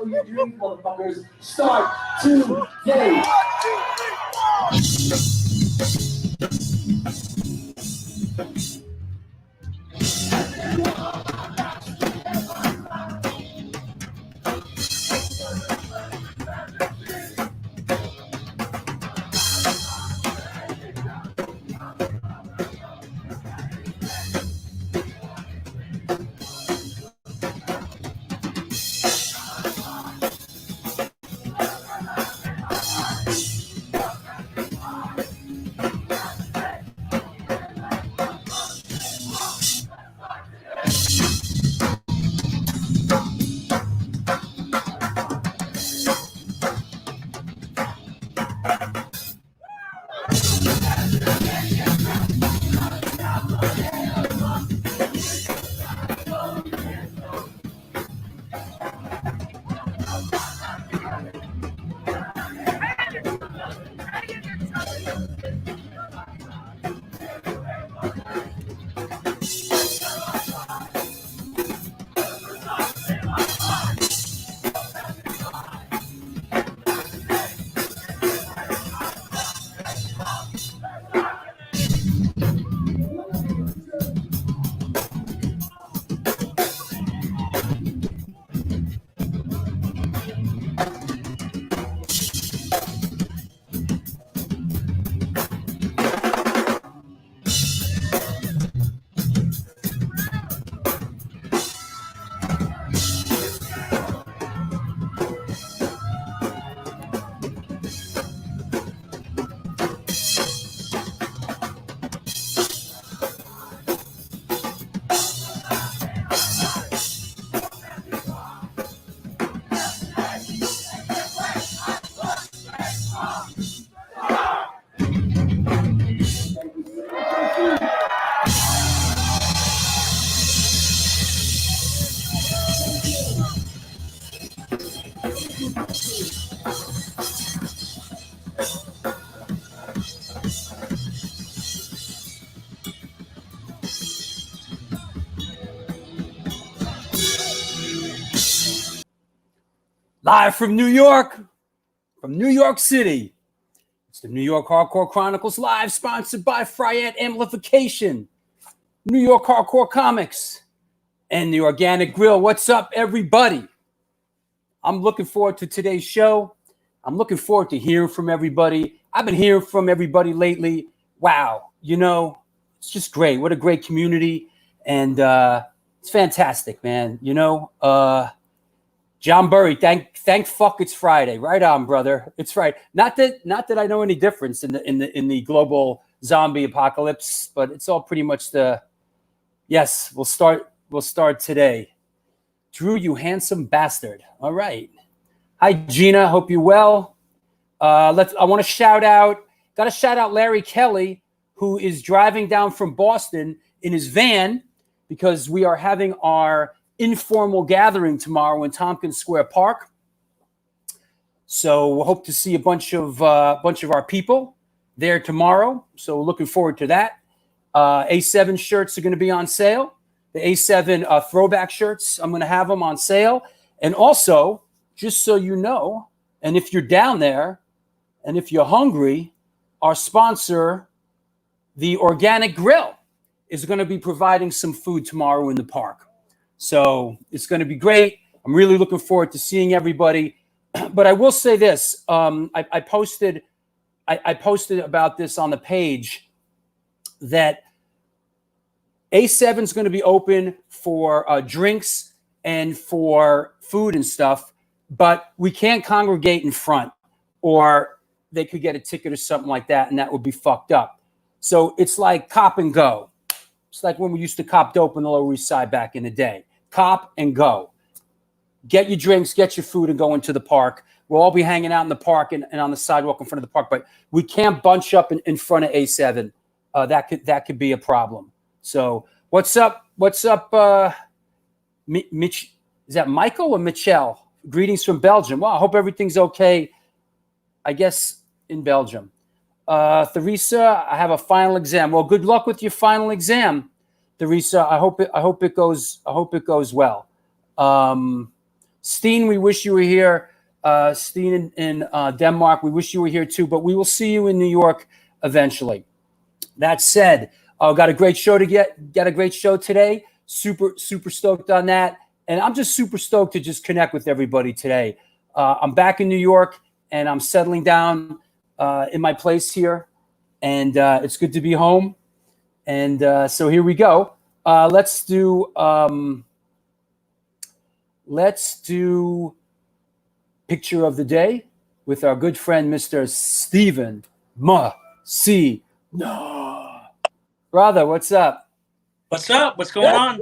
Follow your dreams, motherfuckers. Start today. Live from New York City. It's the New York Hardcore Chronicles live, sponsored by Fryette Amplification, New York Hardcore Comics, and the Organic Grill. What's up, everybody? I'm looking forward to today's show. I'm looking forward to hearing from everybody. I've been hearing from everybody lately. Wow, it's just great. What a great community. And it's fantastic, man. John Burry, thank fuck it's Friday. Right on, brother. It's Friday. Not that I know any difference in the global zombie apocalypse, but it's all pretty much yes, we'll start today. Drew, you handsome bastard. All right. Hi, Gina. Hope you're well. I want to shout out Larry Kelly, who is driving down from Boston in his van because we are having our informal gathering tomorrow in Tompkins Square Park. So we'll hope to see a bunch of our people there tomorrow. So we're looking forward to that. A7 shirts are going to be on sale. The A7 throwback shirts, I'm going to have them on sale. And also, just so you know, and if you're down there, and if you're hungry, our sponsor, the Organic Grill, is going to be providing some food tomorrow in the park. So it's going to be great. I'm really looking forward to seeing everybody. But I will say this: I posted about this on the page that A7 is going to be open for drinks and for food and stuff, but we can't congregate in front, or they could get a ticket or something like that, and that would be fucked up. So it's like cop and go. It's like when we used to cop dope in the Lower East Side back in the day. Cop and go. Get your drinks, get your food, and go into the park. We'll all be hanging out in the park and on the sidewalk in front of the park, but we can't bunch up in front of A7. That could be a problem. So what's up? Mitch, is that Michael or Michelle? Greetings from Belgium. Well, I hope everything's okay, I guess, in Belgium. Theresa, I have a final exam. Well, good luck with your final exam, Theresa. I hope it goes well. Steen, we wish you were here. Steen in Denmark, we wish you were here too, but we will see you in New York eventually. That said, got a great show got a great show today. Super stoked on that. And I'm just super stoked to just connect with everybody today. I'm back in New York and I'm settling down in my place here. And it's good to be home. And so here we go. Let's do picture of the day with our good friend, Mr. Stephen C. No. Brother, what's up? What's up? What's going on?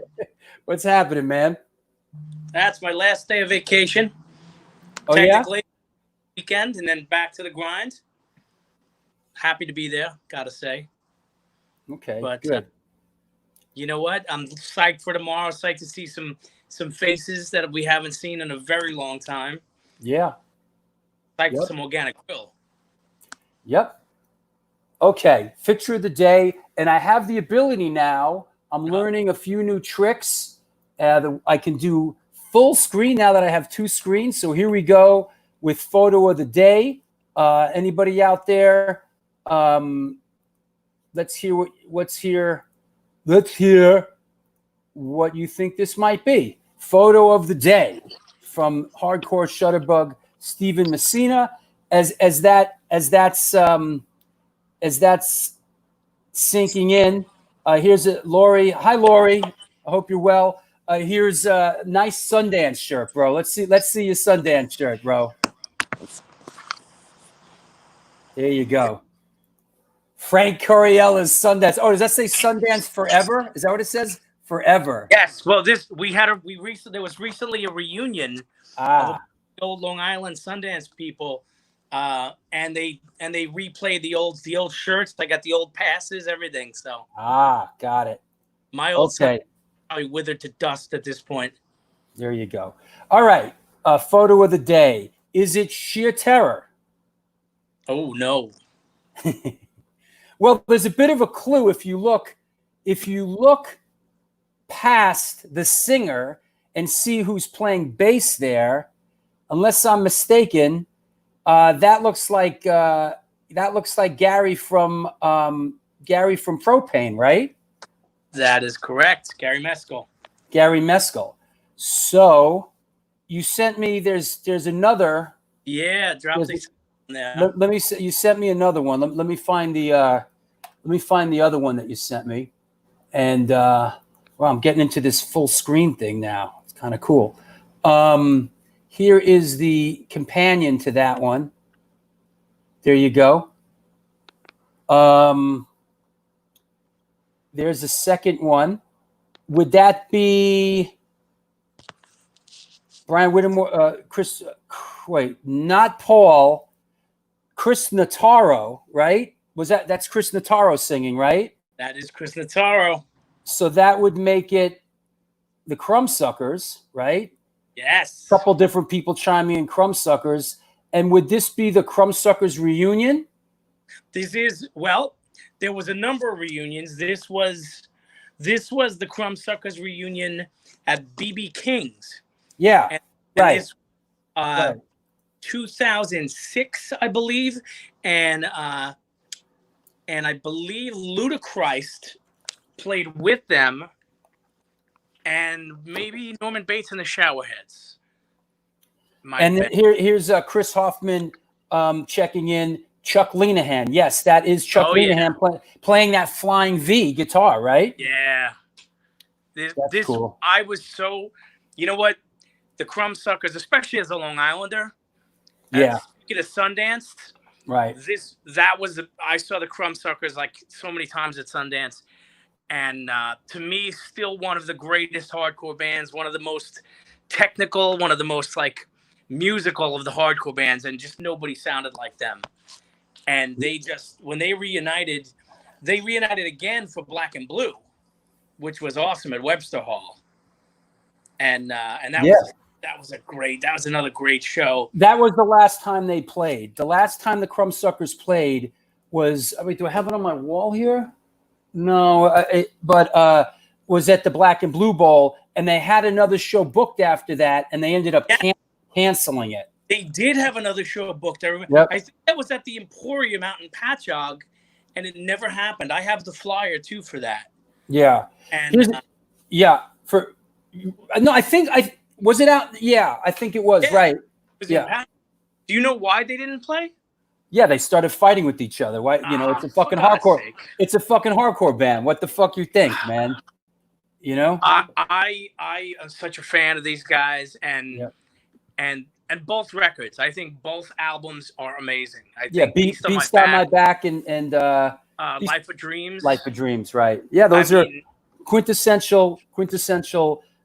What's happening, man? That's my last day of vacation. Oh, Technically, weekend, and then back to the grind. Happy to be there, gotta say. Okay, but good. You know what? I'm psyched for tomorrow. Psyched to see some faces that we haven't seen in a very long time. Yeah. Psyched for some organic grill. Yep. Okay, picture of the day, and I have the ability now. I'm learning a few new tricks. I can do full screen now that I have two screens. So here we go with photo of the day. Anybody out there? Let's hear what's here. Let's hear what you think this might be. Photo of the day from Hardcore Shutterbug Stephen Messina. As that's sinking in, here's Lori. Hi, Lori. I hope you're well. Here's a nice Sundance shirt, bro. Let's see your Sundance shirt, bro. There you go. Frank Coriella's Sundance. Oh, does that say Sundance Forever? Is that what it says? Forever. Yes. Well, there was recently a reunion of the old Long Island Sundance people, and they replayed the old shirts. They got the old passes, everything. So got it. My old Sundance probably withered to dust at this point. There you go. All right. Photo of the day. Is it sheer terror? Oh no. Well, there's a bit of a clue if you look past the singer and see who's playing bass there. Unless I'm mistaken, that looks like Gary from Propane, right? That is correct, Gary Mescal. Gary Mescal. So you sent me. There's another. Yeah, drop the. Yeah. Let me. You sent me another one. Let me find the. Let me find the other one that you sent me. And well, I'm getting into this full screen thing now. It's kind of cool. Here is the companion to that one. There you go. There's a second one. Would that be Brian Whittemore? Chris? Wait, not Paul. Chris Notaro, right? That's Chris Notaro singing, right? That is Chris Notaro. So that would make it the Crumbsuckers, right? Yes. A couple different people chiming in Crumbsuckers. And would this be the Crumbsuckers reunion? There was a number of reunions. This was the Crumbsuckers reunion at BB King's. Yeah. And right. This, 2006, I believe. And I believe Ludacris played with them, and maybe Norman Bates and the Showerheads. Here's Chris Hoffman checking in. Chuck Lenahan. Yes, that is Chuck Lenahan playing that Flying V guitar, right? Yeah. This cool. I was so, you know what? The Crumbsuckers, especially as a Long Islander. Yeah. Speaking of Sundance. Right. I saw the Crumbsuckers like so many times at Sundance. And to me, still one of the greatest hardcore bands, one of the most technical, one of the most like musical of the hardcore bands, and just nobody sounded like them. And when they reunited again for Black and Blue, which was awesome at Webster Hall. And that was another great show. That was the last time they played. The last time the Crumbsuckers played was, do I have it on my wall here? No, but was at the Black and Blue Bowl, and they had another show booked after that, and they ended up canceling it. They did have another show booked. I remember. Yep. I think that was at the Emporium out in Patchogue, and it never happened. I have the flyer too for that. Yeah. And I think was it out. Yeah, I think it was right. Do you know why they didn't play? Yeah, they started fighting with each other. Why? It's a fucking hardcore. It's a fucking hardcore band. What the fuck you think, man? I am such a fan of these guys, and both records. I think both albums are amazing. I think Beast on My Back and Life of Dreams. Life of Dreams, right? Yeah, those are quintessential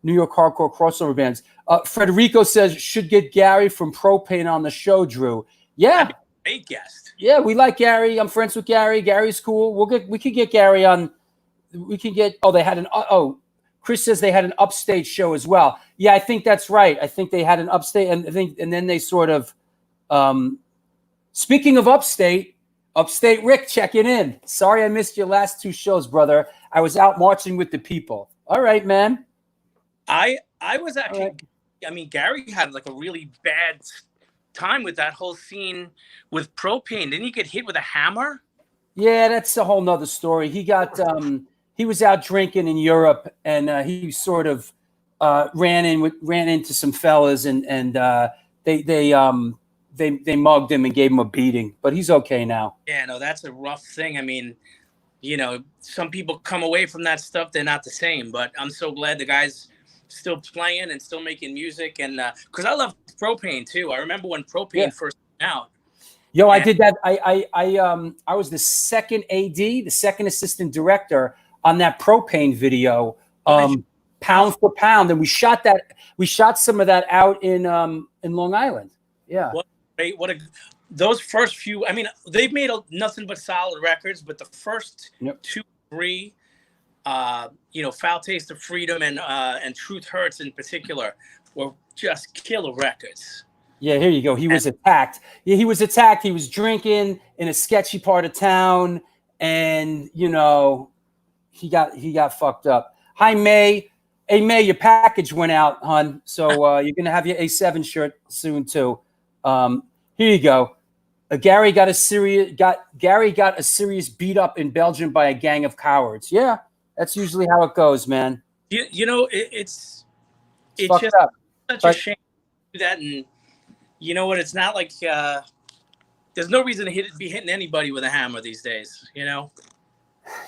New York hardcore crossover bands. Federico says should get Gary from Propane on the show, Drew. Yeah. Great guest. Yeah, we like Gary. I'm friends with Gary. Gary's cool. We could get Gary on. We can get. Oh, they had Chris says they had an upstate show as well. Yeah, I think that's right. I think they had an upstate, and then they sort of. Speaking of upstate Rick checking in. Sorry I missed your last two shows, brother. I was out marching with the people. All right, man. I was actually. Right. I mean, Gary had like a really bad time with that whole scene with Propane. Didn't he get hit with a hammer? Yeah, that's a whole nother story. He got he was out drinking in Europe, and he sort of ran into some fellas, and they mugged him and gave him a beating, but he's okay now. Yeah, no, that's a rough thing. I mean, some people come away from that stuff, they're not the same, but I'm so glad the guy's still playing and still making music, and because I love Propane too. I remember when Propane first came out. Yo, I did that. I was the second AD, the second assistant director on that Propane video, pound for pound, and we shot some of that out in Long Island. Yeah. Those first few. I mean, they've made nothing but solid records, but the first 2, 3. Foul Taste of Freedom and Truth Hurts in particular were just killer records. Yeah, here you go. He was attacked. Yeah, he was attacked. He was drinking in a sketchy part of town, and he got fucked up. Hi, May. Hey, May, your package went out, hon. So you're gonna have your A7 shirt soon too. Here you go. Gary got a serious beat up in Belgium by a gang of cowards. Yeah. That's usually how it goes, man. It's just up. such a shame to do that, and you know what? It's not like there's no reason to be hitting anybody with a hammer these days.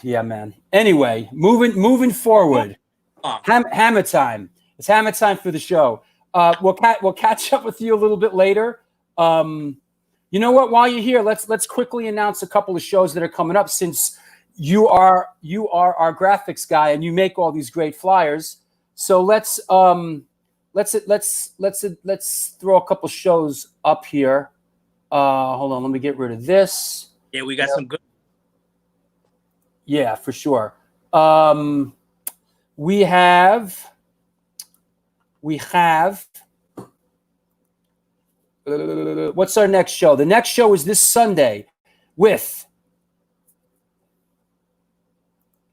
Yeah, man. Anyway, moving forward. Hammer time. It's hammer time for the show. We'll catch up with you a little bit later. You know what? While you're here, let's quickly announce a couple of shows that are coming up since. You are our graphics guy, and you make all these great flyers. So let's throw a couple shows up here. Hold on, let me get rid of this. Yeah, we got some good. Yeah, for sure. We have. What's our next show? The next show is this Sunday with.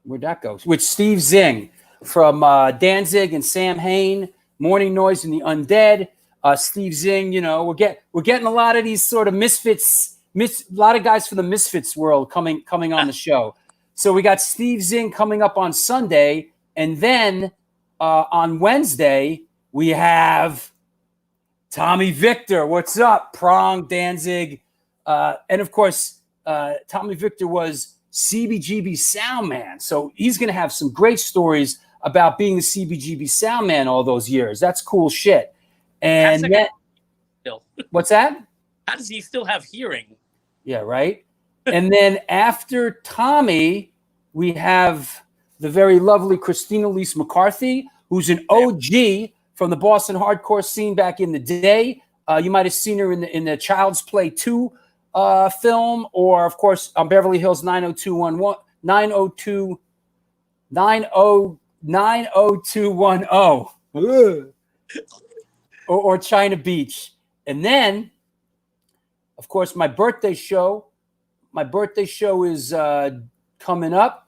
Where'd that go? With Steve Zing from Danzig and Sam Hain, Morning Noise and the Undead. Steve Zing, we're getting a lot of these sort of misfits, a lot of guys from the Misfits world coming on the show. So we got Steve Zing coming up on Sunday, and then on Wednesday we have Tommy Victor. What's up, Prong, Danzig, and of course Tommy Victor was CBGB sound man. So he's going to have some great stories about being the CBGB sound man all those years. That's cool shit. And what's that? How does he still have hearing? Yeah, right. And then after Tommy, we have the very lovely Christina Elyse McCarthy, who's an OG from the Boston hardcore scene back in the day. You might have seen her in the Child's Play 2 film, or of course on Beverly Hills 90210 or China Beach. And then of course my birthday show is coming up.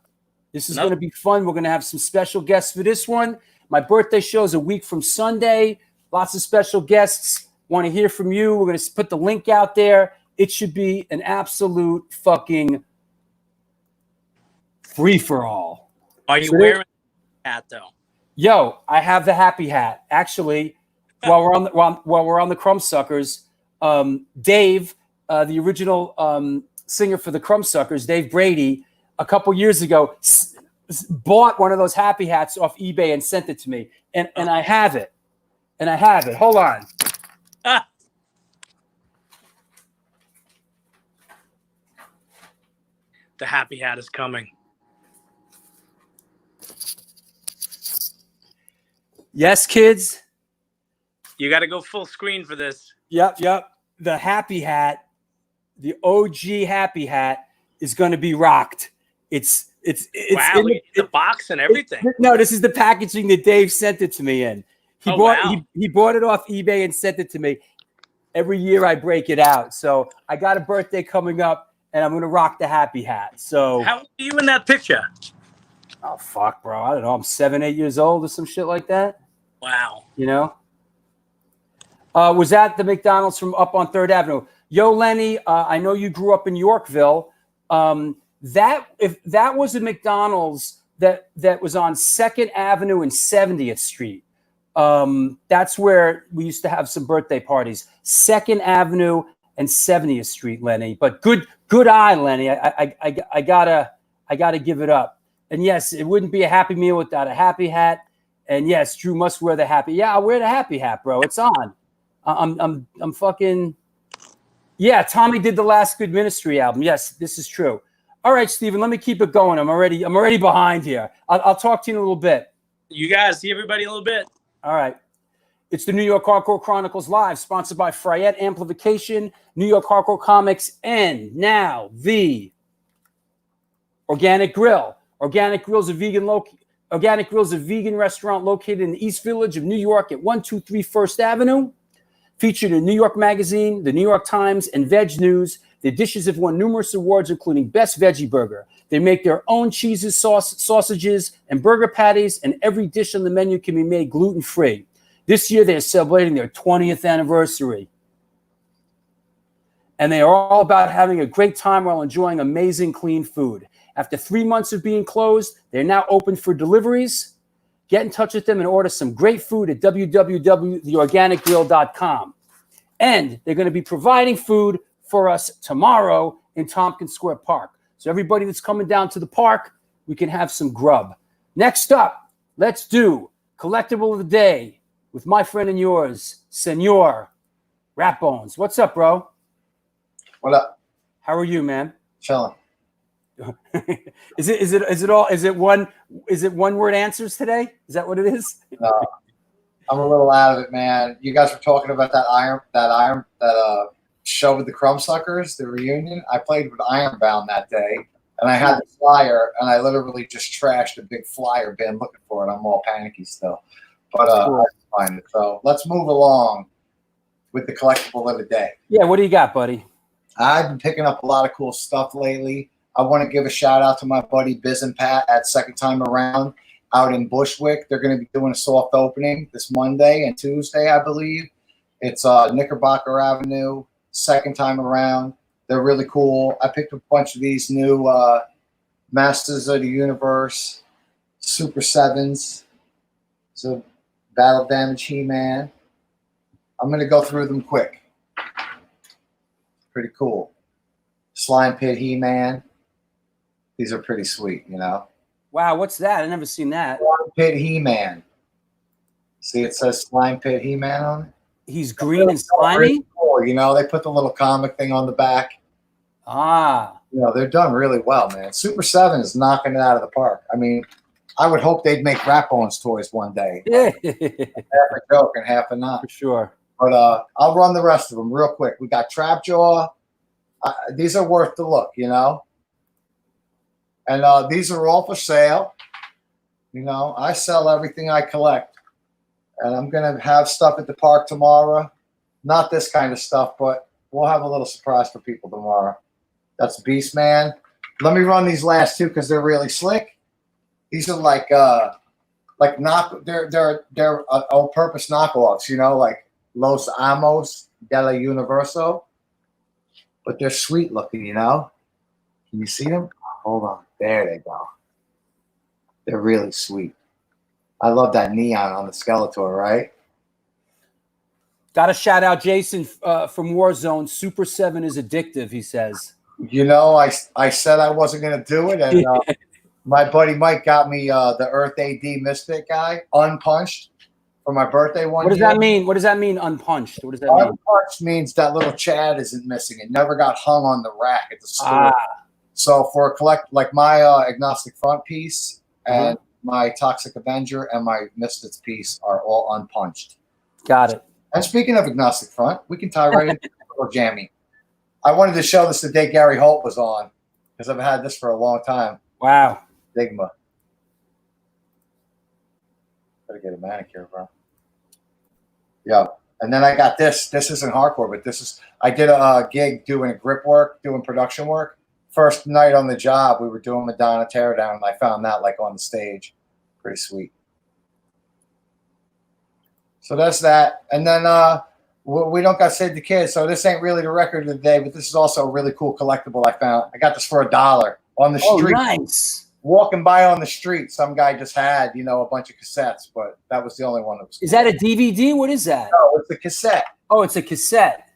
This is going to be fun. We're going to have some special guests for this one. My birthday show is a week from Sunday. Lots of special guests. Want to hear from you. We're going to put the link out there. It should be an absolute fucking free-for-all. Are you wearing a hat, though? Yo, I have the happy hat. Actually, while we're on the Crumbsuckers, Dave, the original singer for the Crumbsuckers, Dave Brady, a couple years ago bought one of those happy hats off eBay and sent it to me, and I have it. Hold on. The happy hat is coming. Yes, kids. You got to go full screen for this. Yep. The happy hat, the OG happy hat, is going to be rocked. It's wow, the box and everything. No, this is the packaging that Dave sent it to me in. He bought it off eBay and sent it to me. Every year I break it out. So I got a birthday coming up, and I'm going to rock the happy hat. So how old are you in that picture? Oh, fuck, bro. I don't know. I'm 7, 8 years old or some shit like that. Wow. You know? Was at the McDonald's from up on 3rd Avenue. Yo, Lenny, I know you grew up in Yorkville. If that was a McDonald's that was on 2nd Avenue and 70th Street. That's where we used to have some birthday parties. 2nd Avenue and 70th Street, Lenny. But good eye, Lenny. I gotta give it up. And yes, it wouldn't be a happy meal without a happy hat. And yes, Drew must wear the happy. Yeah, I'll wear the happy hat, bro. It's on. I'm fucking. Yeah, Tommy did the last Good Ministry album. Yes, this is true. All right, Steven, let me keep it going. I'm already behind here. I'll talk to you in a little bit. You guys see everybody in a little bit. All right. It's the New York Hardcore Chronicles Live, sponsored by Fryette Amplification, New York Hardcore Comics, and now the Organic Grill. Organic Grill is a vegan restaurant located in the East Village of New York at 123 First Avenue. Featured in New York Magazine, the New York Times, and Veg News, the dishes have won numerous awards, including Best Veggie Burger. They make their own cheeses, sausages, and burger patties, and every dish on the menu can be made gluten-free. This year, they are celebrating their 20th anniversary. And they are all about having a great time while enjoying amazing, clean food. After 3 months of being closed, they're now open for deliveries. Get in touch with them and order some great food at www.theorganicgrill.com. And they're going to be providing food for us tomorrow in Tompkins Square Park. So everybody that's coming down to the park, we can have some grub. Next up, let's do Collectible of the Day with my friend and yours, Senor Rat Bones. What's up, bro? What up? How are you, man? Chilling. Is it one word answers today? Is that what it is? No, I'm a little out of it, man. You guys were talking about that show with the Crumbsuckers, the reunion. I played with Ironbound that day, and I had the flyer, and I literally just trashed a big flyer bin looking for it. I'm all panicky still, but cool. I can find it. So let's move along with the collectible of the day. Yeah, what do you got, buddy? I've been picking up a lot of cool stuff lately. I want to give a shout out to my buddy Biz and Pat at Second Time Around out in Bushwick. They're going to be doing a soft opening this Monday and Tuesday, I believe. It's Knickerbocker Avenue, Second Time Around. They're really cool. I picked up a bunch of these new Masters of the Universe, Super Sevens. So Battle Damage He-Man. I'm going to go through them quick. Pretty cool. Slime Pit He-Man. These are pretty sweet, you know. Wow, what's that? I've never seen that. Slime Pit He-Man. See, it says Slime Pit He-Man on it. He's green and slimy? Cool, you know, they put the little comic thing on the back. Ah. You know, they're done really well, man. Super 7 is knocking it out of the park. I mean, I would hope they'd make Rat Bones toys one day. Yeah. Half a joke and half a not. For sure. But I'll run the rest of them real quick. We got Trapjaw. These are worth the look, you know. And these are all for sale. You know, I sell everything I collect. And I'm going to have stuff at the park tomorrow. Not this kind of stuff, but we'll have a little surprise for people tomorrow. That's Beastman. Let me run these last two because they're really slick. These are like they're on purpose knockoffs, you know, like Los Amos de la Universo, but they're sweet looking, you know. Can you see them? Hold on, there they go. They're really sweet. I love that neon on the Skeletor, right? Got to shout out Jason from Warzone. Super 7 is addictive, he says. You know, I said I wasn't going to do it, and my buddy Mike got me the Earth AD Misfit guy, unpunched, for my birthday one year. What does that mean? What does that mean, unpunched? What does that mean? Unpunched means that little Chad isn't missing. It never got hung on the rack at the store. So for a collect, like my Agnostic Front piece and my Toxic Avenger and my Misfits piece are all unpunched. Got it. And speaking of Agnostic Front, we can tie right into or jammy. I wanted to show this the day Gary Holt was on because I've had this for a long time. Wow. Stigma. Gotta get a manicure, bro. Yeah. And then I got this. This isn't hardcore, but this is, I did a gig doing grip work, doing production work. First night on the job, we were doing Madonna Teardown, and I found that like on the stage. Pretty sweet. So that's that. And then we don't got Save the Kids, so this ain't really the record of the day, but this is also a really cool collectible I found. I got this for $1 on the street. Oh, nice. Walking by on the street, some guy just had, you know, a bunch of cassettes, but that was the only one that was cool. Is that a DVD? What is that? No, it's a cassette. Oh, it's a cassette.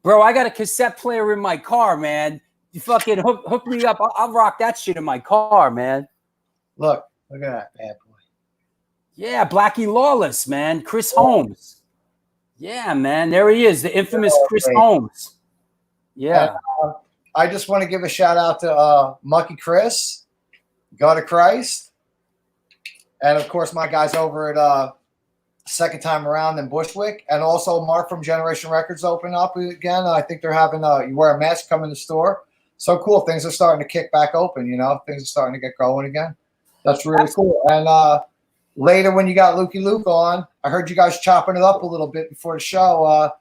Bro, I got a cassette player in my car, man. You fucking hook me up. I'll rock that shit in my car, man. Look at that bad boy. Yeah, Blackie Lawless, man. Chris Holmes. Yeah, man. There he is, the infamous Chris Holmes. Yeah. And, I just want to give a shout out to Mucky Chris, God of Christ, and of course my guys over at Second Time Around in Bushwick, and also Mark from Generation Records open up again. I think they're having you wear a mask, come in the store. So cool. Things are starting to kick back open, you know. Things are starting to get going again. That's really cool. And later when you got Lukie Luke on, I heard you guys chopping it up a little bit before the show.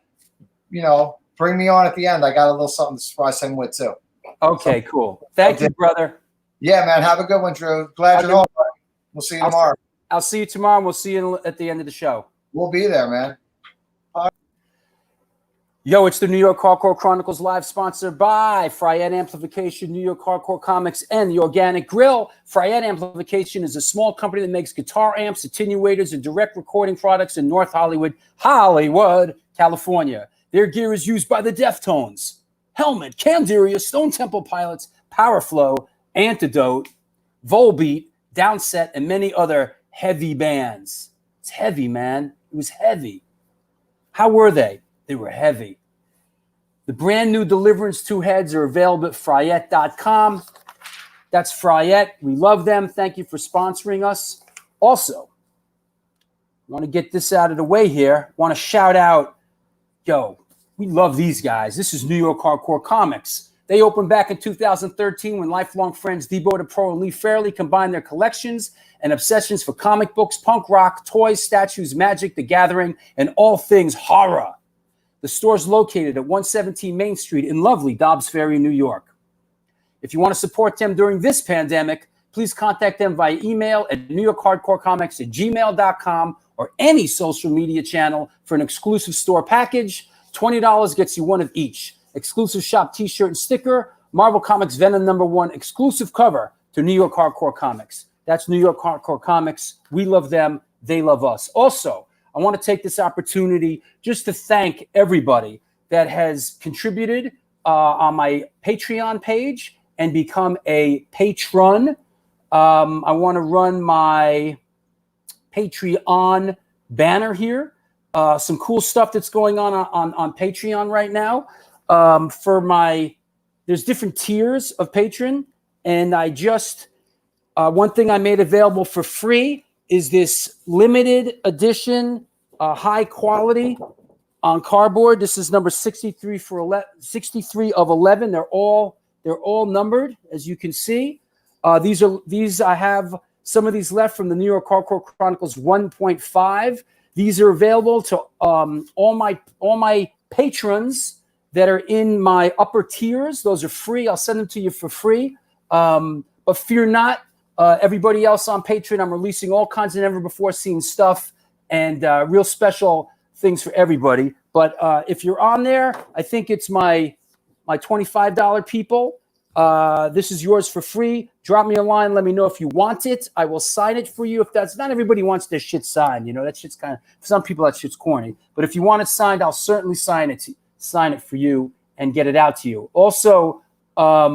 You know, bring me on at the end. I got a little something to surprise him with too. Okay, cool. Thank you, brother. Yeah, man. Have a good one, Drew. Glad you're home. We'll see you tomorrow. I'll see you tomorrow, and we'll see you at the end of the show. We'll be there, man. Yo, it's the New York Hardcore Chronicles live, sponsored by Fryette Amplification, New York Hardcore Comics, and The Organic Grill. Fryette Amplification is a small company that makes guitar amps, attenuators, and direct recording products in North Hollywood, California. Their gear is used by the Deftones, Helmet, Candiria, Stone Temple Pilots, Powerflow, Antidote, Volbeat, Downset, and many other heavy bands. It's heavy, man. It was heavy. How were they? They were heavy. The brand new Deliverance 2 heads are available at Fryette.com. That's Fryette. We love them. Thank you for sponsoring us. Also, want to get this out of the way here. Want to shout out, yo, we love these guys. This is New York Hardcore Comics. They opened back in 2013 when lifelong friends Debo DePro and Lee Fairley combined their collections and obsessions for comic books, punk rock, toys, statues, magic, the gathering, and all things horror. The store is located at 117 Main Street in lovely Dobbs Ferry, New York. If you want to support them during this pandemic, please contact them via email at newyorkhardcorecomics@gmail.com or any social media channel for an exclusive store package. $20 gets you one of each. Exclusive shop t-shirt and sticker, Marvel Comics Venom #1 exclusive cover to New York Hardcore Comics. That's New York Hardcore Comics. We love them. They love us. Also, I want to take this opportunity just to thank everybody that has contributed on my Patreon page and become a patron. I want to run my Patreon banner here. Some cool stuff that's going on Patreon right now. There's different tiers of patron, and I just one thing I made available for free is this limited edition, high quality on cardboard. This is number 63 63 of 11. They're all numbered, as you can see. These I have some of these left from the New York Hardcore Chronicles 1.5. These are available to all my patrons that are in my upper tiers. Those are free. I'll send them to you for free. But fear not. Everybody else on Patreon, I'm releasing all kinds of never-before-seen stuff and real special things for everybody. But if you're on there, I think it's my $25 people. This is yours for free. Drop me a line. Let me know if you want it. I will sign it for you. If that's not everybody wants their shit signed, you know, that shit's kind of, for some people that shit's corny. But if you want it signed, I'll certainly sign it for you and get it out to you. Also, how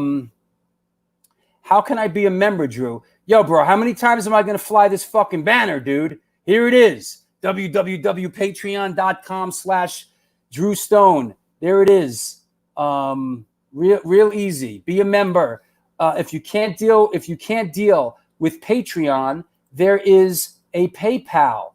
can I be a member, Drew? Yo, bro, how many times am I going to fly this fucking banner, dude? Here it is. www.patreon.com/Drew Stone. There it is. Real easy. Be a member. If you can't deal with Patreon, there is a PayPal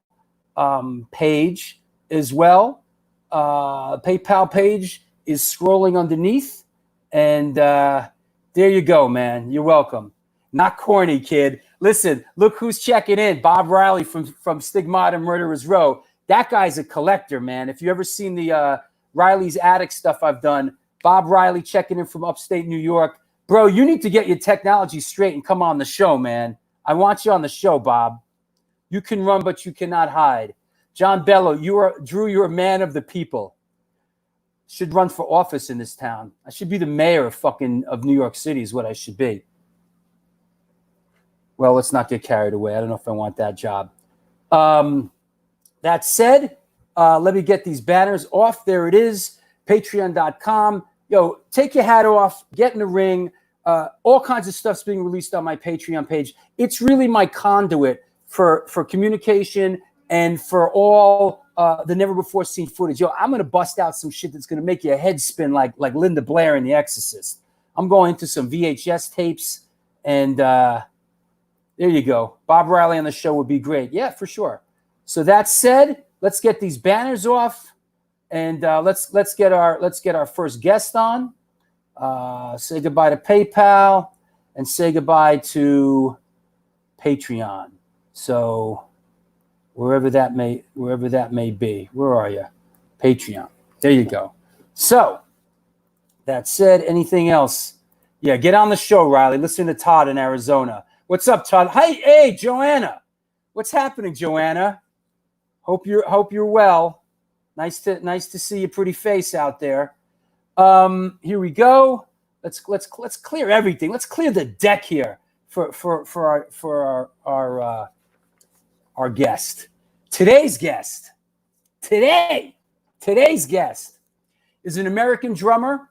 page as well. PayPal page is scrolling underneath, and there you go, man. You're welcome. Not corny, kid. Listen, look who's checking in. Bob Riley from Stigmata Murderers Row. That guy's a collector, man. If you ever seen the Riley's Attic stuff I've done, Bob Riley checking in from upstate New York. Bro, you need to get your technology straight and come on the show, man. I want you on the show, Bob. You can run, but you cannot hide. John Bello, Drew, you're a man of the people. Should run for office in this town. I should be the mayor of New York City is what I should be. Well, let's not get carried away. I don't know if I want that job. That said, let me get these banners off. There it is. Patreon.com. Yo, take your hat off. Get in the ring. All kinds of stuff's being released on my Patreon page. It's really my conduit for communication and for all the never-before-seen footage. Yo, I'm going to bust out some shit that's going to make your head spin like Linda Blair in The Exorcist. I'm going into some VHS tapes, and there you go. Bob Riley on the show would be great. Yeah, for sure. So that said, let's get these banners off, and let's get our first guest on. Say goodbye to PayPal and say goodbye to Patreon. So wherever that may be, where are you? Patreon. There you go. So that said, anything else? Yeah, get on the show, Riley. Listen to Todd in Arizona. What's up, Todd? Hey, Joanna. What's happening, Joanna? Hope you're well. Nice to see your pretty face out there. Here we go. Let's clear everything. Let's clear the deck here for our guest. Today's guest is an American drummer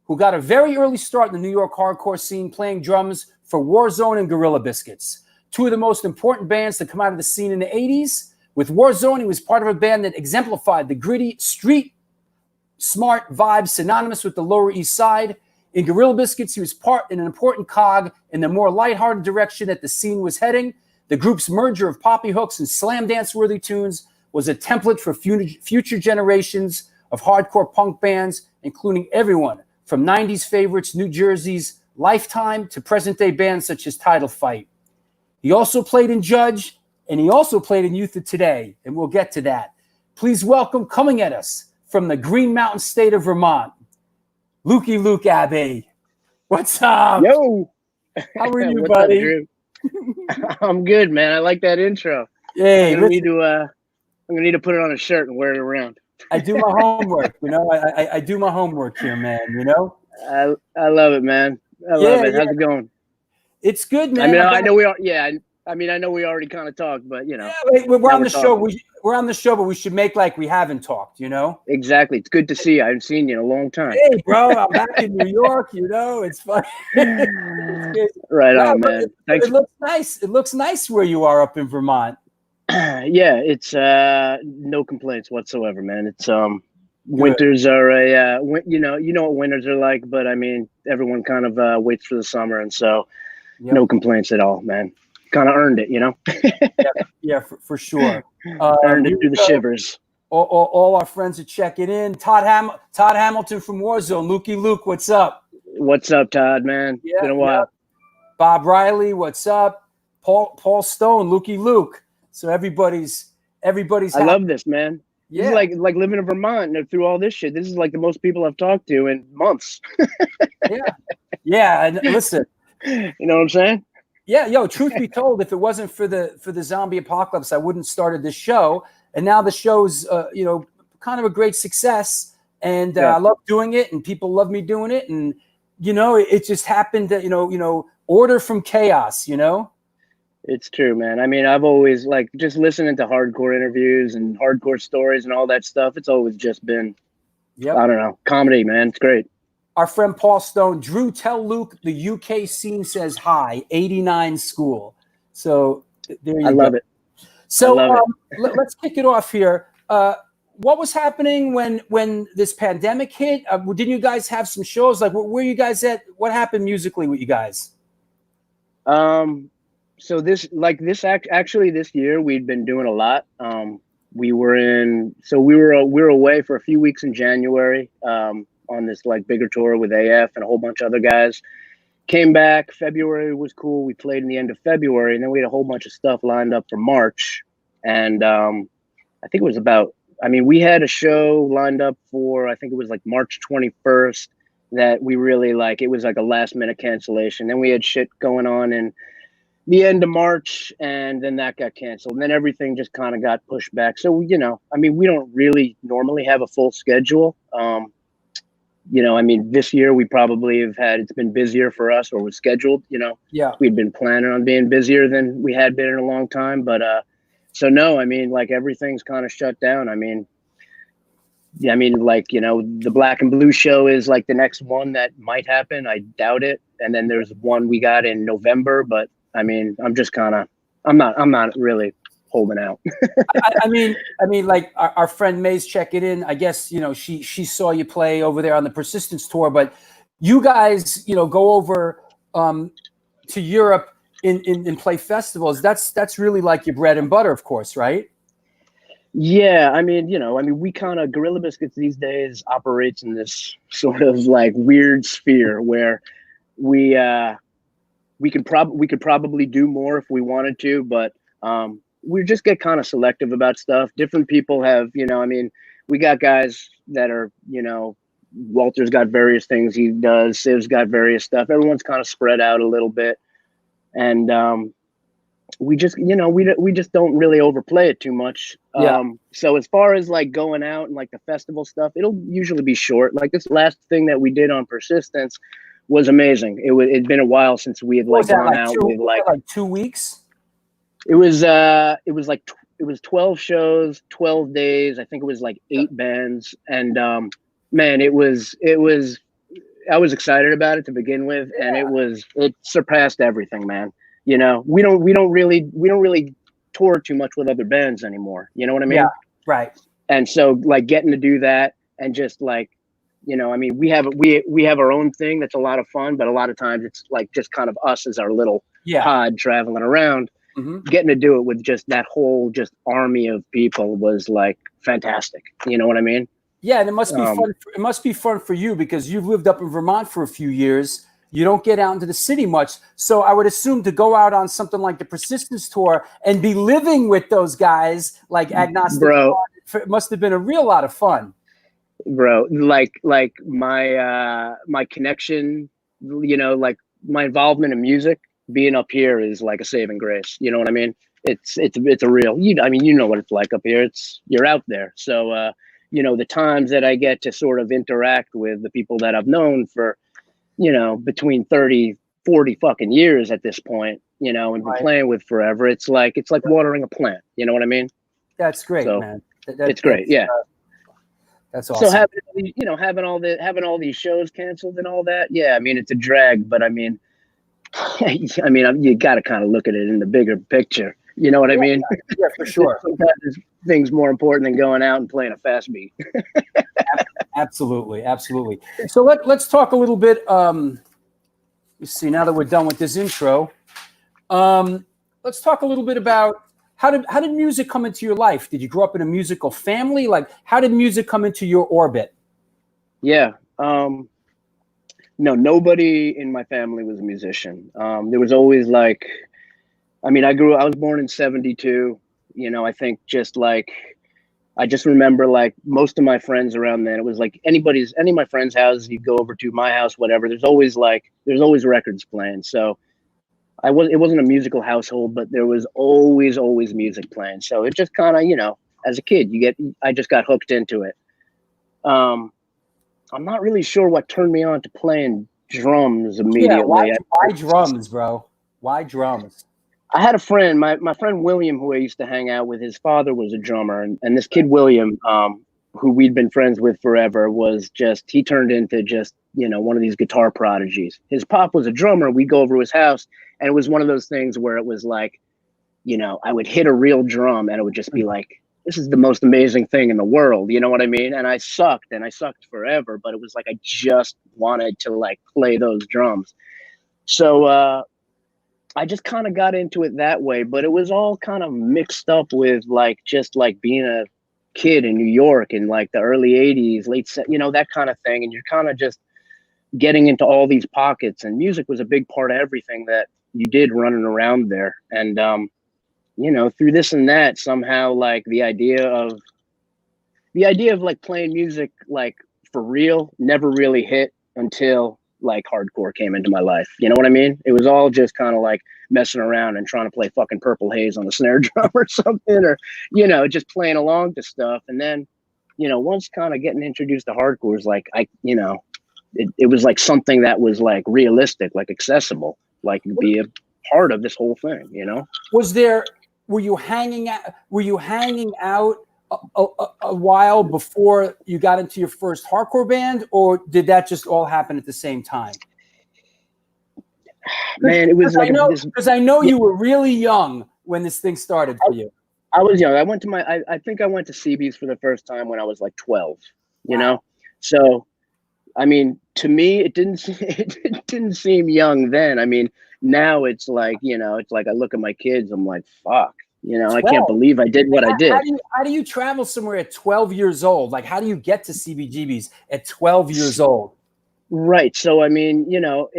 who got a very early start in the New York hardcore scene playing drums for Warzone and Gorilla Biscuits, two of the most important bands to come out of the scene in the 80s. With Warzone, he was part of a band that exemplified the gritty, street smart vibe synonymous with the Lower East Side. In Gorilla Biscuits, he was an important cog in the more lighthearted direction that the scene was heading. The group's merger of poppy hooks and slam dance-worthy tunes was a template for future generations of hardcore punk bands, including everyone from 90s favorites New Jersey's Lifetime to present-day bands such as Title Fight. He also played in Judge, and he also played in Youth of Today, and we'll get to that. Please welcome, coming at us from the Green Mountain state of Vermont, Luke Abbey. What's up? Yo. How are you, What's buddy? up, Drew? I'm good, man. I like that intro. Hey, I'm gonna need to put it on a shirt and wear it around. I do my homework, you know. I do my homework here, man, you know. I love it, man. I love it. How's it going? It's good, man. I know we are. Yeah. I know we already kind of talked, but you know. Yeah, we're on the show. We're on the show, but we should make like we haven't talked, you know? Exactly. It's good to see you. I haven't seen you in a long time. Hey, bro, I'm back in New York, you know? It's fun. Right on, man. Thanks. It looks nice. It looks nice where you are up in Vermont. Yeah, it's no complaints whatsoever, man. It's winters are you know what winters are like, but I mean, everyone kind of waits for the summer, and so no complaints at all, man. Kind of earned it, you know. Yeah, for sure. Earned it through the shivers. All our friends are checking in. Todd Hamilton from Warzone. Luke, what's up? What's up, Todd, man? Yeah, been a while. Yeah. Bob Riley, what's up? Paul Stone, Luke. So everybody's. I love this, man. Yeah, this is like living in Vermont and through all this shit. This is like the most people I've talked to in months. Yeah. And listen, you know what I'm saying? Yeah, yo, truth be told, if it wasn't for the zombie apocalypse, I wouldn't started this show. And now the show's kind of a great success, and I love doing it, and people love me doing it, and it just happened that order from chaos. It's true, man. I mean, I've always just listening to hardcore interviews and hardcore stories and all that stuff. It's always just been, I don't know, comedy, man. It's great. Our friend Paul Stone, Drew, tell Luke the UK scene says hi, 89 school. So there you go. I love it. So let's kick it off here. What was happening when this pandemic hit? Didn't you guys have some shows? Like, where you guys at? What happened musically with you guys? So this year we'd been doing a lot. We were away for a few weeks in January. On this bigger tour with AF and a whole bunch of other guys. Came back. February was cool. We played in the end of February, and then we had a whole bunch of stuff lined up for March. And I think it was we had a show lined up for, I think it was March 21st that we really it was a last minute cancellation. Then we had shit going on in the end of March, and then that got canceled. And then everything just kind of got pushed back. So, we don't really normally have a full schedule. This year we probably it's been busier for us, or was scheduled, we'd been planning on being busier than we had been in a long time. But, so no, everything's kind of shut down. The Black and Blue show is the next one that might happen. I doubt it. And then there's one we got in November, but I'm just I'm not really holding out. Our friend May's checking in. I guess she saw you play over there on the Persistence tour, but you guys go over to Europe and play festivals. That's really your bread and butter, of course, right? Yeah, we kind of Gorilla Biscuits these days operates in this sort of weird sphere where we could probably do more if we wanted to, but we just get kind of selective about stuff. Different people have, we got guys that are, Walter's got various things he does. Siv's got various stuff. Everyone's kind of spread out a little bit. And we just, we just don't really overplay it too much. So as far as going out and the festival stuff, it'll usually be short. This last thing that we did on Persistence was amazing. It'd been a while since we had gone out with 2 weeks. It was 12 shows, 12 days. I think it was 8 bands, and man, it was. I was excited about it to begin with, and it surpassed everything, man. We don't really tour too much with other bands anymore. You know what I mean? Yeah, right. And so getting to do that and just we have our own thing that's a lot of fun, but a lot of times it's just kind of us as our little pod traveling around. Mm-hmm. Getting to do it with just that whole army of people was fantastic. You know what I mean? Yeah, and it must be fun. It must be fun for you because you've lived up in Vermont for a few years. You don't get out into the city much, so I would assume to go out on something like the Persistence tour and be living with those guys Agnostic, bro, it must have been a real lot of fun, bro. My connection, my involvement in music. Being up here is a saving grace. You know what I mean? It's a real, you know what it's like up here. You're out there. So, the times that I get to sort of interact with the people that I've known for, between 30, 40 fucking years at this point, and been playing with forever. It's like watering a plant. You know what I mean? That's great, so, man. It's great. Yeah. That's awesome. So having all these shows canceled and all that. Yeah. It's a drag, but you got to kind of look at it in the bigger picture. You know what I mean? Yeah, for sure. Sometimes there's things more important than going out and playing a fast beat. Absolutely. So let's talk a little bit. Let's see. Now that we're done with this intro, let's talk a little bit about how did music come into your life? Did you grow up in a musical family? How did music come into your orbit? Yeah. No, nobody in my family was a musician. There was always I was born in 72, I think I just remember most of my friends around then, it was any of my friends' houses, you go over to my house, whatever, there's always records playing. So it wasn't a musical household, but there was always music playing. So it just kind of, you know, as a kid, I just got hooked into it. I'm not really sure what turned me on to playing drums immediately. Yeah, why drums, bro? Why drums? I had a friend, my friend William, who I used to hang out with. His father was a drummer, and this kid William, who we'd been friends with forever, he turned into just, you know, one of these guitar prodigies. His pop was a drummer. We'd go over to his house, and it was one of those things where it was like, you know, I would hit a real drum and it would just be like, this is the most amazing thing in the world. You know what I mean? And I sucked forever, but it was like, I just wanted to like play those drums. So, I just kind of got into it that way, but it was all kind of mixed up with like, just like being a kid in New York in like the early 80s, you know, that kind of thing. And you're kind of just getting into all these pockets, and music was a big part of everything that you did running around there. And, you know, through this and that, somehow like the idea of like playing music, like for real, never really hit until like hardcore came into my life. You know what I mean? It was all just kind of like messing around and trying to play fucking Purple Haze on the snare drum or something, or, you know, just playing along to stuff. And then, you know, once kind of getting introduced to hardcore is like, you know, it was like something that was like realistic, like accessible, like be a part of this whole thing, you know? Were you hanging out a while before you got into your first hardcore band, or did that just all happen at the same time? Man, it was like because I know you were really young when this thing started for you. I was young. I went to I think I went to CB's for the first time when I was like 12. You know, so I mean, to me, it didn't seem young then. I mean, now it's like, you know, it's like I look at my kids, I'm like, fuck. You know, 12. I can't believe I did what I did. How do you travel somewhere at 12 years old? Like, how do you get to CBGB's at 12 years old? Right. So, I mean, you know,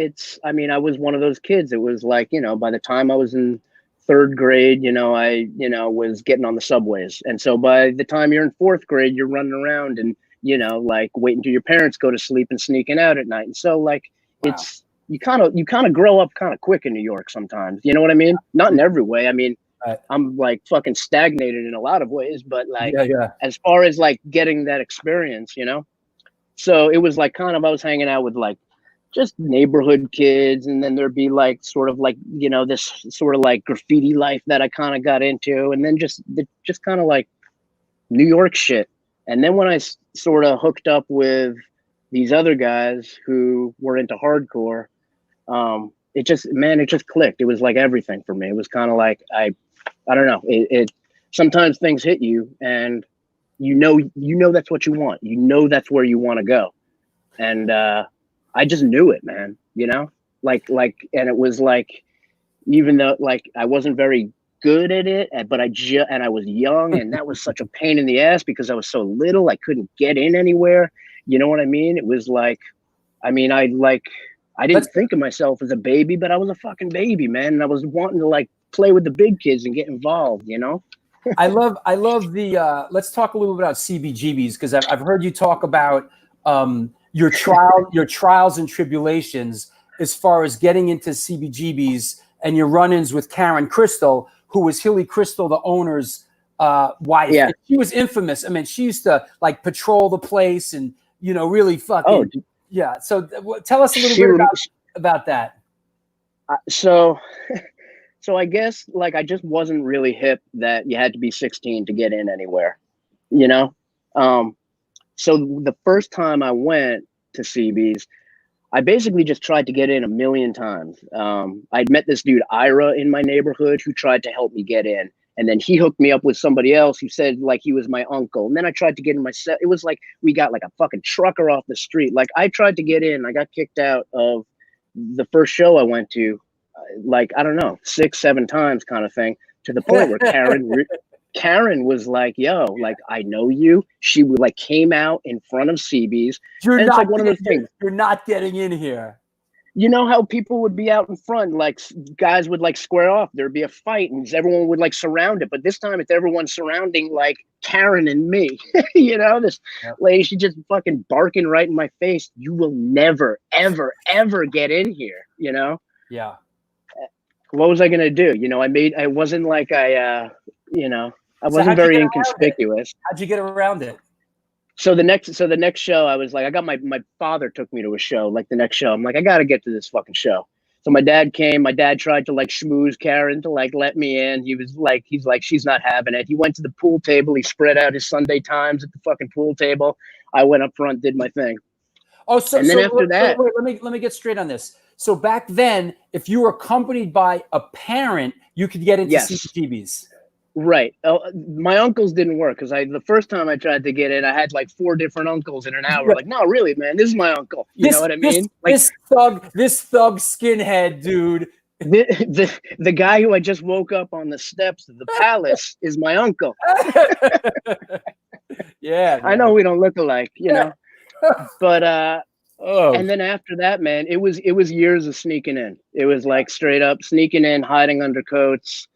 I was one of those kids. It was like, you know, by the time I was in third grade, you know, I was getting on the subways. And so by the time you're in fourth grade, you're running around and, you know, like waiting till your parents go to sleep and sneaking out at night. And so like, it's, you kind of grow up kind of quick in New York sometimes. You know what I mean? Not in every way. I mean, I'm like fucking stagnated in a lot of ways, but like as far as like getting that experience, you know, so it was like kind of, I was hanging out with like just neighborhood kids. And then there'd be like, sort of like, you know, this sort of like graffiti life that I kind of got into, and then just kind of like New York shit. And then when I sort of hooked up with these other guys who were into hardcore, it just clicked. It was like everything for me. It was kind of like, I don't know. It sometimes things hit you, and you know that's what you want. You know that's where you want to go, and I just knew it, man. You know, like, and it was like, even though like I wasn't very good at it, but I was young, and that was such a pain in the ass because I was so little. I couldn't get in anywhere. You know what I mean? It was like, I mean, I didn't think of myself as a baby, but I was a fucking baby, man. And I was wanting to like play with the big kids and get involved, you know? I love the, let's talk a little bit about CBGBs, because I've heard you talk about your trials and tribulations as far as getting into CBGBs and your run-ins with Karen Crystal, who was Hilly Crystal, the owner's wife. Yeah. She was infamous. I mean, she used to like patrol the place and, you know, really fucking, yeah. So tell us a little bit about that. So I guess like I just wasn't really hip that you had to be 16 to get in anywhere, you know? So the first time I went to CB's, I basically just tried to get in a million times. I'd met this dude, Ira, in my neighborhood who tried to help me get in. And then he hooked me up with somebody else who said like he was my uncle. And then I tried to get in myself. It was like we got like a fucking trucker off the street. Like I tried to get in. I got kicked out of the first show I went to, like, I don't know, 6-7 times kind of thing, to the point where Karen was like, yo, like, I know you. She would like came out in front of CB's. You're not like one of those things. You're not getting in here. You know how people would be out in front, like guys would like square off. There'd be a fight and everyone would like surround it. But this time it's everyone surrounding like Karen and me. You know, this lady, she just fucking barking right in my face. You will never, ever, ever get in here, you know? Yeah. what was I gonna do? You know, I wasn't like I So wasn't how'd you very get around it? inconspicuous. How'd you get around it? So the next show, I was like, I got my father took me to a show. Like the next show, I'm like, I gotta get to this fucking show. So my dad came. My dad tried to like schmooze Karen to like let me in. He's like, she's not having it. He went to the pool table. He spread out his Sunday Times at the fucking pool table. I went up front, did my thing. Oh, so And then after that, wait, let me get straight on this. So back then, if you were accompanied by a parent, you could get into Yes. CBGBs. Right. My uncles didn't work because the first time I tried to get in, I had like 4 different uncles in an hour. Right. Like, no, really, man, this is my uncle. You know what I mean? Like This thug skinhead dude. the guy who I just woke up on the steps of the palace is my uncle. Yeah, I know we don't look alike, you know, but Oh, and then after that, man, it was years of sneaking in. It was like straight up sneaking in, hiding under coats.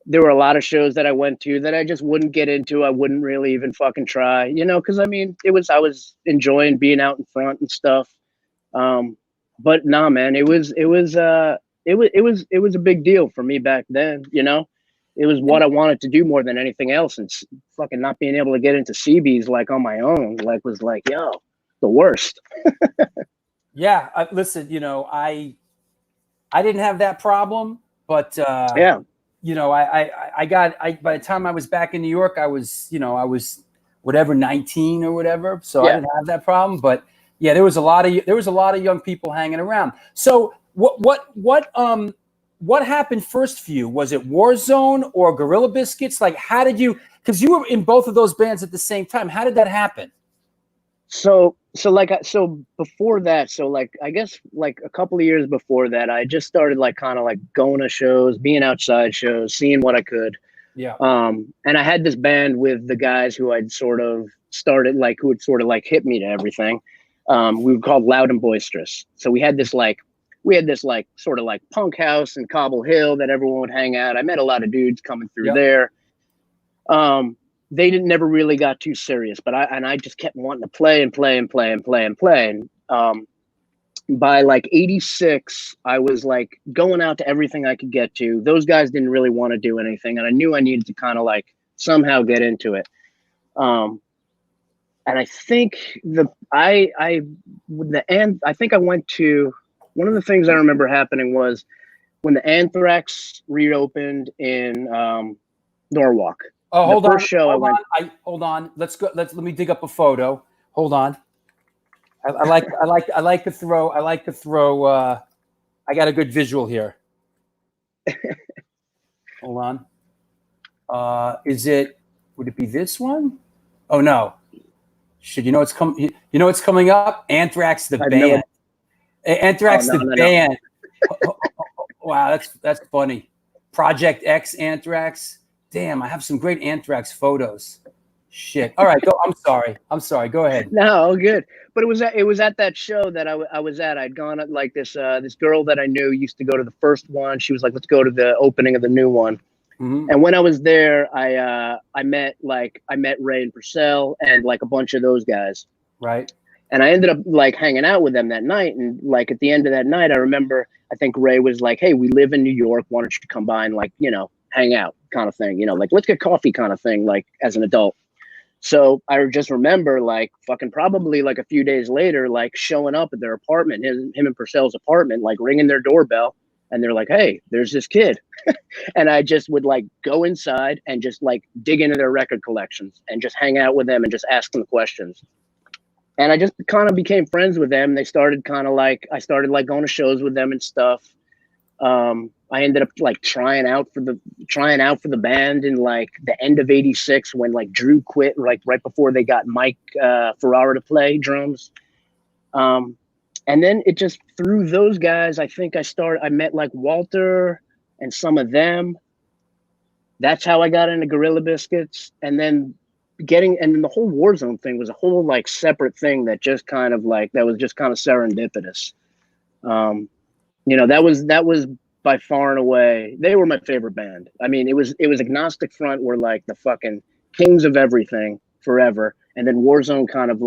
There were a lot of shows that I went to that I just wouldn't get into. I wouldn't really even fucking try, you know, because I mean, I was enjoying being out in front and stuff. But nah, man, it was a big deal for me back then, you know. It was what I wanted to do more than anything else, and fucking not being able to get into CBs like on my own, like was like, yo, the worst. yeah. Listen, you know, I didn't have that problem, but Yeah. you know, I by the time I was back in New York, I was whatever 19 or whatever, so I didn't have that problem. But yeah, there was a lot of young people hanging around. So what happened first for you? Was it Warzone or Gorilla Biscuits? Like, how did you? Because you were in both of those bands at the same time. How did that happen? So before that, so like I guess like a couple of years before that, I just started like kind of like going to shows, being outside shows, seeing what I could. Yeah. And I had this band with the guys who I'd sort of started like who had sort of like hit me to everything. We were called Loud and Boisterous. So we had this sort of like punk house in Cobble Hill that everyone would hang out. I met a lot of dudes coming through there. They never really got too serious, but I just kept wanting to play and play and play and play and play. And by like 86, I was like going out to everything I could get to. Those guys didn't really want to do anything, and I knew I needed to kind of like somehow get into it. And I think I think I went to one of the things I remember happening was when the Anthrax reopened in Norwalk. Oh, hold on. Show hold on. Let's go. Let me dig up a photo. Hold on. I like to throw. I got a good visual here. Hold on. Would it be this one? Oh no. Shit, you know it's coming up? Anthrax the band. Anthrax the band. Wow, that's funny. Project X Anthrax. Damn, I have some great Anthrax photos. Shit. All right, go. I'm sorry. Go ahead. No, good. But it was at that show that I was at. I'd gone at like this girl that I knew used to go to the first one. She was like, let's go to the opening of the new one. Mm-hmm. And when I was there, I met Ray and Purcell and like a bunch of those guys. Right. And I ended up like hanging out with them that night. And like at the end of that night, I remember I think Ray was like, hey, we live in New York. Why don't you come by and like, you know, hang out kind of thing, you know, like let's get coffee kind of thing, like as an adult. So I just remember like fucking probably like a few days later, like showing up at their apartment, him and Purcell's apartment, like ringing their doorbell. And they're like, hey, there's this kid. And I just would like go inside and just like dig into their record collections and just hang out with them and just ask them questions. And I just kind of became friends with them. They started I started like going to shows with them and stuff. I ended up like trying out for the band in like the end of 86 when like Drew quit, like right before they got Mike Ferrara to play drums. And then it just through those guys, I think I met like Walter and some of them. That's how I got into Gorilla Biscuits. And then the whole Warzone thing was a whole like separate thing that just kind of like, that was just kind of serendipitous. You know, that was by far and away, they were my favorite band. I mean, it was Agnostic Front were like the fucking kings of everything forever. And then Warzone kind of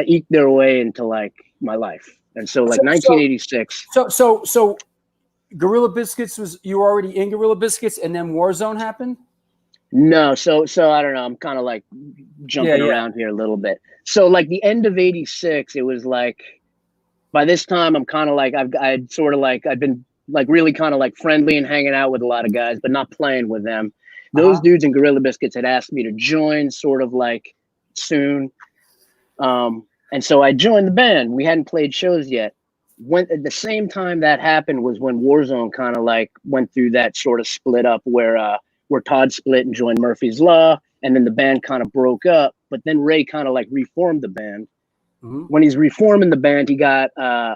eked their way into like my life. And so like 1986. So Gorilla Biscuits you were already in Gorilla Biscuits, and then Warzone happened. No, so I don't know. I'm kind of like jumping around here a little bit. So like the end of '86, it was like by this time I'm kind of like I've been like really kind of like friendly and hanging out with a lot of guys, but not playing with them. Those dudes in Gorilla Biscuits had asked me to join sort of like soon. And so I joined the band. We hadn't played shows yet. When at the same time that happened was when Warzone kind of like went through that sort of split up where Todd split and joined Murphy's Law, and then the band kind of broke up. But then Ray kind of like reformed the band. When he's reforming the band, he got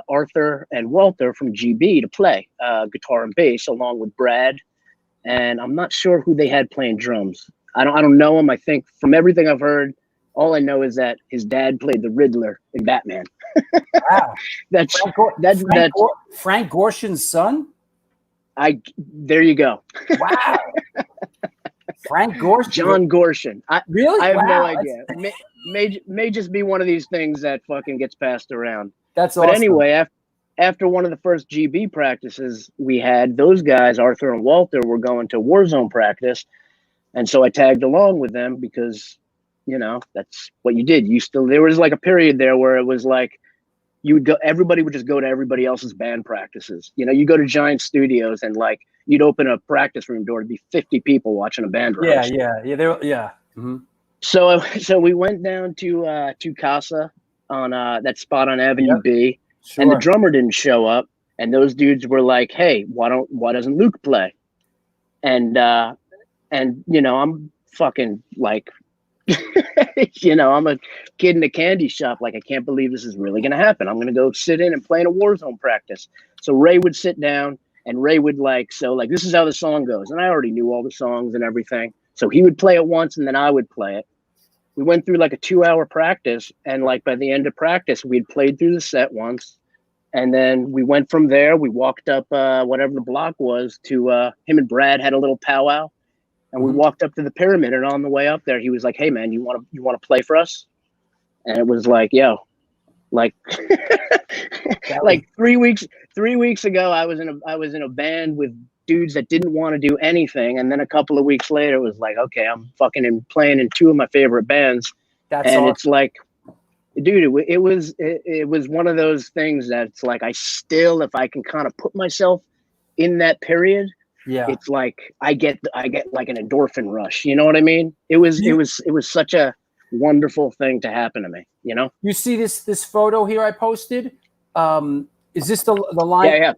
Arthur and Walter from GB to play guitar and bass along with Brad. And I'm not sure who they had playing drums. I don't know him. I think from everything I've heard, all I know is that his dad played the Riddler in Batman. Wow. that's Frank Gorshin's son. There you go. Wow. Frank Gorshin. John Gorshin. Really? I have no idea. May just be one of these things that fucking gets passed around. That's awesome. But anyway, after one of the first GB practices we had, those guys, Arthur and Walter, were going to Warzone practice. And so I tagged along with them because, you know, that's what you did. There was like a period there where it was like everybody would just go to everybody else's band practices. You know, you go to Giant Studios and like you'd open a practice room door to be 50 people watching a band rehearse. Yeah. Mm-hmm. So we went down to Casa on that spot on Avenue B, and the drummer didn't show up, and those dudes were like, "Hey, why doesn't Luke play?" And you know, I'm fucking like, you know, I'm a kid in a candy shop. Like, I can't believe this is really gonna happen. I'm gonna go sit in and play in a Warzone practice. So Ray would sit down, and Ray would like, this is how the song goes, and I already knew all the songs and everything. So he would play it once, and then I would play it. We went through like a 2-hour practice, and like by the end of practice, we'd played through the set once, and then we went from there. We walked up whatever the block was to him and Brad had a little powwow, and we walked up to the Pyramid. And on the way up there, he was like, "Hey man, you want to play for us?" And it was like, "Yo, like, like 3 weeks ago, I was in a band with dudes that didn't want to do anything, and then a couple of weeks later it was like, okay, I'm fucking playing in 2 of my favorite bands." That's and awesome. It's like, dude, it was one of those things that it's like, I still, if I can kind of put myself in that period, it's like I get like an endorphin rush, you know what I mean? It was such a wonderful thing to happen to me, you know. You see this photo here I posted? Is this the line?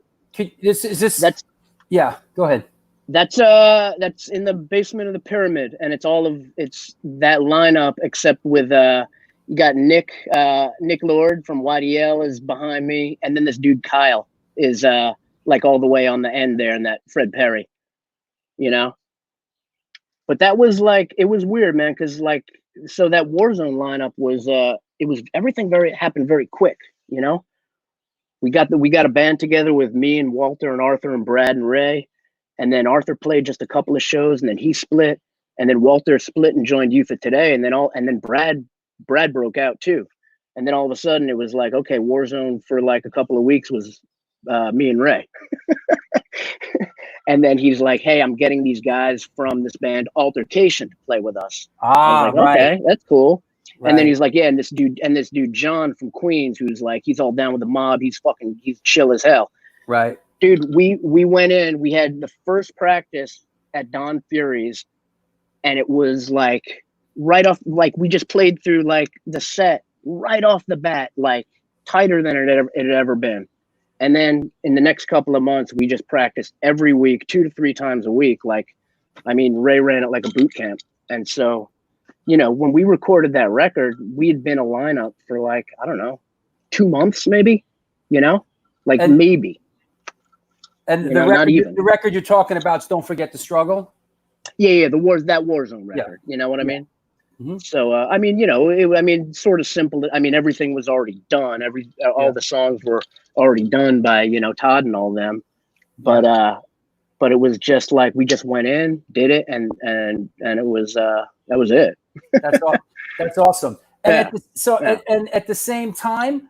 That's Yeah, go ahead. That's in the basement of the Pyramid, and it's that lineup except with you got Nick Lord from YDL is behind me, and then this dude Kyle is like all the way on the end there, and that Fred Perry, you know. But that was like, it was weird, man, because like, so that Warzone lineup was everything happened very quick, you know. We got a band together with me and Walter and Arthur and Brad and Ray, and then Arthur played just a couple of shows, and then he split, and then Walter split and joined Youth of Today, and then Brad broke out too, and then all of a sudden it was like, okay, Warzone for like a couple of weeks was me and Ray, and then he's like, "Hey, I'm getting these guys from this band Altercation to play with us." I was like, okay, that's cool. Right. And then he's like, "Yeah, and this dude John from Queens, who's like, he's all down with the mob. He's chill as hell." Right. Dude, we went in. We had the first practice at Don Fury's, and it was like right off. Like we just played through like the set right off the bat, like tighter than it had ever been. And then in the next couple of months, we just practiced every week, 2 to 3 times a week. Like, I mean, Ray ran it like a boot camp, and so. You know, when we recorded that record, we had been a lineup for like, I don't know, 2 months maybe, you know, like maybe. And the record you're talking about is Don't Forget the Struggle? Yeah, that Warzone record, you know what I mean? Mm-hmm. So, I mean, you know, sort of simple. I mean, everything was already done. All the songs were already done by, you know, Todd and all them. But it was just like, we just went in, did it, and it was, that was it. That's awesome. And at the same time,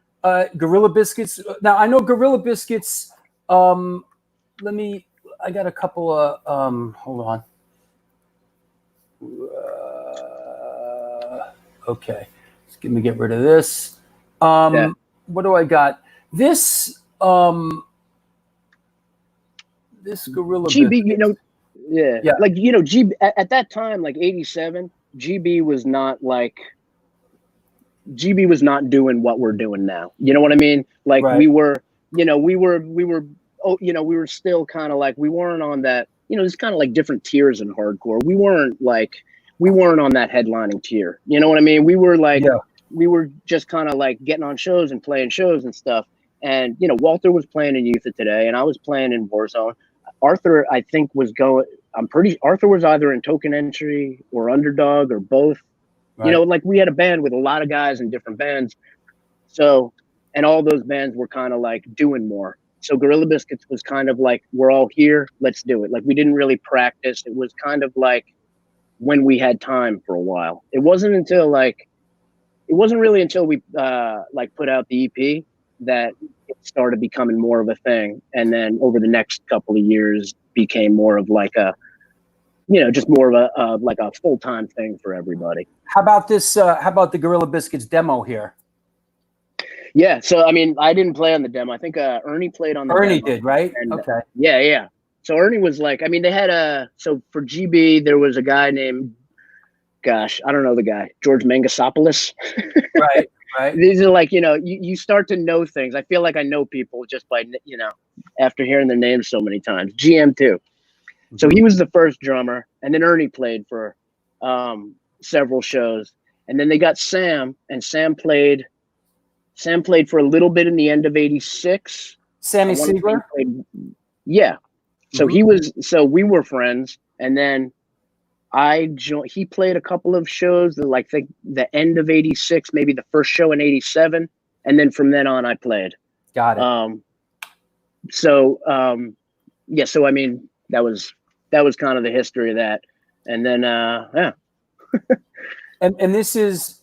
Gorilla Biscuits. Now I know Gorilla Biscuits I got a couple of hold on. Okay, just let me get rid of this. Yeah. What do I got? This this Gorilla GB, Biscuits. you know, Yeah. like, you know, GB at that time, like 87, GB was not doing what we're doing now. You know what I mean? Like Right. we were still kind of like, we weren't on that, you know, there's kind of like different tiers in hardcore. We weren't on that headlining tier. You know what I mean? We were like, Yeah. we were just kind of like getting on shows and playing shows and stuff. And, you know, Walter was playing in Youth of Today and I was playing in Warzone. Arthur, I think Arthur was either in Token Entry or Underdog or both. Right. You know, like we had a band with a lot of guys in different bands. So, and all those bands were kind of like doing more. So Gorilla Biscuits was kind of like, we're all here, let's do it. Like we didn't really practice. It was kind of like when we had time for a while. It wasn't really until we like put out the EP that it started becoming more of a thing. And then over the next couple of years became more of like a, you know, just more of a like a full-time thing for everybody. How about this? How about the Gorilla Biscuits demo here? Yeah, so I mean, I didn't play on the demo. I think Ernie played on the Ernie demo. did, right? And, Okay. Yeah. So Ernie was like, I mean, they had so for GB, there was a guy named, gosh, I don't know the guy, George Mangasopoulos. Right. These are like, you know, you start to know things. I feel like I know people just by, you know, after hearing their names so many times. GM too. So he was the first drummer, and then Ernie played for several shows. And then they got Sam, and Sam played for a little bit in the end of 86. Sammy Siegler? Yeah. So we were friends. And then he played a couple of shows, like the end of 86, maybe the first show in 87. And then from then on I played. Got it. So I mean, that was kind of the history of that. And then, yeah. and this is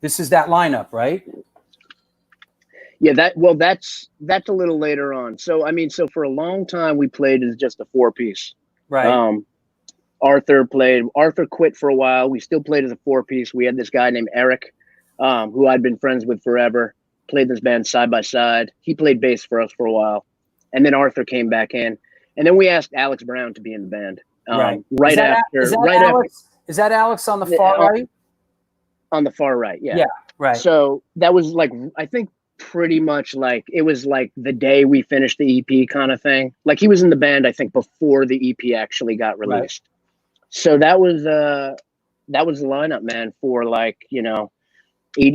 that lineup, right? Yeah, that's a little later on. So, I mean, so for a long time we played as just a 4-piece. Right. Arthur quit for a while. We still played as a 4-piece. We had this guy named Eric, who I'd been friends with forever, played this band side by side. He played bass for us for a while. And then Arthur came back in. And then we asked Alex Brown to be in the band. Right after. Is that Alex on the far right? On the far right, yeah. Yeah, right. So that was like, I think pretty much like, it was like the day we finished the EP kind of thing. Like he was in the band, I think, before the EP actually got released. Right. So that was the lineup, man, for like, you know,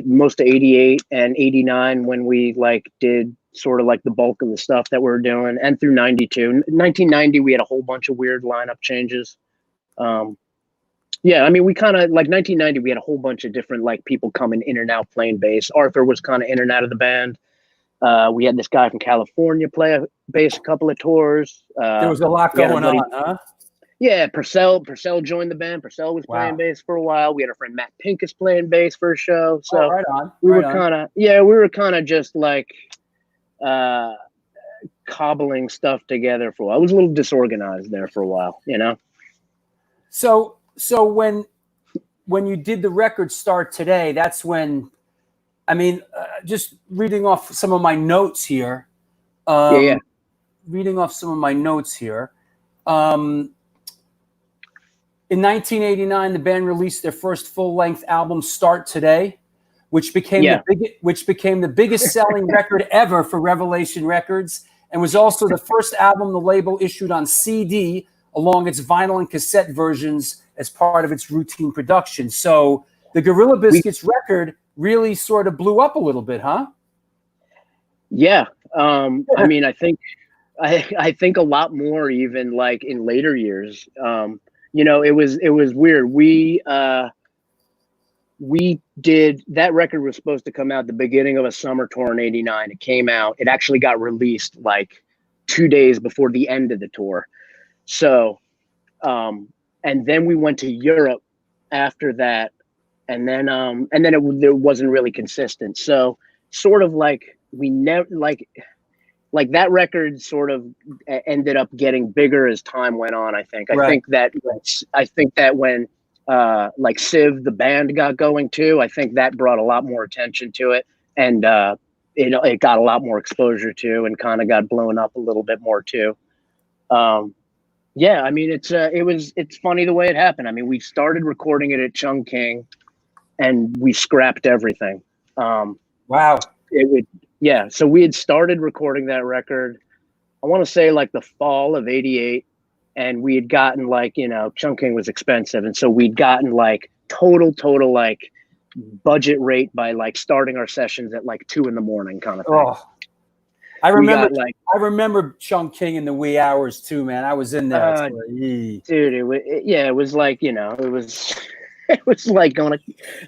most of 88 and 89 when we like did sort of like the bulk of the stuff that we were doing, and through 92. 1990 we had a whole bunch of weird lineup changes. Yeah, I mean, we kind of like 1990 we had a whole bunch of different like people coming in and out playing bass. Arthur was kind of in and out of the band. We had this guy from California play bass a couple of tours. There was a lot going on, huh? Yeah, Purcell joined the band. Purcell was playing bass for a while. We had our friend Matt Pincus playing bass for a show. So right on. We were kind of just like cobbling stuff together for a while. I was a little disorganized there for a while, you know? So when you did the record Start Today, that's when, I mean, just reading off some of my notes here. Reading off some of my notes here. In 1989, the band released their first full-length album, Start Today, which became the biggest selling record ever for Revelation Records, and was also the first album the label issued on CD, along its vinyl and cassette versions as part of its routine production. So the Gorilla Biscuits record really sort of blew up a little bit, huh? Yeah. I mean, I think a lot more even like in later years. You know, it was weird. We did, that record was supposed to come out the beginning of a summer tour in 89. It came out. It actually got released like 2 days before the end of the tour. So, and then we went to Europe after that, and then it wasn't really consistent. So, sort of like we never like like that record sort of ended up getting bigger as time went on. I think. Right. I think that when like Civ the band got going too, I think that brought a lot more attention to it, and it got a lot more exposure too, and kind of got blown up a little bit more too. Yeah, I mean it's funny the way it happened. I mean, we started recording it at Chung King, and we scrapped everything. Wow. Yeah, so we had started recording that record, I want to say like the fall of '88, and we had gotten like, Chung King was expensive, and so we'd gotten like total like budget rate by like starting our sessions at like 2 a.m. kind of thing. Oh, I remember Chung King in the wee hours too, man. I was in there. Dude, it was like, it was like going to,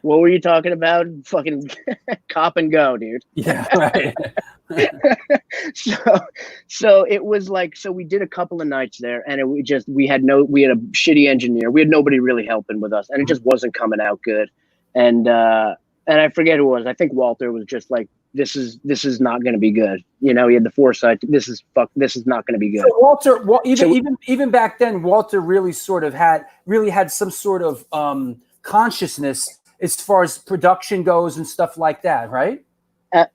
what were you talking about? Fucking cop and go, dude. Yeah, right. So it was like, so we did a couple of nights there, and we had a shitty engineer. We had nobody really helping with us, and it just wasn't coming out good. And I forget who it was. I think Walter was just like, this is not going to be good. He had the foresight. This is not going to be good. So Walter, even back then, Walter really had some sort of consciousness as far as production goes and stuff like that, right?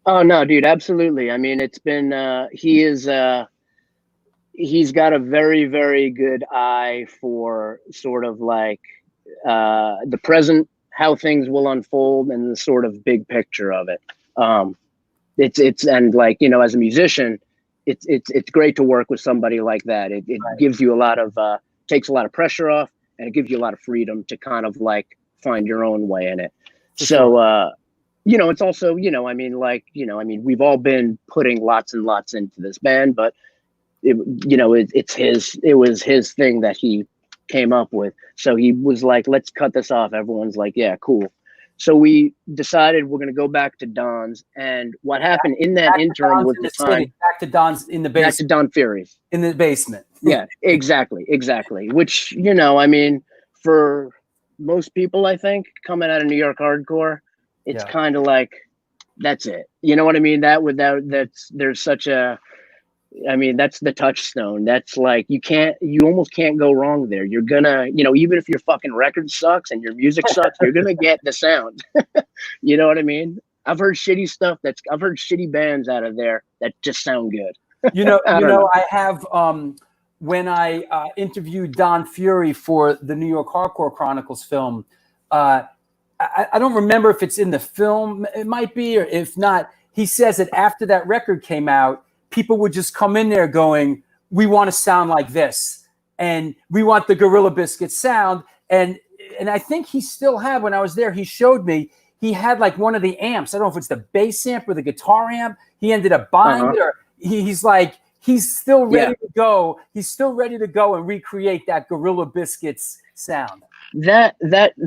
Oh no, dude, absolutely. I mean, it's been he's got a very, very good eye for sort of like the present, how things will unfold, and the sort of big picture of it. It's and like, as a musician, it's great to work with somebody like that. It right. gives you a lot of takes a lot of pressure off, and it gives you a lot of freedom to kind of like find your own way in it. So it's also, we've all been putting lots and lots into this band, but it was his thing that he came up with. So he was like, let's cut this off. Everyone's like, yeah, cool. So we decided we're going to go back to Don's, and what happened in that interim was the time back to Don's in the basement. Back to Don Fury's in the basement. Yeah, exactly. Which, for most people, I think, coming out of New York hardcore, it's kind of like, that's it. You know what I mean? There's such a, that's the touchstone. That's like, you almost can't go wrong there. You're gonna, even if your fucking record sucks and your music sucks, you're gonna get the sound. You know what I mean? I've heard shitty stuff I've heard shitty bands out of there that just sound good. I have, when I interviewed Don Fury for the New York Hardcore Chronicles film, I don't remember if it's in the film. It might be, or if not, he says that after that record came out, people would just come in there going, we want to sound like this, and we want the Gorilla Biscuits sound. And I think he still had, when I was there, he showed me, he had like one of the amps. I don't know if it's the bass amp or the guitar amp. He ended up buying it, or he's like, he's still ready to go. He's still ready to go and recreate that Gorilla Biscuits sound. That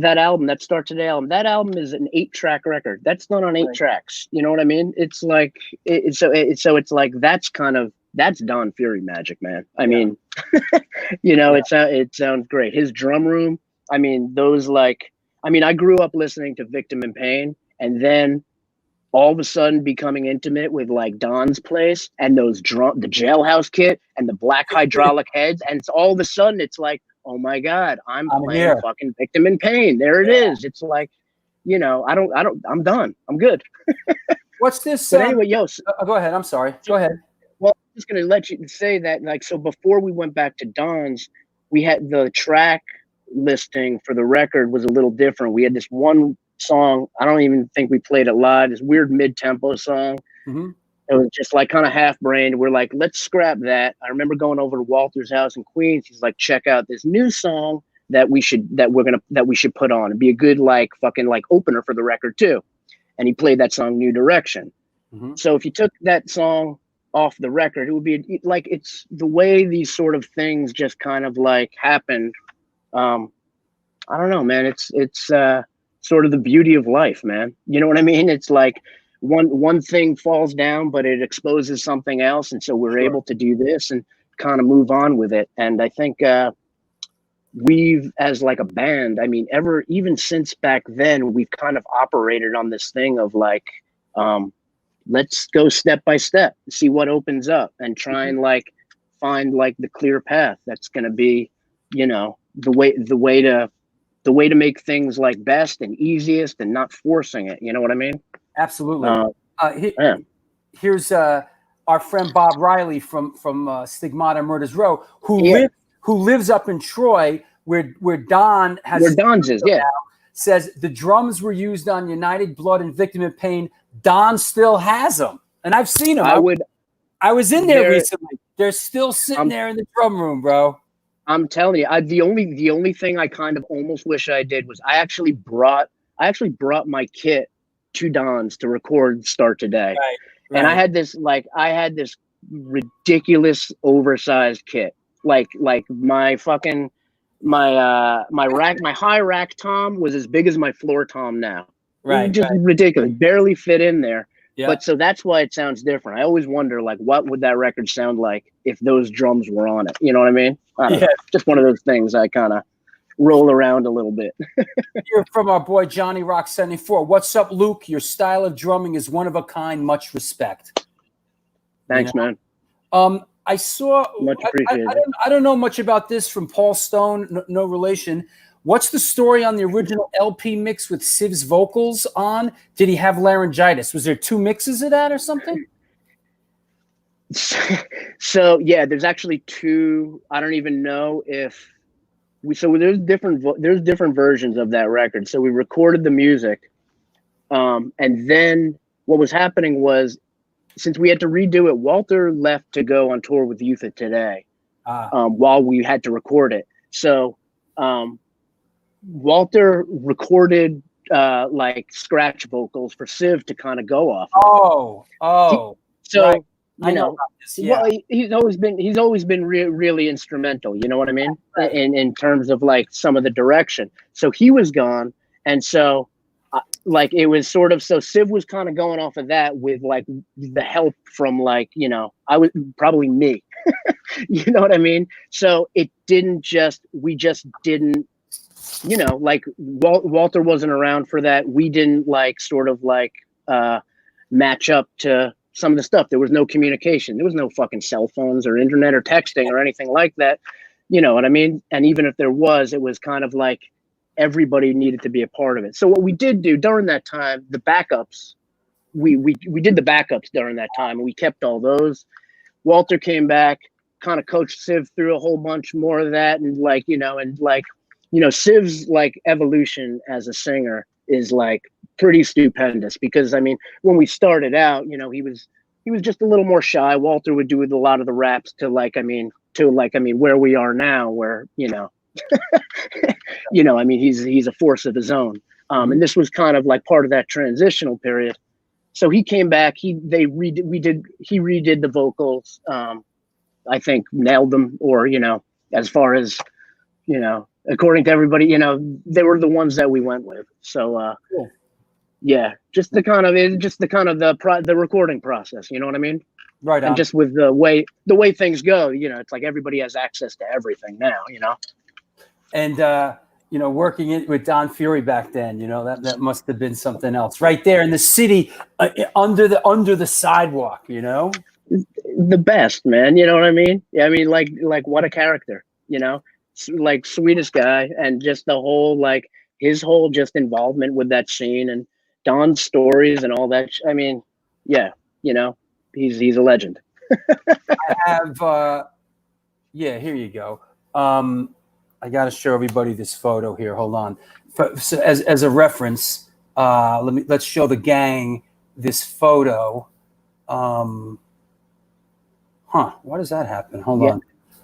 album, that Start Today album, that album is an 8-track record. That's done on 8 tracks. You know what I mean? It's like, it's like, that's Don Fury magic, man. I mean, it sounds great. His drum room, I grew up listening to Victim in Pain, and then all of a sudden becoming intimate with like Don's place and the Jailhouse kit and the black hydraulic heads, and all of a sudden it's like, oh my God, I'm playing here. Fucking Victim in Pain. There it is. It's like, I'm done. I'm good. What's this? But anyway, go ahead. I'm sorry. Go ahead. Well, I'm just going to let you say that, like, so before we went back to Don's, we had the track listing for the record was a little different. We had this one song. I don't even think we played it live. This weird mid-tempo song. Mm-hmm. It was just like kind of half-brained. We're like, let's scrap that. I remember going over to Walter's house in Queens. He's like, check out this new song that we should put on. It'd be a good like fucking like opener for the record too. And he played that song, New Direction. Mm-hmm. So if you took that song off the record, it would be like, it's the way these sort of things just kind of like happened. I don't know, man. It's sort of the beauty of life, man. You know what I mean? It's like, one thing falls down, but it exposes something else, and so we're able to do this and kind of move on with it. And I think we've, as like a band, even since back then, we've kind of operated on this thing of like, let's go step by step, see what opens up, and try and like find like the clear path that's going to be, you know, the way to make things like best and easiest and not forcing it. You know what I mean? Absolutely. Yeah. Here's our friend Bob Riley from Stigmata Murders Row, who lives up in Troy, where Don has. Where Don's is, yeah. Says the drums were used on United Blood and Victim in Pain. Don still has them, and I've seen them. I was in there recently. They're still sitting there in the drum room, bro. I'm telling you, the only thing I kind of almost wish I did was I actually brought my kit to Don's to record Start Today. Right. And I had this ridiculous oversized kit. Like my fucking my high rack tom was as big as my floor tom now. Right. Just ridiculous. Barely fit in there. Yeah. But so that's why it sounds different. I always wonder, like, what would that record sound like if those drums were on it? You know what I mean? I don't know. Just one of those things I kind of roll around a little bit. Here from our boy Johnny Rock 74. What's up, Luke? Your style of drumming is one of a kind. Much respect. Thanks, man. I saw. Much appreciated. I don't know much about this from Paul Stone. No relation. What's the story on the original LP mix with Siv's vocals on? Did he have laryngitis? Was there 2 mixes of that or something? So yeah, there's actually 2. I don't even know if there's different versions of that record. So we recorded the music, and then what was happening was, since we had to redo it, Walter left to go on tour with Youth of Today while we had to record it. So Walter recorded like scratch vocals for Siv to kind of go off. So right. I know about this, yeah. Well, he's always been really instrumental. You know what I mean? Right. In terms of like some of the direction. So he was gone, and so like it was sort of, so Siv was kind of going off of that with like the help from like, you know, I was probably me. You know what I mean? So we just didn't, you know, like Walter wasn't around for that. We didn't like sort of like match up to some of the stuff. There was no communication. There was no fucking cell phones or internet or texting or anything like that. You know what I mean? And even if there was, it was kind of like everybody needed to be a part of it. So what we did do during that time, the backups, we did the backups during that time, and we kept all those. Walter came back, kind of coached Siv through a whole bunch more of that, and like, you know, Siv's like evolution as a singer is like pretty stupendous, because I mean, when we started out, you know, he was just a little more shy. Walter would do a lot of the raps to where we are now, where, you know, you know, I mean, he's a force of his own. And this was kind of like part of that transitional period. So he came back, he redid the vocals. I think nailed them, or, you know, as far as, you know, according to everybody, you know, they were the ones that we went with. So, cool. Yeah, just the recording process, you know what I mean? Right on. And just with the way things go, you know, it's like everybody has access to everything now, you know? And, you know, working with Don Fury back then, you know, that must have been something else right there in the city, under the sidewalk, you know? The best, man. You know what I mean? Yeah, I mean, like what a character, you know, like sweetest guy, and just the whole, like his whole just involvement with that scene and Don's stories and all that. I mean, yeah, you know, he's a legend. I have, yeah, here you go. I got to show everybody this photo here. Hold on. So as a reference, let's show the gang this photo. Why does that happen? Hold on.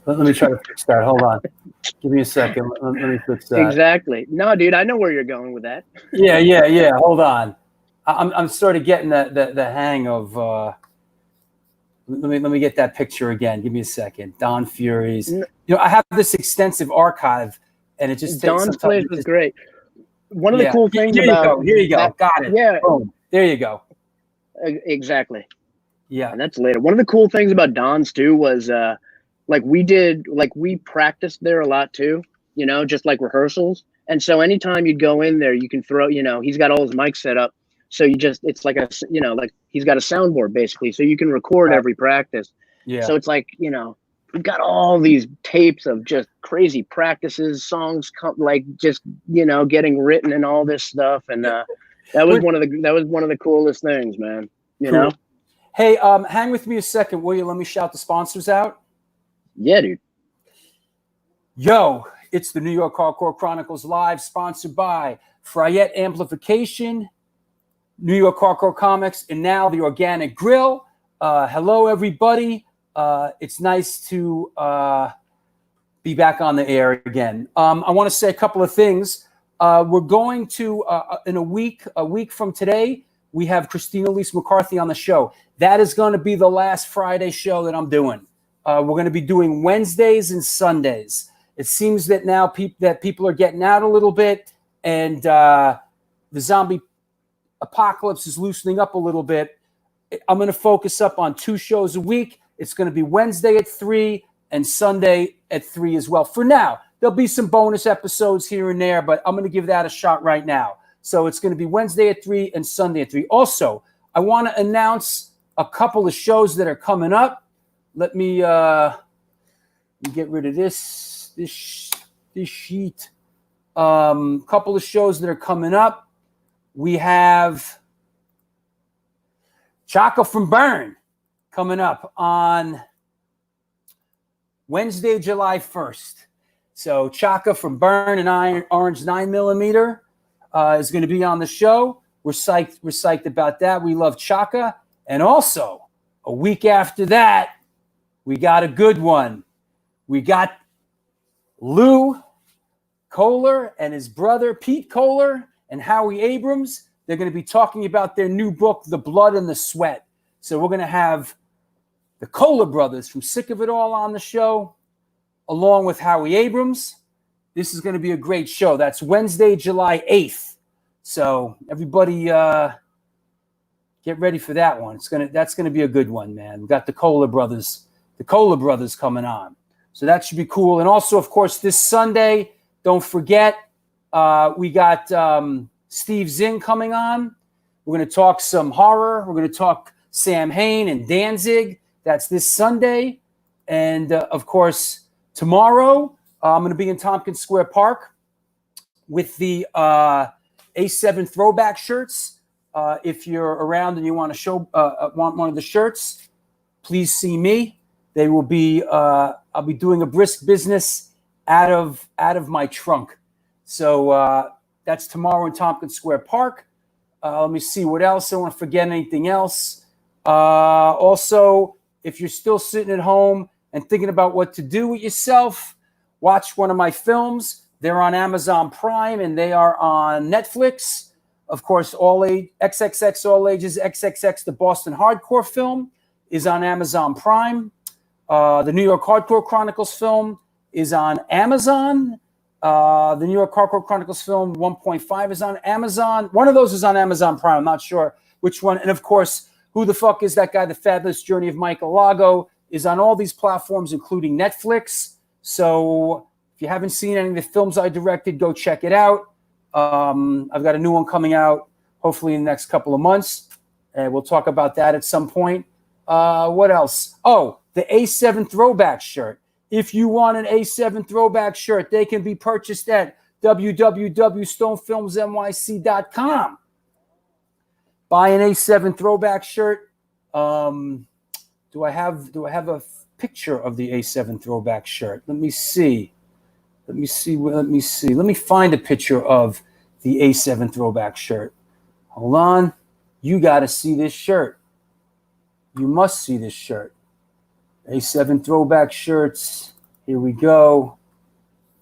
Let me try to fix that. Hold on. Give me a second. Let me fix that. Exactly. No, dude, I know where you're going with that. Yeah. Hold on. I'm sort of getting the hang of. Let me get that picture again. Give me a second. Don Fury's. You know, I have this extensive archive, and it just takes Don's place was great. One of the cool things here you go. Got it. Yeah. Boom. There you go. Exactly. Yeah. And that's later. One of the cool things about Don's too was we practiced there a lot too, you know, just like rehearsals. And so anytime you'd go in there, you can throw, you know, he's got all his mics set up. So it's like like he's got a soundboard basically, so you can record every practice. Yeah. So it's like, we've got all these tapes of just crazy practices, songs getting written and all this stuff. And that was one of the coolest things, man. You know? Hey, hang with me a second, will you? Let me shout the sponsors out. Yeah, dude. Yo, it's the New York Hardcore Chronicles Live, sponsored by Fryette Amplification, New York Hardcore Comics, and now the Organic Grill. Hello, everybody. It's nice to be back on the air again. I want to say a couple of things. We're going to, in a week from today, we have Elyse McCarthy on the show. That is going to be the last Friday show that I'm doing. We're going to be doing Wednesdays and Sundays. It seems that now people are getting out a little bit, and the zombie apocalypse is loosening up a little bit. I'm going to focus up on 2 shows a week. It's going to be Wednesday at 3 and Sunday at 3 as well. For now, there'll be some bonus episodes here and there, but I'm going to give that a shot right now. So it's going to be Wednesday at 3 and Sunday at 3. Also, I want to announce a couple of shows that are coming up. Let me get rid of this sheet. Couple of shows that are coming up. We have Chaka from Burn coming up on Wednesday, July 1st. So Chaka from Burn and Orange 9mm is going to be on the show. We're psyched about that. We love Chaka. And also, a week after that, we got a good one. We got Lou Kohler and his brother Pete Kohler and Howie Abrams. They're going to be talking about their new book, The Blood and the Sweat. So we're going to have the Kohler brothers from Sick of It All on the show, along with Howie Abrams. This is going to be a great show. That's Wednesday, July 8th. So everybody get ready for that one. That's going to be a good one, man. We got the Kohler brothers coming on. So that should be cool. And also, of course, this Sunday, don't forget, we got Steve Zinn coming on. We're going to talk some horror. We're going to talk Sam Hain and Danzig. That's this Sunday. And, of course, tomorrow, I'm going to be in Tompkins Square Park with the A7 throwback shirts. If you're around and you want to want one of the shirts, please see me. They will be. I'll be doing a brisk business out of my trunk. So that's tomorrow in Tompkins Square Park. Let me see what else. I don't want to forget anything else. Also, if you're still sitting at home and thinking about what to do with yourself, watch one of my films. They're on Amazon Prime and they are on Netflix. Of course, XXX All Ages, XXX, the Boston Hardcore film is on Amazon Prime. The New York Hardcore Chronicles film is on Amazon. The New York Hardcore Chronicles film 1.5 is on Amazon. One of those is on Amazon Prime. I'm not sure which one. And of course, Who the Fuck Is That Guy? The Fabulous Journey of Michael Lago is on all these platforms, including Netflix. So if you haven't seen any of the films I directed, go check it out. I've got a new one coming out hopefully in the next couple of months. And we'll talk about that at some point. What else? Oh, the A7 throwback shirt. If you want an A7 throwback shirt, they can be purchased at www.stonefilmsnyc.com. Buy an A7 throwback shirt. Do I have a picture of the A7 throwback shirt? Let me see. Let me find a picture of the A7 throwback shirt. Hold on. You got to see this shirt. You must see this shirt. A7 throwback shirts. Here we go.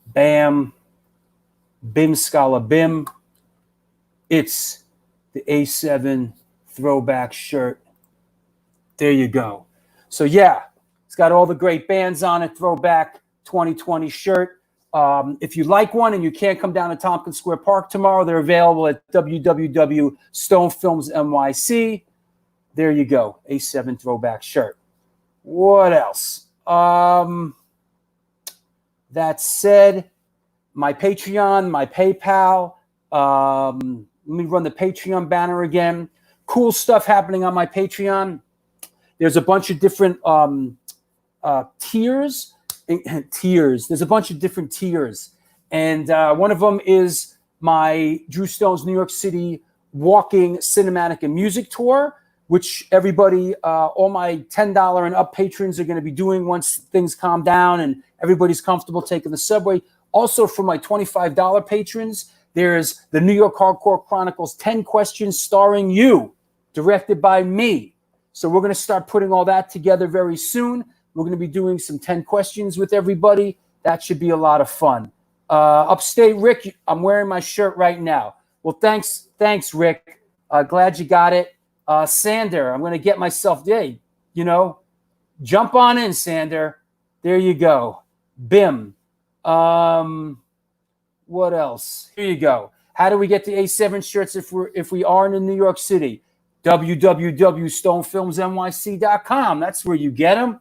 Bam. Bim Scala Bim. It's the A7 throwback shirt. There you go. So yeah, it's got all the great bands on it. Throwback 2020 shirt. If you like one and you can't come down to Tompkins Square Park tomorrow, they're available at www.stonefilmsnyc. There you go. A7 throwback shirt. What else? That said, my Patreon, my PayPal, Let me run the Patreon banner again. Cool stuff happening on my Patreon. There's a bunch of different tiers. There's a bunch of different tiers. And one of them is my Drew Stone's New York City walking cinematic and music tour, which everybody, all my $10 and up patrons are going to be doing once things calm down and everybody's comfortable taking the subway. Also, for my $25 patrons, there's the New York Hardcore Chronicles 10 Questions Starring You, directed by me. So we're going to start putting all that together very soon. We're going to be doing some 10 questions with everybody. That should be a lot of fun. Upstate Rick, I'm wearing my shirt right now. Well, thanks, Rick. Glad you got it. Sander, I'm going to get myself, hey, jump on in, Sander. There you go. Bim. What else? Here you go. How do we get the A7 shirts if we are in New York City? www.stonefilmsnyc.com. That's where you get them.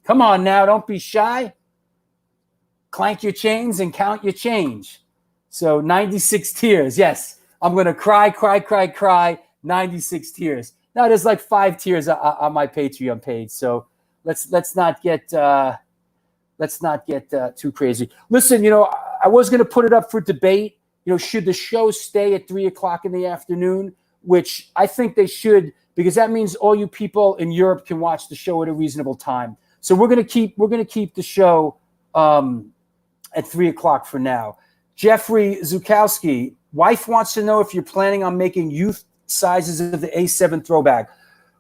Come on now, don't be shy. Clank your chains and count your change. So 96 tiers. Yes, I'm going to cry. 96 tiers. Now there's like 5 tiers on my Patreon page. So let's not get too crazy. Listen, I was going to put it up for debate. Should the show stay at 3:00 in the afternoon? Which I think they should, because that means all you people in Europe can watch the show at a reasonable time. So we're going to keep the show at 3:00 for now. Jeffrey Zukowski, wife wants to know if you're planning on making youth sizes of the A7 throwback.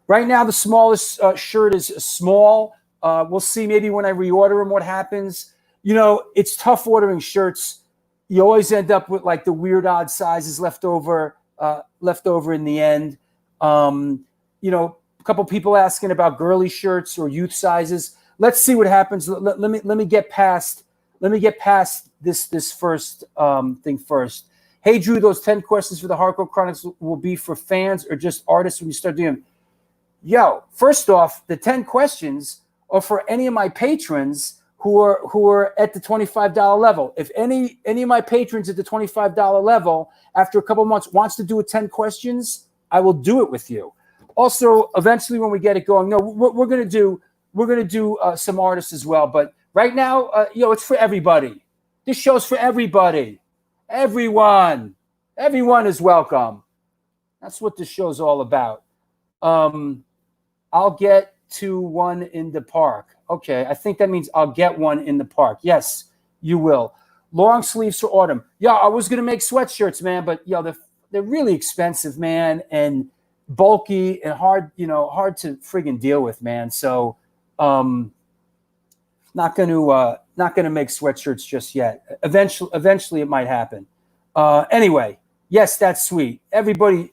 Right now, the smallest shirt is small. We'll see maybe when I reorder them what happens. It's tough ordering shirts. You always end up with like the weird odd sizes left over in the end. A couple people asking about girly shirts or youth sizes. Let's see what happens. Let me get past this first thing first. Hey Drew, those 10 questions for the Hardcore Chronicles will be for fans or just artists when you start doing them? Yo, first off, the 10 questions are for any of my patrons who are at the $25 level. If any of my patrons at the $25 level, after a couple months, wants to do a 10 questions, I will do it with you. Also, eventually when we get it going, we're gonna do some artists as well. But right now, it's for everybody. This show's for everybody. Everyone is welcome. That's what this show's all about. I'll get to one in the park. Okay, I think that means I'll get one in the park. Yes, you will. Long sleeves for autumn. Yeah, I was gonna make sweatshirts, man, but they're really expensive, man, and bulky and hard to friggin' deal with, man. So, not gonna make sweatshirts just yet. Eventually, it might happen. Anyway, yes, that's sweet. Everybody's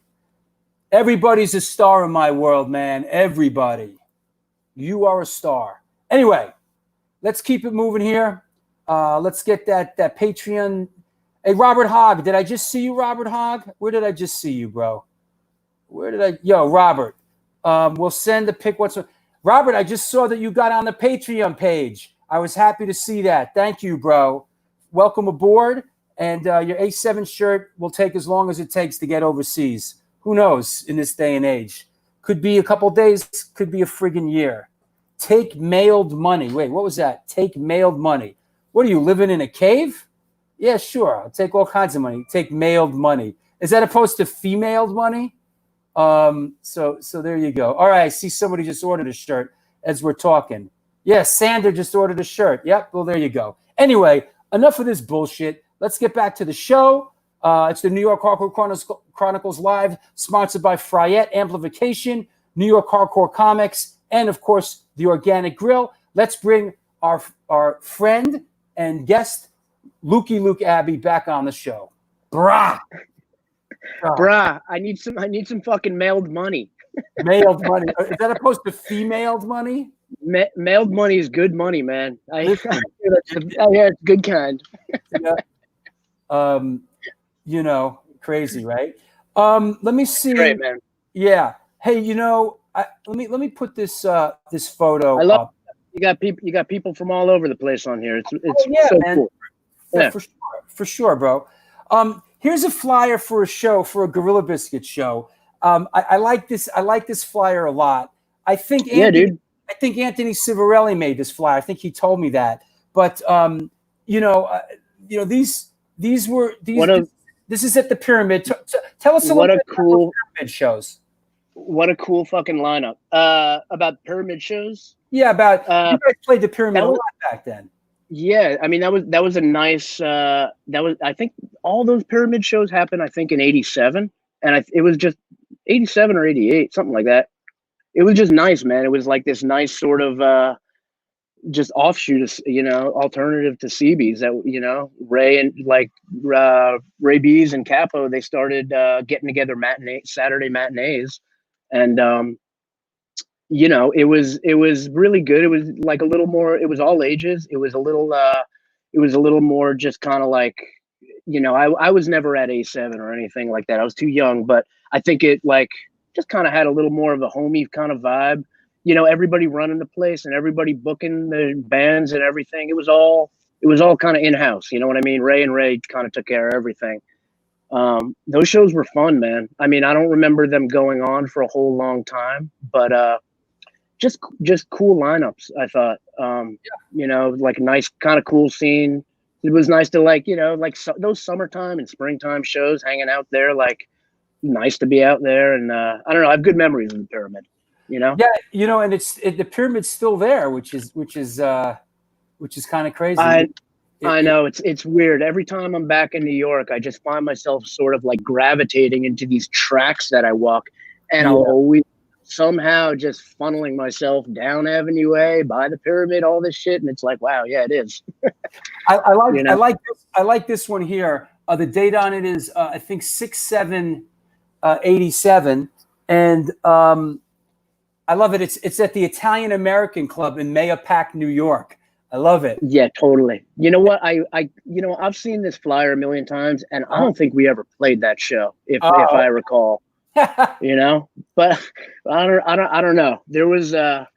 a star in my world, man. Everybody, you are a star. Anyway, let's keep it moving here. Let's get that Patreon. Hey, Robert Hogg, did I just see you, Robert Hogg? Where did I just see you, bro? Robert, we'll send the pic. Robert, I just saw that you got on the Patreon page. I was happy to see that. Thank you, bro. Welcome aboard. And your A7 shirt will take as long as it takes to get overseas. Who knows in this day and age? Could be a couple days, could be a friggin' year. Take mailed money. Wait, what was that? Take mailed money. What are you, living in a cave? Yeah, sure. I'll take all kinds of money. Take mailed money. Is that opposed to femaled money? So there you go. All right, I see somebody just ordered a shirt as we're talking. Yes, Sander just ordered a shirt. Yep, well, there you go. Anyway, enough of this bullshit. Let's get back to the show. It's the New York Hardcore Chronicles Live, sponsored by Fryette Amplification, New York Hardcore Comics, and, of course, The Organic Grill. Let's bring our friend and guest, Luke Abbey, back on the show. Brah! Bruh, I need some fucking mailed money. Mailed money. Is that opposed to femaled money? Mailed money is good money, man. I hear it's good kind. Yeah. Crazy, right? Let me see. Great, man. Yeah. Hey, let me put this photo I love up. You got people from all over the place on here. It's yeah, so man. cool. Yeah, for sure, bro. Here's a flyer for a show, for a Gorilla Biscuit show. I like this. I like this flyer a lot. I think Anthony Civarelli made this flyer. I think he told me that. But these were these. This is at the Pyramid. Tell us a little bit about Pyramid shows. What a cool fucking lineup. About Pyramid shows? Yeah, you guys played the Pyramid a lot back then. Yeah, I mean that was a nice. I think all those Pyramid shows happened. I think in '87, and it was just '87 or '88, something like that. It was just nice, man. It was like this nice sort of just offshoot, alternative to CB's that Ray and Ray B's and Capo, they started getting together Saturday matinees, and it was really good. It was like a little more. It was all ages. It was a little more just kind of like, I was never at A7 or anything like that. I was too young, but I think it like just kind of had a little more of a homey kind of vibe. Everybody running the place and everybody booking the bands and everything. It was all kind of in-house. You know what I mean? Ray kind of took care of everything. Those shows were fun, man. I mean, I don't remember them going on for a whole long time, but just cool lineups, I thought. Like nice kind of cool scene. It was nice to those summertime and springtime shows, hanging out there, like nice to be out there. And I don't know, I have good memories of the Pyramid. Yeah, and the Pyramid's still there, which is kind of crazy. I know it's weird. Every time I'm back in New York, I just find myself sort of like gravitating into these tracks that I walk, and I'll always somehow just funneling myself down Avenue A by the Pyramid, all this shit, and it's like, wow, yeah, it is. I like this one here. The date on it is I think 6/7/87, and I love it. It's at the Italian American Club in Mahopac, New York. I love it. Yeah, totally. You know what? I've seen this flyer a million times, and I don't think we ever played that show, if I recall. But I don't know. There was a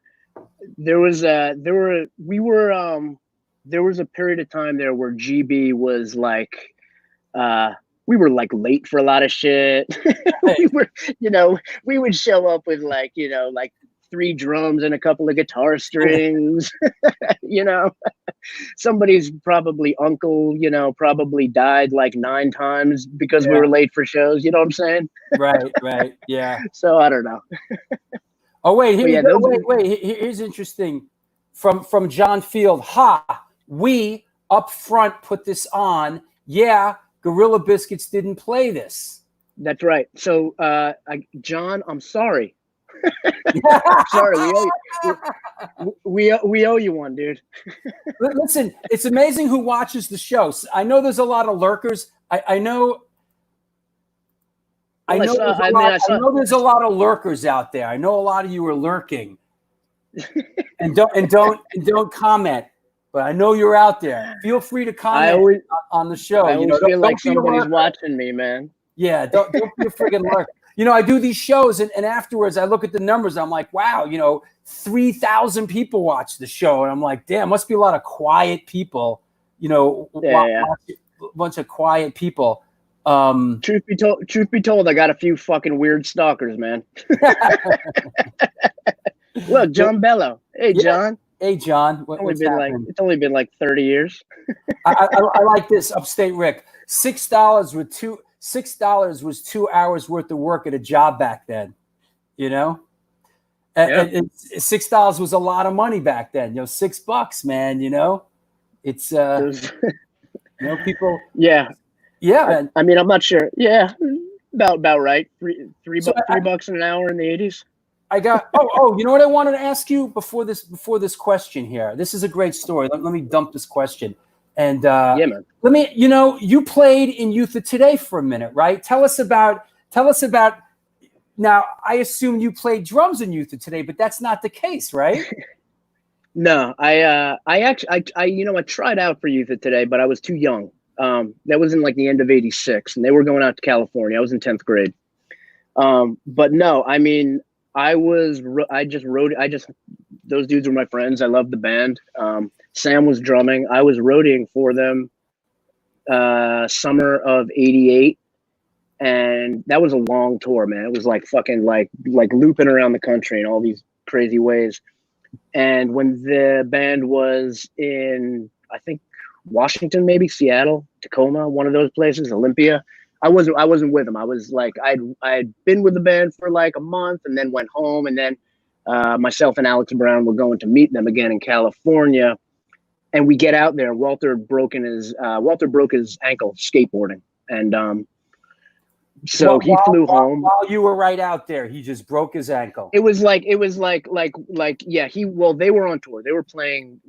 period of time there where GB was like, we were like late for a lot of shit. We would show up with like 3 drums and a couple of guitar strings. Somebody's probably uncle, probably died like 9 times because we were late for shows. You know what I'm saying? Right. Yeah. So I don't know. Oh wait, here's interesting from John Field. We up front put this on. Yeah, Gorilla Biscuits didn't play this. That's right. So John, I'm sorry. Sorry, we owe you one, dude. Listen, it's amazing who watches the show. I know there's a lot of lurkers. I know there's a lot of lurkers out there. I know a lot of you are lurking, and don't comment. But I know you're out there. Feel free to comment on the show. I always feel like somebody's watching me, man. Yeah, don't be a friggin' lurk. I do these shows, and afterwards I look at the numbers. I'm like, wow, 3,000 people watch the show, and I'm like, damn, must be a lot of quiet people. A bunch of quiet people. Truth be told, I got a few fucking weird stalkers, man. Look, John Bello. Hey, John. Hey, John. It's only been like 30 years. I like this. Upstate Rick. $6 was 2 hours worth of work at a job back then. And $6 was a lot of money back then. $6, man. It's people. Yeah. Yeah, man. I mean, I'm not sure. Yeah, about right. $3 an hour in the 80s. I got. You know what I wanted to ask you before this question here. This is a great story. Let me dump this question. And yeah, man. Let me. You played in Youth of Today for a minute, right? Tell us about. Now, I assume you played drums in Youth of Today, but that's not the case, right? No, I tried out for Youth of Today, but I was too young. That was in like the end of '86, and they were going out to California. I was in 10th grade. But no, I mean, those dudes were my friends. I loved the band. Sam was drumming. I was roadieing for them summer of '88, and that was a long tour, man. It was like fucking like looping around the country in all these crazy ways. And when the band was in, I think, Washington, maybe Seattle, Tacoma, one of those places, Olympia, I wasn't with them. I was like, I'd been with the band for like a month and then went home, and then myself and Alex Brown were going to meet them again in California. And we get out there. Walter broke his ankle skateboarding, and so he flew home while you were right out there. He just broke his ankle. It was like yeah. They were on tour. They were playing.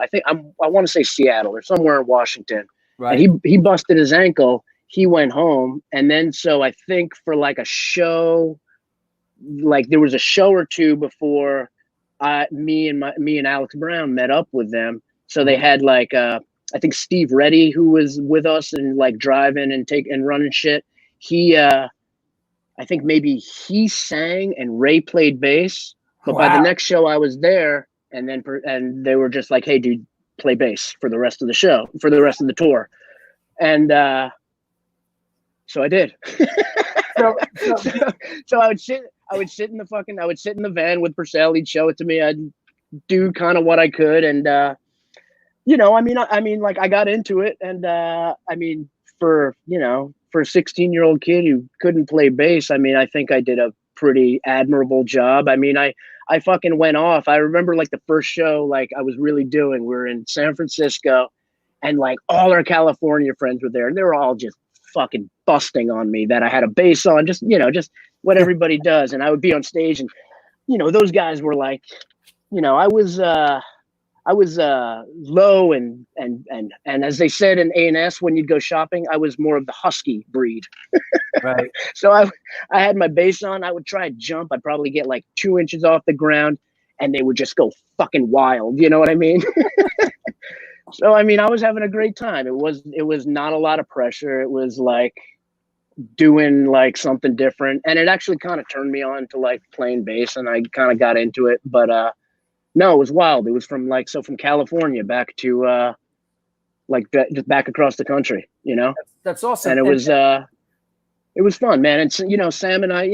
I think I want to say Seattle or somewhere in Washington. Right. And he busted his ankle. He went home, and then so I think for like a show, like there was a show or two before me and Alex Brown met up with them. So they had like I think Steve Reddy, who was with us and like driving and running shit. He I think maybe he sang and Ray played bass. But by the next show I was there, and they were just like, "Hey, dude, play bass for the rest of the show, for the rest of the tour." And so I did. So I would sit in the van with Purcell. He'd show it to me. I'd do kind of what I could, and I mean, like I got into it, and I mean, for a 16-year-old kid who couldn't play bass, I mean, I think I did a pretty admirable job. I mean, I fucking went off. I remember like the first show, like I was really doing. We were in San Francisco, and like all our California friends were there, and they were all just fucking busting on me that I had a bass on, just what everybody does. And I would be on stage, and those guys were like, I was low and as they said in A&S when you'd go shopping, I was more of the husky breed. Right. So I had my bass on. I would try to jump. I'd probably get like 2 inches off the ground, and they would just go fucking wild. You know what I mean? So I mean, I was having a great time. It was not a lot of pressure. It was like doing like something different, and it actually kind of turned me on to like playing bass, and I kind of got into it. But no, it was wild. It was from California back to just back across the country. That's awesome. And it was fun, man. And Sam and I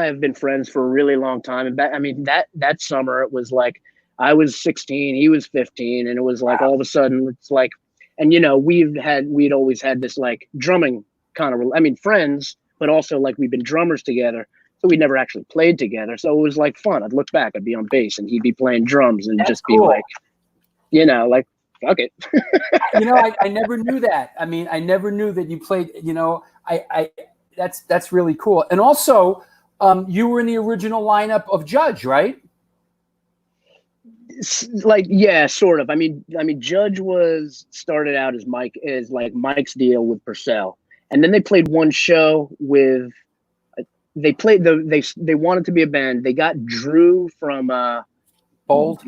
have been friends for a really long time. And I mean, that summer it was like I was 16, he was 15, and it was like all of a sudden it's like, and we'd always had this like drumming kind of, friends, but also like we've been drummers together. So we never actually played together. So it was like fun. I'd look back, I'd be on bass and he'd be playing drums, and just be like, like, fuck it. I never knew that. I mean, I never knew that you played, that's really cool. And also, you were in the original lineup of Judge, right? Like, yeah, sort of. I mean, Judge started out as Mike's deal with Purcell. And then they played one show with, they wanted to be a band. They got Drew from Bold,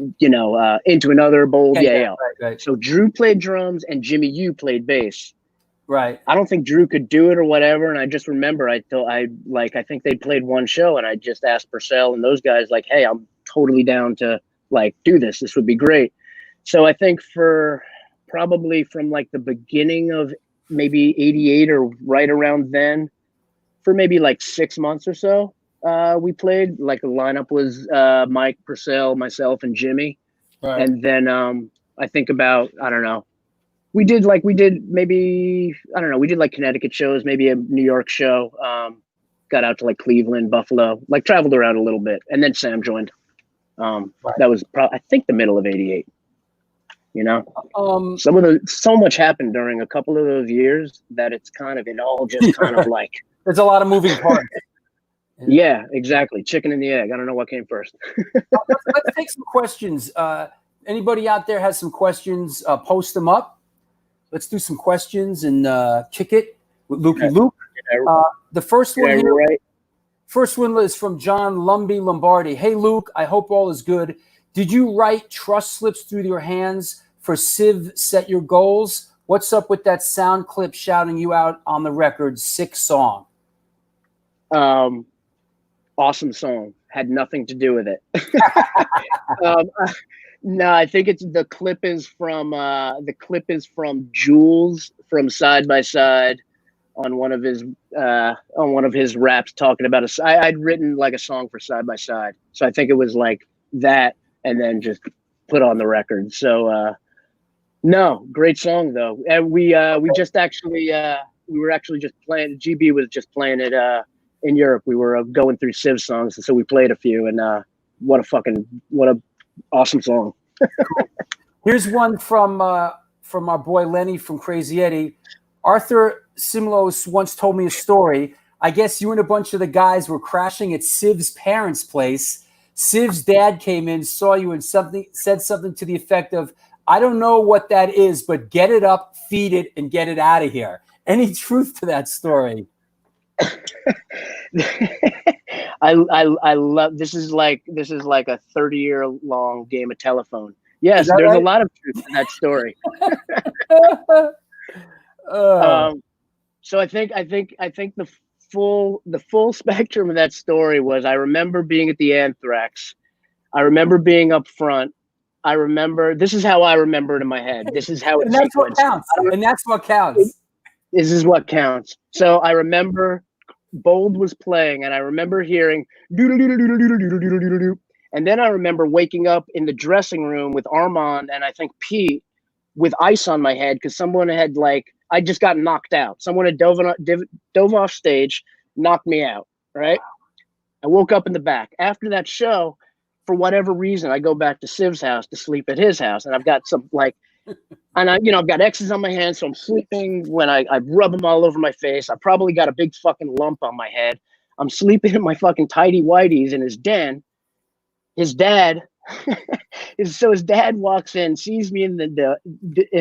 Into Another, Bold. Yeah. Right. So Drew played drums and Jimmy Yu played bass. Right. I don't think Drew could do it or whatever. And I just remember I think they played one show, and I just asked Purcell and those guys like, "Hey, I'm totally down to like do this. This would be great." So I think for probably from like the beginning of maybe 88 or right around then, for maybe like 6 months or so, we played. Like the lineup was Mike, Purcell, myself, and Jimmy. Right. And then I think about, I don't know, we did like Connecticut shows, maybe a New York show, got out to like Cleveland, Buffalo, like traveled around a little bit. And then Sam joined. That was I think the middle of 88. So much happened during a couple of those years that it all just kind of like, there's a lot of moving parts. Yeah, exactly. Chicken and the egg. I don't know what came first. Let's take some questions. Anybody out there has some questions, post them up. Let's do some questions and kick it with Lukie Luke. The first one here. Right. First one is from John Lumby Lombardi. Hey, Luke, I hope all is good. Did you write trust slips through your hands for Civ Set Your Goals? What's up with that sound clip shouting you out on the record? Sick song. Awesome song. Had nothing to do with it. No, I think the clip is from Jules from Side by Side on one of his raps talking about I'd written like a song for Side by Side, so I think it was like that, and then just put on the record. So no, great song though, and we just actually we were actually just playing. GB was just playing it in Europe. We were going through Civ songs, and so we played a few, and what a awesome song. Here's one from our boy Lenny from Crazy Eddie. Arthur Simlos once told me a story. I guess you and a bunch of the guys were crashing at Civ's parents' place. Civ's dad came in, saw you, and said something to the effect of, "I don't know what that is, but get it up, feed it, and get it out of here." Any truth to that story? I love this is like a 30-year-long game of telephone. Yes, there's right? a lot of truth to that story. So I think the full spectrum of that story was, I remember being at the Anthrax. I remember being up front. I remember, this is how I remember it in my head. This is how and that's what counts. And that's what counts. This is what counts. So I remember Bold was playing, and I remember hearing doodle-doodle-doodle-doodle-doodle-doodle-doodle. And then I remember waking up in the dressing room with Armand and I think Pete with ice on my head because someone had I just got knocked out. Someone had dove off stage, knocked me out, right? I woke up in the back. After that show, for whatever reason, I go back to Civ's house to sleep at his house, and I've got some and I've got X's on my hands, so I'm sleeping when I rub them all over my face. I probably got a big fucking lump on my head. I'm sleeping in my fucking tighty whities in his den. His dad, his dad walks in, sees me in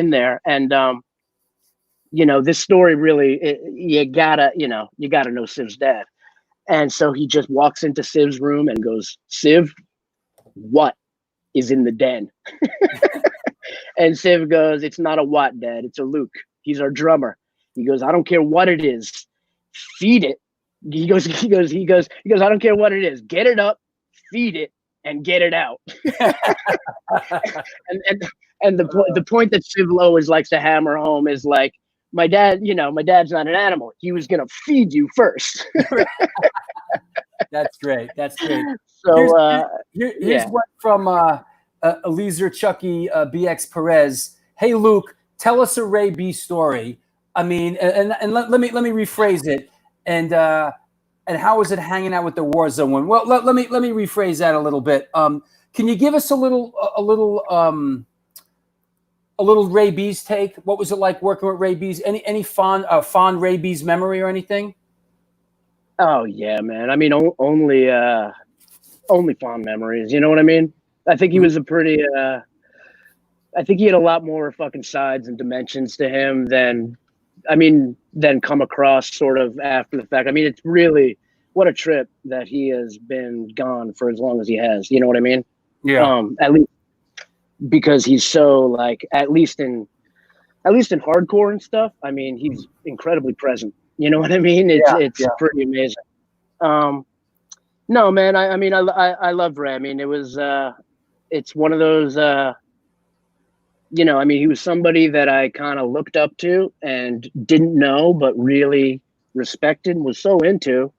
there, and this story really, you gotta know Civ's dad, and so he just walks into Civ's room and goes, "Civ, what is in the den?" And Civ goes, "It's not a what, Dad. It's a Luke. He's our drummer." He goes, "I don't care what it is. Feed it." He goes, "I don't care what it is. Get it up, feed it, and get it out." and the point that Civ always likes to hammer home is like, my dad's not an animal. He was gonna feed you first. That's great. That's great. So here's one from Elyse Chucky BX Perez. "Hey Luke, tell us a Ray B story. I mean, and let me rephrase it. And how was it hanging out with the Warzone one?" Well, let me rephrase that a little bit. Can you give us a little Ray B's take? What was it like working with Ray B's? Any fond Ray B's memory or anything? Oh yeah, man. I mean, only fond memories. You know what I mean? I think he was a pretty. I think he had a lot more fucking sides and dimensions to him than come across sort of after the fact. I mean, it's really, what a trip that he has been gone for as long as he has. You know what I mean? Yeah. At least because he's so at least in hardcore and stuff. I mean, he's incredibly present. You know what I mean? It's pretty amazing. No, man. I love Ray. I mean, it was. It's one of those. He was somebody that I kind of looked up to and didn't know, but really respected and was so into.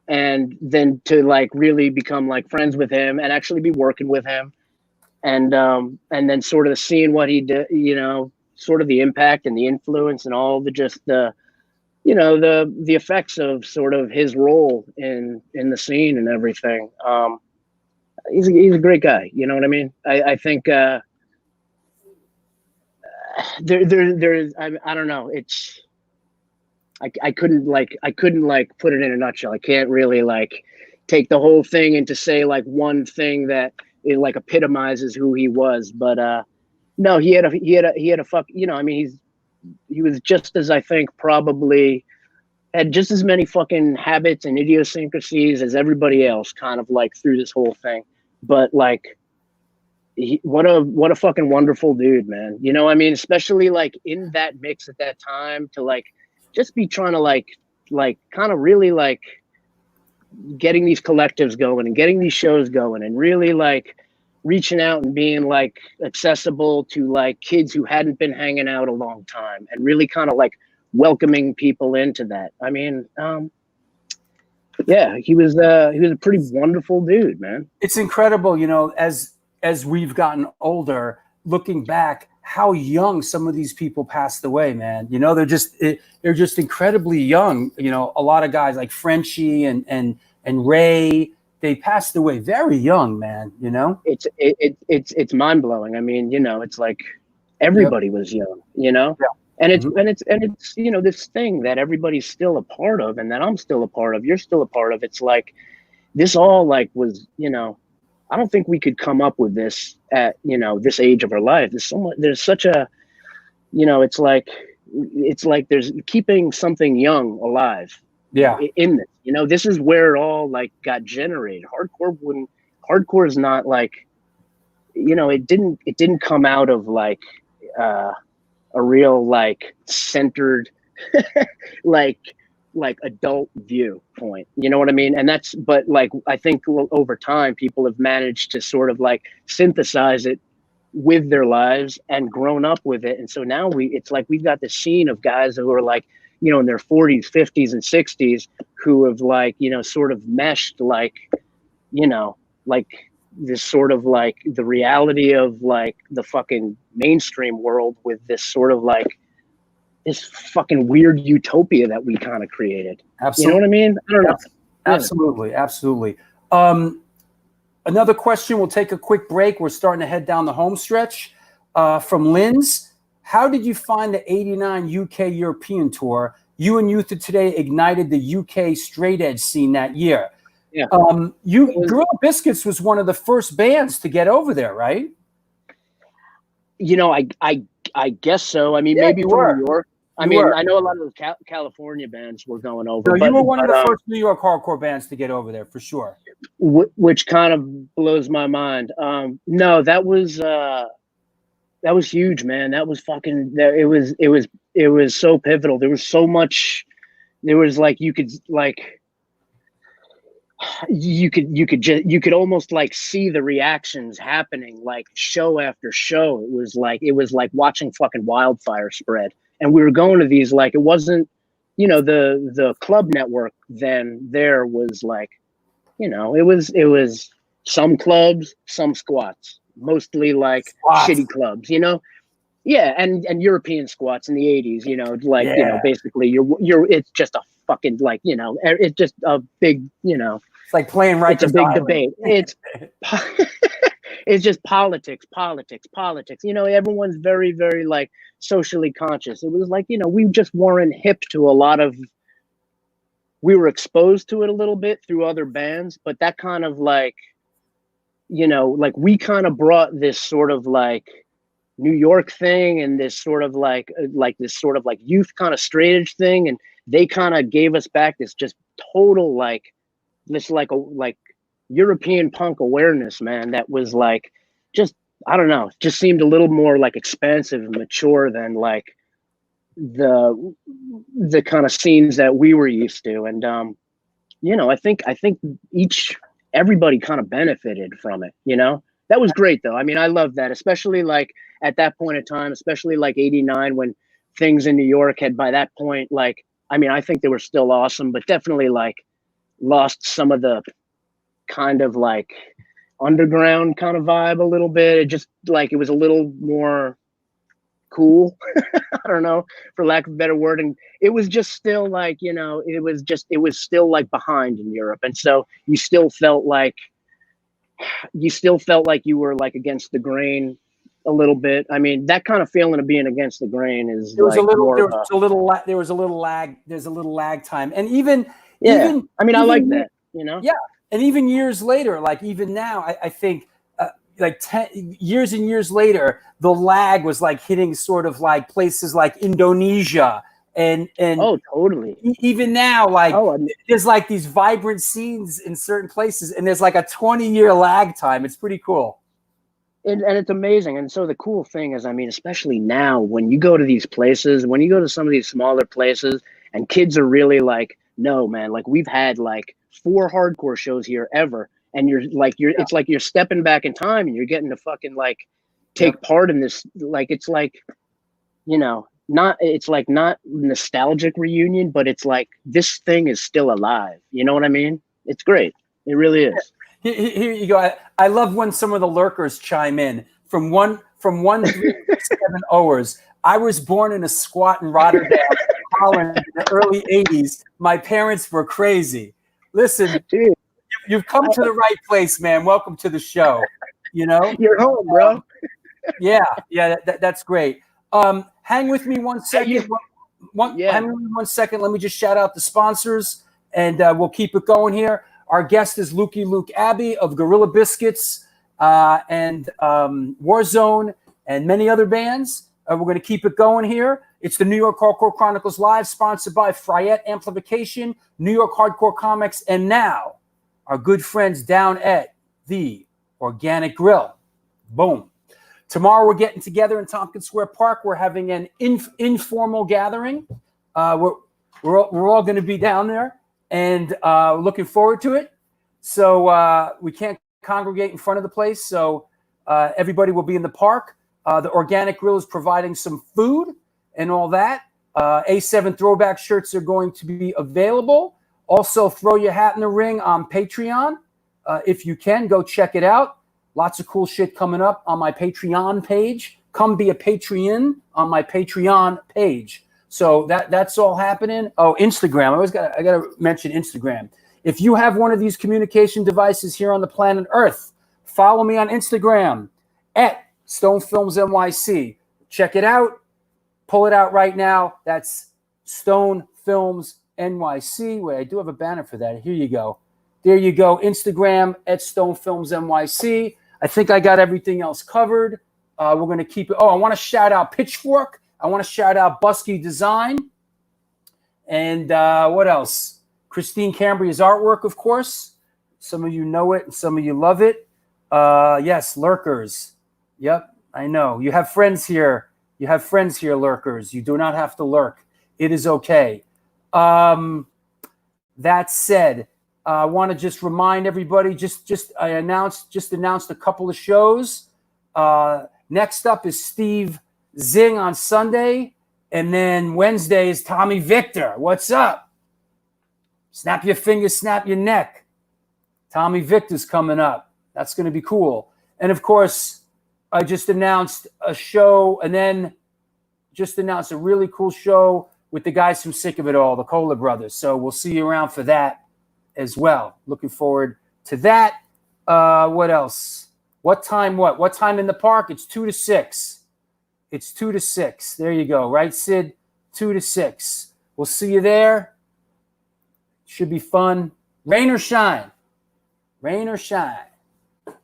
And then to really become friends with him and actually be working with him, and then sort of seeing what he did, sort of the impact and the influence and all the effects of sort of his role in the scene and everything. He's a great guy. You know what I mean? I think there's I don't know. It's I couldn't put it in a nutshell. I can't really take the whole thing and to say one thing that it epitomizes who he was. But no, he had a fuck. He was just as, I think, probably had just as many fucking habits and idiosyncrasies as everybody else, kind of through this whole thing. But what a fucking wonderful dude, man. You know what I mean? Especially in that mix at that time to just be trying to kind of really getting these collectives going and getting these shows going and really reaching out and being like accessible to like kids who hadn't been hanging out a long time, and really kind of like welcoming people into that. I mean, yeah, he was a pretty wonderful dude, man. It's incredible, you know, as we've gotten older, looking back, how young some of these people passed away, man. You know, they're just incredibly young. You know, a lot of guys like Frenchie and Ray, they passed away very young, man. You know, it's mind blowing. I mean, you know, it's like everybody was young, you know, and it's you know, this thing that everybody's still a part of, and that I'm still a part of. You're still a part of. It's like this all like was, you know, I don't think we could come up with this at, you know, this age of our life. There's such a, you know, it's like there's keeping something young alive. Yeah. In this, you know, this is where it all like got generated. Hardcore is not like, you know, it didn't come out of like a real like centered like adult viewpoint, you know what I mean? And that's, but like I think over time people have managed to sort of like synthesize it with their lives and grown up with it. And so now it's like we've got this scene of guys who are like, you know, in their 40s, 50s, and 60s who have like, you know, sort of meshed like, you know, like this sort of like the reality of like the fucking mainstream world with this sort of like this fucking weird utopia that we kind of created. Absolutely. You know what I mean? I don't know. Absolutely. Absolutely. Another question. We'll take a quick break. We're starting to head down the home stretch. From Lynn's, how did you find the 89 UK European tour? You and Youth of Today ignited the UK straight edge scene that year. Yeah. Gorilla Biscuits was one of the first bands to get over there, right? You know, I guess so. I mean, Yeah, maybe you from were. New York. I You mean, were. I know a lot of the California bands were going over. No, you were one of the but, first New York hardcore bands to get over there, for sure. which kind of blows my mind. No, that was huge, man. That was fucking. It was so pivotal. There was so much. There was like you could almost like see the reactions happening like show after show. It was like watching fucking wildfire spread. And we were going to these, like, it wasn't, you know, the club network then there was like, you know, it was some clubs, some squats, mostly like shitty clubs, you know? Yeah. And European squats in the 80s, you know, like, you know, basically it's just a fucking like, you know, it's just a big, you know, it's like playing right. It's a big debate. It's just politics. You know, everyone's very, very like socially conscious. It was like, you know, we just weren't hip to a lot of. We were exposed to it a little bit through other bands, but that kind of like, you know, like we kind of brought this sort of like New York thing and this sort of like this sort of like youth kind of straight edge thing, and they kind of gave us back this just total like. This like European punk awareness, man, that was like just, I don't know, just seemed a little more like expansive and mature than like the kind of scenes that we were used to. And you know, I think everybody kind of benefited from it, you know. That was great though. I mean, I love that, especially like at that point in time, especially like 89 when things in New York had by that point, like, I mean, I think they were still awesome, but definitely like lost some of the kind of like underground kind of vibe a little bit. It just like, it was a little more cool. I don't know, for lack of a better word. And it was just still like, you know, it was still like behind in Europe. And so you still felt like you were like against the grain a little bit. I mean, that kind of feeling of being against the grain is there was a little lag time. And even I mean, I like that, you know? Yeah. And even years later, like even now, I think like 10 years and years later, the lag was like hitting sort of like places like Indonesia and oh, totally. Even now, like there's like these vibrant scenes in certain places and there's like a 20-year lag time. It's pretty cool. And it's amazing. And so the cool thing is, I mean, especially now when you go to these places, when you go to some of these smaller places and kids are really like, no, man, like we've had like 4 hardcore shows here ever. and it's like you're stepping back in time and you're getting to fucking like take part in this. Like it's like, not nostalgic reunion, but it's like this thing is still alive. You know what I mean? It's great. It really is. Here you go. I love when some of the lurkers chime in from 137 hours. I was born in a squat in Rotterdam, Holland, in the early '80s. My parents were crazy. Listen, dude, you've come to the right place, man. Welcome to the show. You're home, bro. Yeah, that's great. Hang with me 1 second. Hang with me 1 second. Let me just shout out the sponsors, and we'll keep it going here. Our guest is Luke Abbey of Gorilla Biscuits and Warzone and many other bands. We're going to keep it going here. It's the New York Hardcore Chronicles Live, sponsored by Fryette Amplification, New York Hardcore Comics, and now our good friends down at the Organic Grill. Boom. Tomorrow we're getting together in Tompkins Square Park. We're having an informal gathering. We're all going to be down there and looking forward to it. So we can't congregate in front of the place. So everybody will be in the park. The Organic Grill is providing some food and all that. A7 throwback shirts are going to be available. Also, throw your hat in the ring on Patreon. If you can, go check it out. Lots of cool shit coming up on my Patreon page. Come be a Patreon on my Patreon page. So that's all happening. Oh, Instagram. I gotta mention Instagram. If you have one of these communication devices here on the planet Earth, follow me on Instagram at Stone Films NYC. Check it out. Pull it out right now. That's Stone Films NYC. Wait, I do have a banner for that. Here you go. There you go. Instagram at Stone Films NYC. I think I got everything else covered. We're going to keep it. Oh, I want to shout out Pitchfork. I want to shout out Busky Design. And what else? Christine Cambria's artwork, of course. Some of you know it and some of you love it. Yes, lurkers. Yep, I know. You have friends here. Lurkers. You do not have to lurk. It is okay. That said, I want to just remind everybody, I announced a couple of shows. Next up is Steve Zing on Sunday. And then Wednesday is Tommy Victor. What's up? Snap your fingers, snap your neck. Tommy Victor's coming up. That's going to be cool. And of course, I just announced a show and then just announced a really cool show with the guys from Sick of It All, the Kohler brothers. So we'll see you around for that as well. Looking forward to that. What else? What time in the park? It's 2 to 6. It's 2 to 6. There you go. Right, Sid? 2 to 6. We'll see you there. Should be fun. Rain or shine. Rain or shine.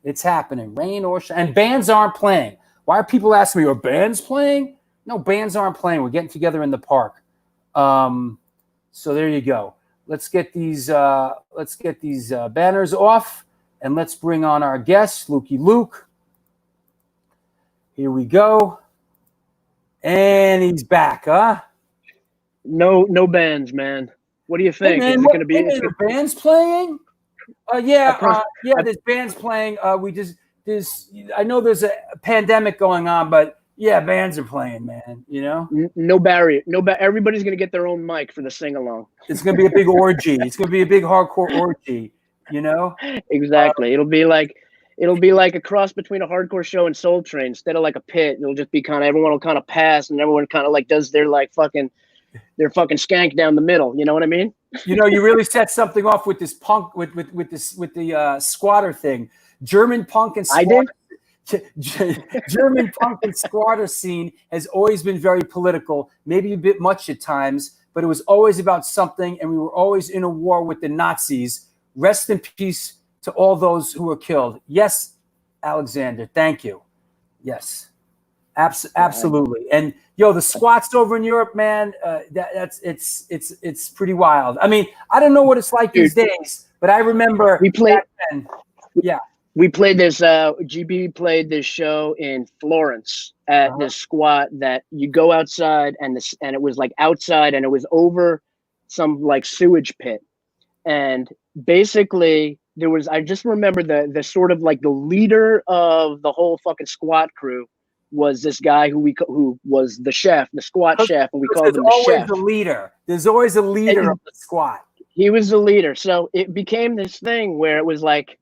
It's happening. Rain or shine. And bands aren't playing. Why are people asking me, are bands playing? No, bands aren't playing. We're getting together in the park. So there you go. Let's get these banners off, and let's bring on our guest, Luke. Here we go. And he's back, huh? No bands, man. What do you think? Hey man, is it going to be? Are bands playing? There's bands playing. I know there's a pandemic going on, but yeah, bands are playing, man. You know, no barrier. Everybody's going to get their own mic for the sing along. It's going to be a big orgy. It's going to be a big hardcore orgy. You know, exactly. It'll be like a cross between a hardcore show and Soul Train. Instead of like a pit, it'll just be kind of everyone will kind of pass, and everyone kind of like does their fucking skank down the middle. You know what I mean? You know, you really set something off with this punk with the squatter thing. German punk and squatter. German punk and squatter scene has always been very political, maybe a bit much at times, but it was always about something, and we were always in a war with the Nazis. Rest in peace to all those who were killed. Yes, Alexander, thank you. Yes, absolutely. And the squats over in Europe, man, it's pretty wild. I mean, I don't know what it's like these days, but I remember we played. Yeah. We played this. GB played this show in Florence at this squat that you go outside and it was like outside and it was over some like sewage pit, and basically I just remember the sort of like the leader of the whole fucking squat crew was this guy who was the chef, the squat chef, and we called him the chef. There's always a leader. There's always a leader of the squat. He was the leader. So it became this thing where it was like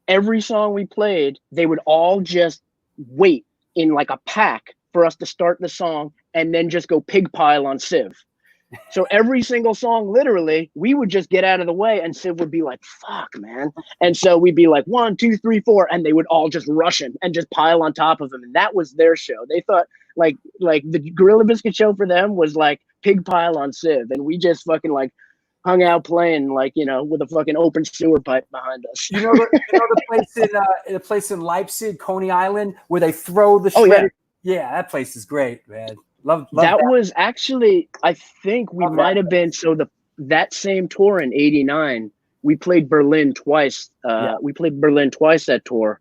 every song we played, they would all just wait in like a pack for us to start the song and then just go pig pile on Civ. So every single song, literally, we would just get out of the way and Civ would be like, fuck, man. And so we'd be like 1, 2, 3, 4, and they would all just rush him and just pile on top of him. And that was their show. They thought like the Gorilla Biscuit show for them was like pig pile on Civ. And we just fucking like hung out playing like, you know, with a fucking open sewer pipe behind us. You know the place in Leipzig, Coney Island, where they throw the shredded. Yeah, that place is great, man. Love that. Was actually, I think we might have been, so that same tour in '89, we played Berlin twice. We played Berlin twice that tour.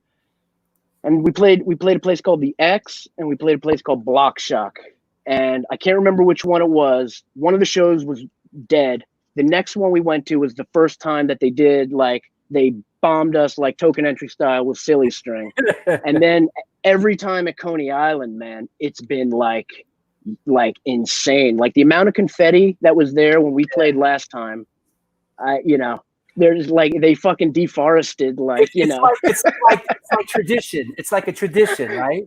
And we played a place called the X and we played a place called Block Shock. And I can't remember which one it was. One of the shows was dead. The next one we went to was the first time that they did, like, they bombed us like Token Entry style with Silly String. And then every time at Coney Island, man, it's been like insane. Like the amount of confetti that was there when we played last time, there's like, they fucking deforested, like, it's like tradition. It's like a tradition, right?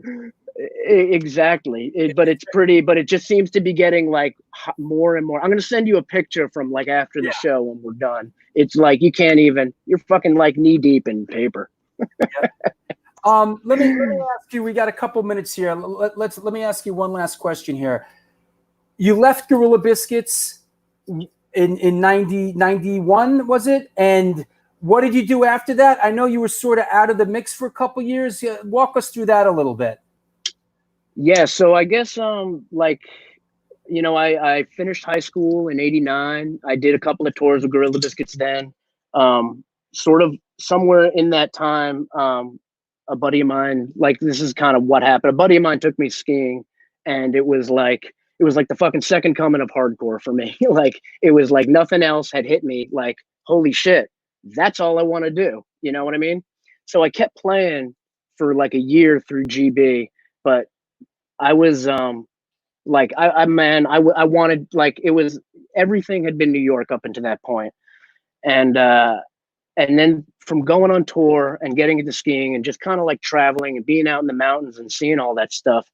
Exactly. But it just seems to be getting like more and more. I'm going to send you a picture from like after the show when we're done. It's like, you're fucking like knee deep in paper. Let me ask you, we got a couple minutes here. Let me ask you one last question here. You left Gorilla Biscuits in 91, was it? And what did you do after that? I know you were sort of out of the mix for a couple years. Walk us through that a little bit. Yeah, so I guess I finished high school in '89. I did a couple of tours with Gorilla Biscuits then. Sort of somewhere in that time, a buddy of mine, like, this is kind of what happened. A buddy of mine took me skiing, and it was like the fucking second coming of hardcore for me. Like, it was like nothing else had hit me. Like, holy shit, that's all I want to do. You know what I mean? So I kept playing for like a year through GB, but I was I wanted, like, it was, everything had been New York up until that point. And then from going on tour and getting into skiing and just kind of like traveling and being out in the mountains and seeing all that stuff,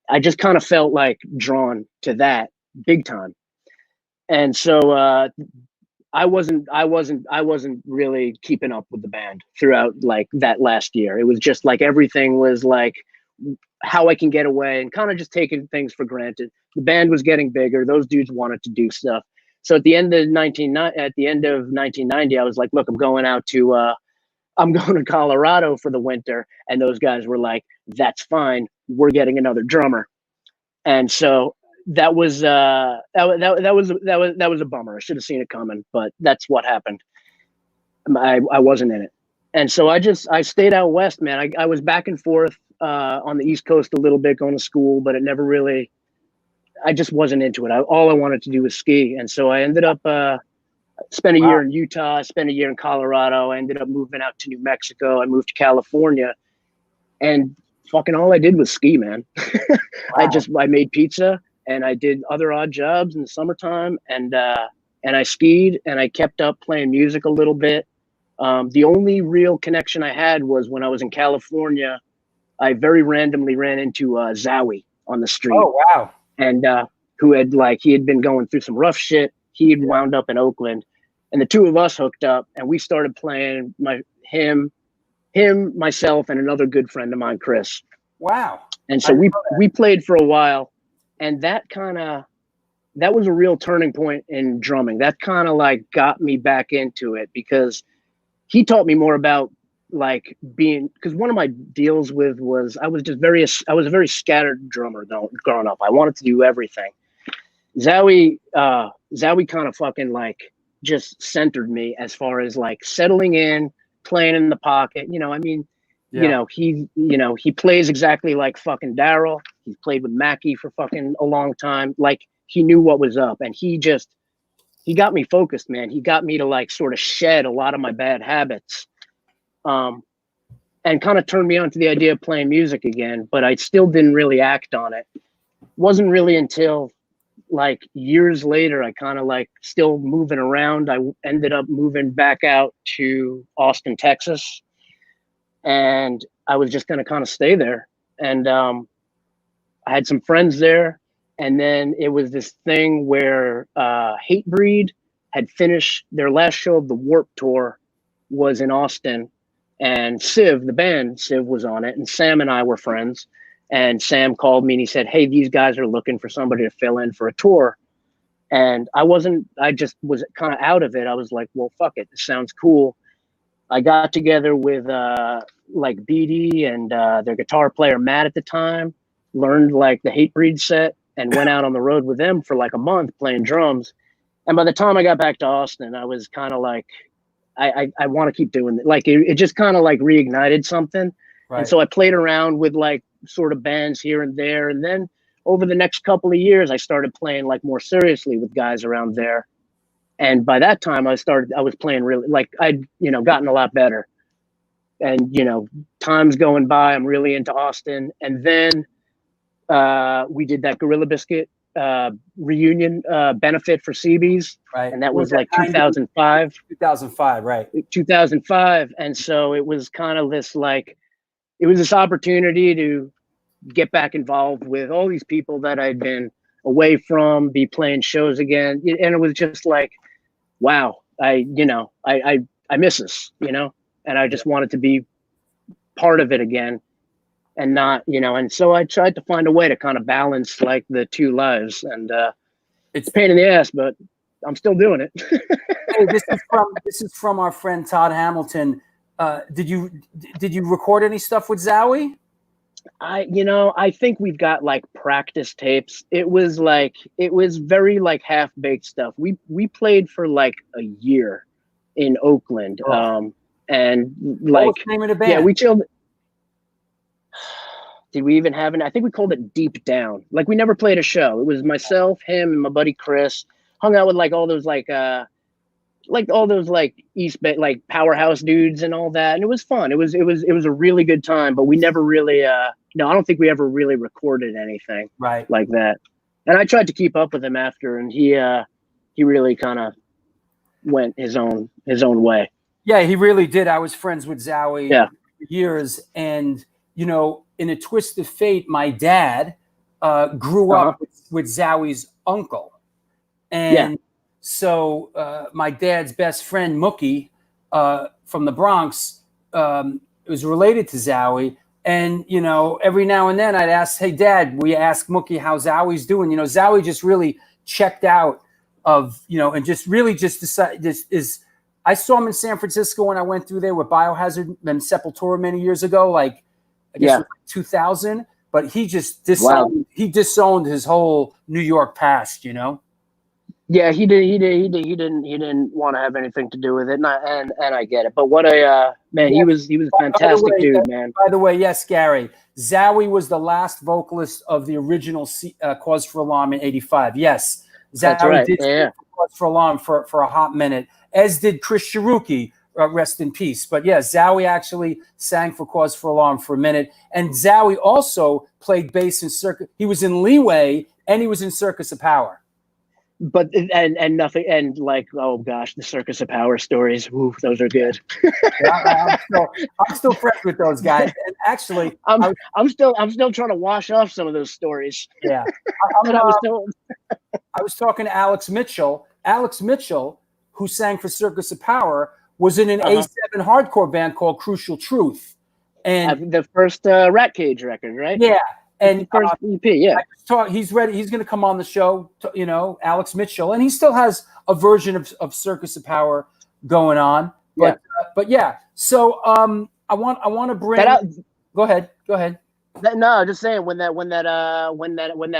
I just kind of felt like drawn to that big time. And so I wasn't really keeping up with the band throughout like that last year. It was just like everything was like how I can get away and kind of just taking things for granted. The band was getting bigger. Those dudes wanted to do stuff. So at the end of 1990, I was like, look, I'm going to Colorado for the winter. And those guys were like, that's fine. We're getting another drummer. And so that was a bummer. I should have seen it coming, but that's what happened. I wasn't in it. And so I stayed out west, man. I was back and forth on the East Coast a little bit going to school, but it never really, I just wasn't into it. All I wanted to do was ski. And so I ended up, spent a year in Utah, I spent a year in Colorado. I ended up moving out to New Mexico. I moved to California, and fucking all I did was ski, man. I made pizza and I did other odd jobs in the summertime, and I skied and I kept up playing music a little bit. The only real connection I had was when I was in California, I very randomly ran into Zowie on the street. Oh, wow. And he had been going through some rough shit. He had wound up in Oakland, and the two of us hooked up and we started playing, him, myself, and another good friend of mine, Chris. Wow. And so we played for a while, and that was a real turning point in drumming. That kind of like got me back into it, because he taught me more about like because one of my deals was I was a very scattered drummer growing up. I wanted to do everything. Zowie kind of fucking like just centered me as far as like settling in, playing in the pocket. He plays exactly like fucking Daryl. He's played with Mackie for fucking a long time. Like, he knew what was up, and he just he got me focused, man. He got me to like sort of shed a lot of my bad habits, and kind of turned me on to the idea of playing music again. But I still didn't really act on it. Wasn't really until like years later, I kind of like still moving around. I ended up moving back out to Austin, Texas, and I was just going to kind of stay there. And I had some friends there. And then it was this thing where Hatebreed had finished their last show of the Warp Tour was in Austin, and Civ, the band Civ, was on it, and Sam and I were friends. And Sam called me and he said, "Hey, these guys are looking for somebody to fill in for a tour." And I just was kind of out of it. I was like, well, fuck it. This sounds cool. I got together with like BD and their guitar player Matt at the time, learned like the Hatebreed set, and went out on the road with them for like a month playing drums. And by the time I got back to Austin, I was kind of like, I want to keep doing it. Like it just kind of like reignited something. Right. And so I played around with like sort of bands here and there. And then over the next couple of years, I started playing like more seriously with guys around there. And by that time I was playing really, like I'd, gotten a lot better. And, time's going by, I'm really into Austin. And then we did that Gorilla Biscuit reunion benefit for CB's, right? And that was like 2005. 2005, right? 2005, and so it was kind of this like, it was this opportunity to get back involved with all these people that I'd been away from, be playing shows again, and it was just like, wow, I miss this, and I just wanted to be part of it again. And not, and so I tried to find a way to kind of balance like the two lives, and it's a pain in the ass, but I'm still doing it. Hey, this is from our friend Todd Hamilton. Did you record any stuff with Zowie? I think we've got like practice tapes. It was very like half-baked stuff. We played for like a year in Oakland. And like, what's the name of the band? Yeah, we chilled. Did we even have it? I think we called it Deep Down. Like we never played a show. It was myself, him, and my buddy Chris. Hung out with like all those East Bay, like powerhouse dudes and all that, and it was fun. It was a really good time. But we never really, I don't think we ever really recorded anything right like that. And I tried to keep up with him after, and he really kind of went his own way. Yeah, he really did. I was friends with Zowie for years, and in a twist of fate, my dad grew up with Zowie's uncle. And so my dad's best friend, Mookie, from the Bronx, was related to Zowie. And, every now and then I'd ask, "Hey, Dad, will you ask Mookie how Zowie's doing?" Zowie just really checked out of, and just really just decided this is, I saw him in San Francisco when I went through there with Biohazard and Sepultura many years ago, like, I guess it was 2000, but he just disowned his whole New York past, Yeah, he didn't want to have anything to do with it, and I get it. But what a man, he was a fantastic dude, man. By the way, yes, Gary, Zowie was the last vocalist of the original Cause for Alarm in '85. Yes, Zowie did Cause for Alarm for a hot minute, as did Chris Cherokee. Rest in peace. But yeah, Zowie actually sang for Cause for Alarm for a minute. And Zowie also played bass in Circus. He was in Leeway and he was in Circus of Power. But and nothing, and like, oh gosh, the Circus of Power stories. Ooh, those are good. I'm still friends with those guys. And actually, I'm still trying to wash off some of those stories. Yeah. I was talking to Alex Mitchell. Alex Mitchell, who sang for Circus of Power, was in an A7 hardcore band called Crucial Truth, and the first Rat Cage record, right? Yeah, and first EP, yeah. He's ready. He's going to come on the show. Alex Mitchell, and he still has a version of Circus of Power going on. But yeah. So I want to bring. Go ahead. No, just saying when that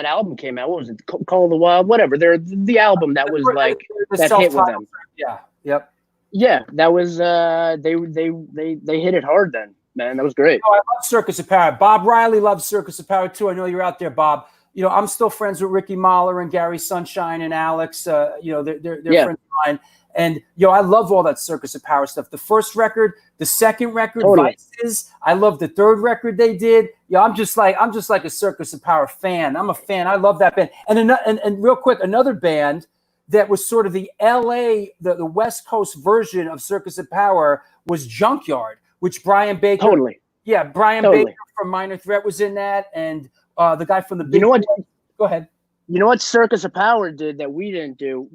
album came out, what was it? Call of the Wild, whatever. The album that was like that hit with them. Yeah. Yep. Yeah, that was they hit it hard then, man. That was great. I love Circus of Power. Bob Riley loves Circus of Power too. I know you're out there, Bob. you know, I'm still friends with Ricky Mahler and Gary Sunshine and Alex. You know, they're friends of mine. And yo, I love all that Circus of Power stuff. The first record, the second record, Totally. Vices. I love the third record they did. Yeah, I'm just like a Circus of Power fan. I'm a fan. I love that band. And real quick, another band that was sort of the LA, the West Coast version of Circus of Power was Junkyard, which Brian Baker. Totally. Yeah, Brian Totally. Baker from Minor Threat was in that, and the guy from the. You know what? Go ahead. You know what Circus of Power did that we didn't do?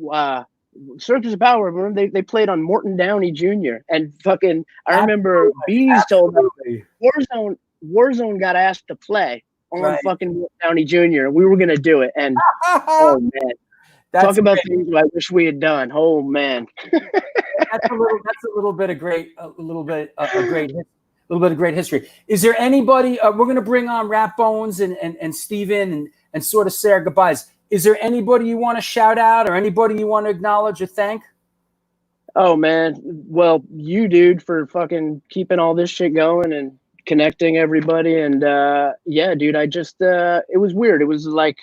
Circus of Power, remember they played on Morton Downey Jr. and fucking. I remember Bees told me Warzone got asked to play on fucking Morton Downey Jr. We were gonna do it, and oh man, talk about things I wish we had done. Oh man, that's a little bit of great history. Is there anybody? We're going to bring on Rap Bones and Steven and sort of say our goodbyes. Is there anybody you want to shout out or anybody you want to acknowledge or thank? Oh man, well, you dude for fucking keeping all this shit going and connecting everybody, and yeah, dude, I just it was weird. It was like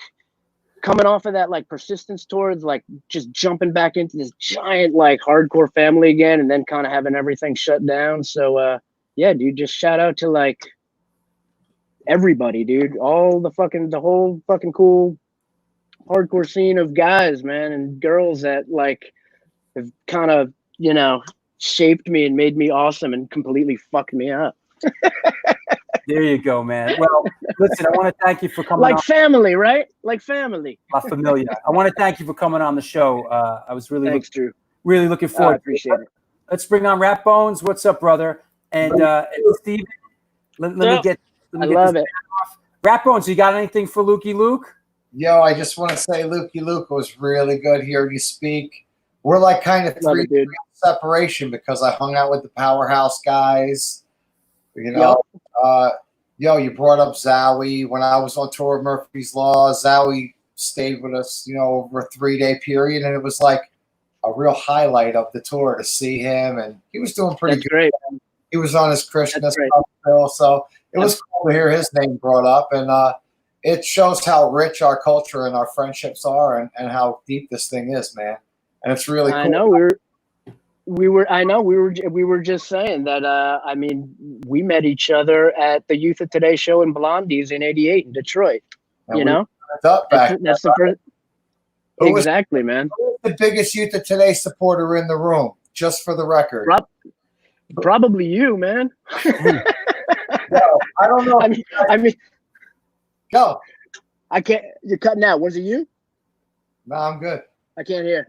coming off of that like Persistence tour, like just jumping back into this giant like hardcore family again, and then kind of having everything shut down. So yeah, dude, just shout out to like everybody, dude, the whole fucking cool hardcore scene of guys, man, and girls that like have kind of, you know, shaped me and made me awesome and completely fucked me up. There you go, man. Well, listen, I want to thank you for coming like on. family, right? Like family. La Familia. I want to thank you for coming on the show. I was really really looking forward. I appreciate it. Let's bring on Rap Bones. What's up, brother? And Steven, let me get I love it. Off. Rap Bones, you got anything for Lukie Luke? Yo, I just want to say Lukie Luke was really good hearing you speak. We're like kind of three degrees separation because I hung out with the Powerhouse guys. You know, yo, you brought up Zowie. When I was on tour of Murphy's Law, Zowie stayed with us, you know, over a 3-day period, and it was like a real highlight of the tour to see him, and he was doing pretty good. Great. He was on his Christmas bill, so it was cool to hear his name brought up, and it shows how rich our culture and our friendships are, and how deep this thing is, man. And it's really cool. I know we were just saying that. I mean, we met each other at the Youth of Today show in Blondies in '88 in Detroit. And you know, that's the first. Exactly, man. Who was the biggest Youth of Today supporter in the room? Just for the record. Probably you, man. No, I don't know. I mean, go. I can't. You're cutting out. Was it you? No, I'm good. I can't hear.